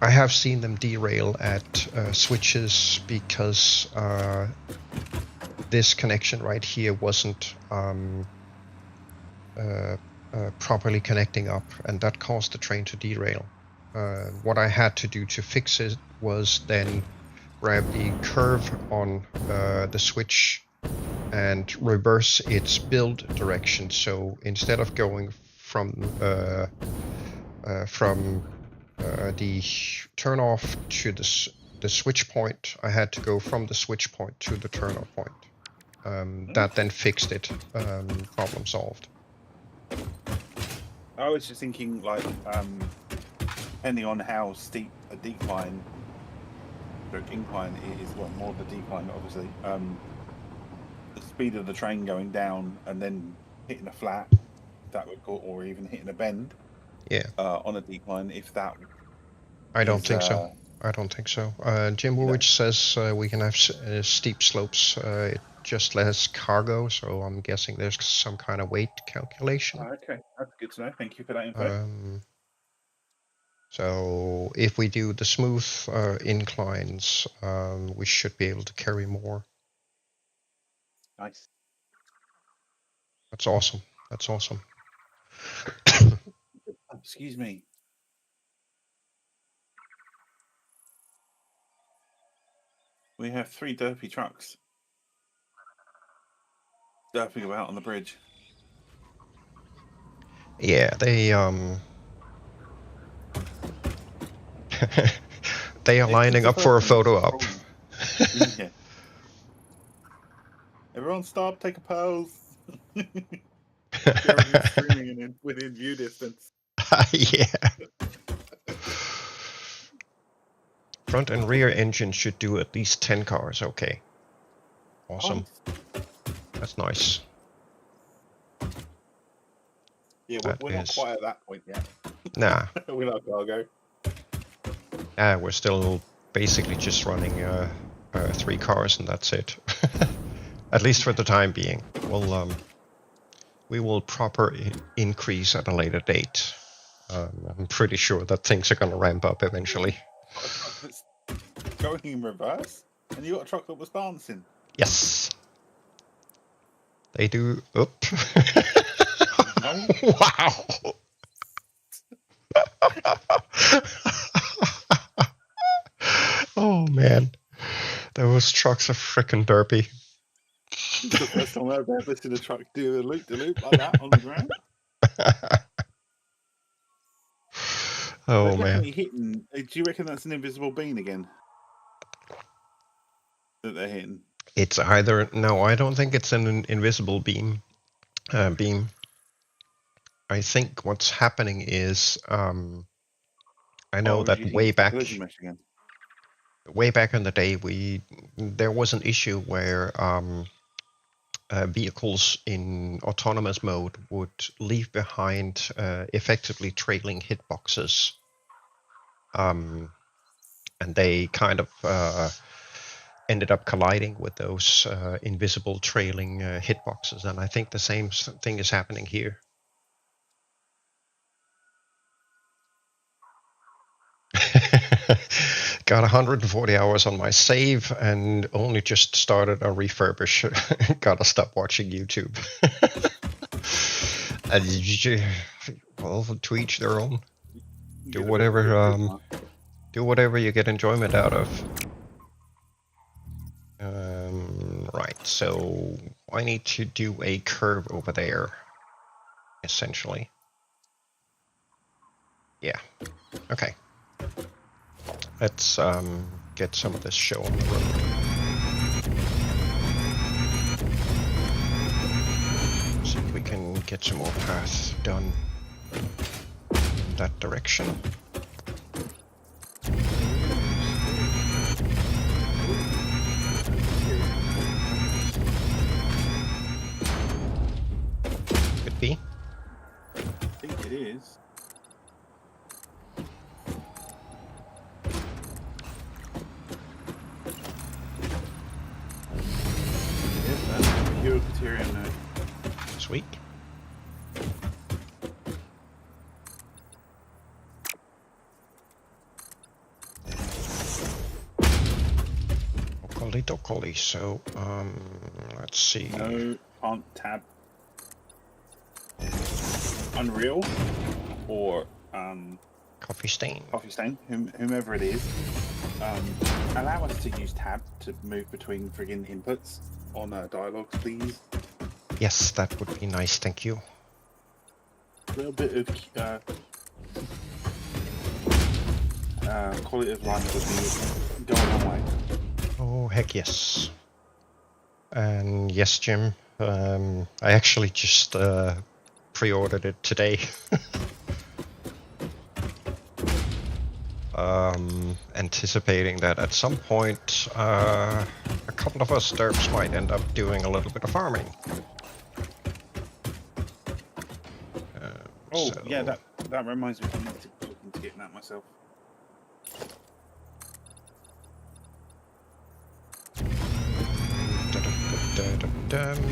I have seen them derail at switches because this connection right here wasn't properly connecting up, and that caused the train to derail. What I had to do to fix it was then grab the curve on the switch and reverse its build direction. So instead of going from the turn off to the switch point, I had to go from the switch point to the turn off point. That then fixed it. Problem solved. I was just thinking, like, depending on how steep a decline or incline is, well, more the decline, obviously. The speed of the train going down and then hitting a flat, that would go, or even hitting a bend. Yeah. On a decline, if that. I don't think so. I don't think so. Jim Woolwich says we can have steep slopes. It just less cargo, so I'm guessing there's some kind of weight calculation. Okay, that's good to know. Thank you for that info. So if we do the smooth inclines, we should be able to carry more. Nice. That's awesome. That's awesome. Excuse me. We have 3 derpy trucks derping about on the bridge. Yeah, they they are lining up for a photo op. Yeah. Everyone stop, take a pose. Everything's streaming and within view distance. Yeah. Front and rear engine should do at least 10 cars. Okay. Awesome. That's nice. Yeah, we're not quite at that point yet. Nah. We're not cargo. We're still basically just running 3 cars and that's it. At least for the time being. We will proper increase at a later date. I'm pretty sure that things are going to ramp up eventually. Going in reverse? And you got a truck that was dancing? Yes. They do. Oop. No. Wow. Oh man. Those trucks are frickin' derpy. It's the first time I've ever seen a truck do a loop-de-loop like that on the ground. Oh They're man. definitely hitting. Do you reckon that's an invisible beam again? That they're hitting? It's either no, I don't think it's an invisible beam. Beam. I think what's happening is I know that do you think way it's the back collision mesh again? way back in the day there was an issue where vehicles in autonomous mode would leave behind effectively trailing hitboxes, and they kind of ended up colliding with those invisible trailing hitboxes, and I think the same thing is happening here. Got 140 hours on my save and only just started a refurbish. Gotta stop watching YouTube. Well, to each their own. Do whatever you get enjoyment out of. Right, so I need to do a curve over there, essentially. Yeah, okay. Let's get some of this show on the road. See if we can get some more paths done in that direction. Could be. I think it is. Pure Criterion now. Sweet. Okoli, so let's see. No, can't tab. Unreal or Coffee stain. Coffee Stain, whomever it is, allow us to use tab to move between friggin' inputs on dialogues, please. Yes, that would be nice, thank you. A little bit of quality of life would be going a long way. Oh, heck yes. And yes, Jim, I actually just pre-ordered it today. Anticipating that at some point a couple of us derps might end up doing a little bit of farming. Yeah, that reminds me. I'm looking to getting that myself. And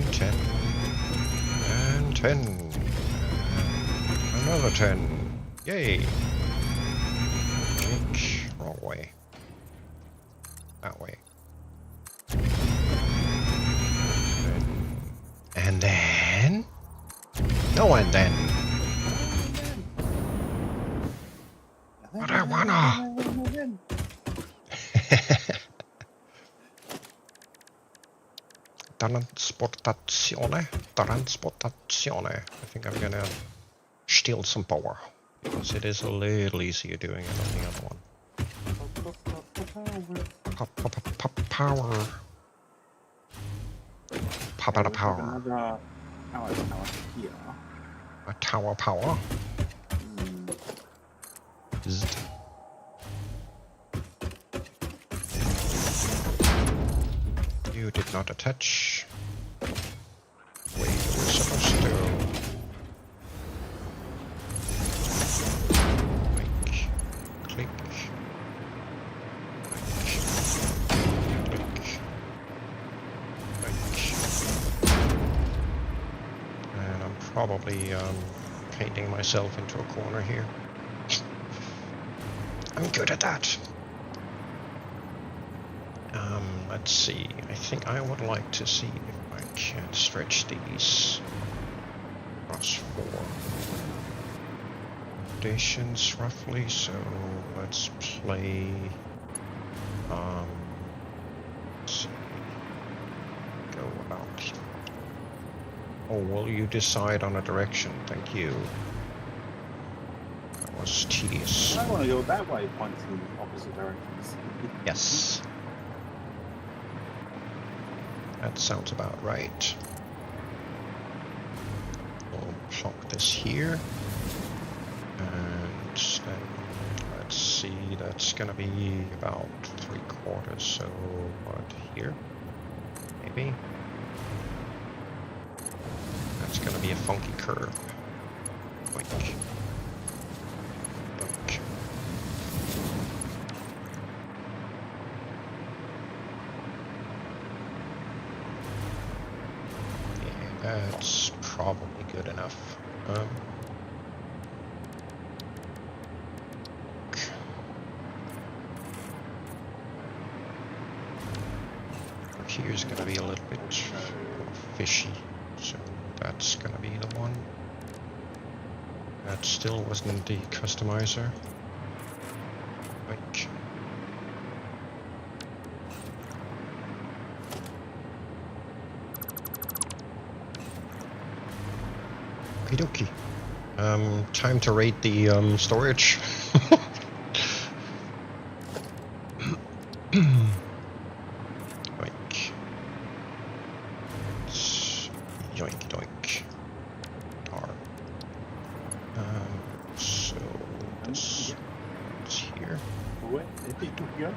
10. Another 10. Yay. Wrong way. That way. And then... No, and then... What I wanna... Transportazione. I think I'm gonna steal some power, because it is a little easier doing it on the other one. Power. Pop power. Another power here. A tower power. Zzz. You did not attach. Wait, we're supposed to. Click. And I'm probably painting myself into a corner here. I'm good at that. Let's see. I think I would like to see if I can stretch these across 4 rotations roughly. So let's play. Let's see. Go about here. Oh, will you decide on a direction? Thank you. That was tedious. I want to go that way, points in opposite directions. Yes. That sounds about right. We'll plonk this here. And then, let's see, that's gonna be about 3/4, so what, here? Maybe? That's gonna be a funky curve. Boink. Boink. That's probably good enough. Here's gonna be a little bit more fishy, so that's gonna be the one. That still wasn't the customizer. Like. Okie dokie. Time to rate the storage. Yoink. Yoink doink. Tar. So this is here. Where did you go?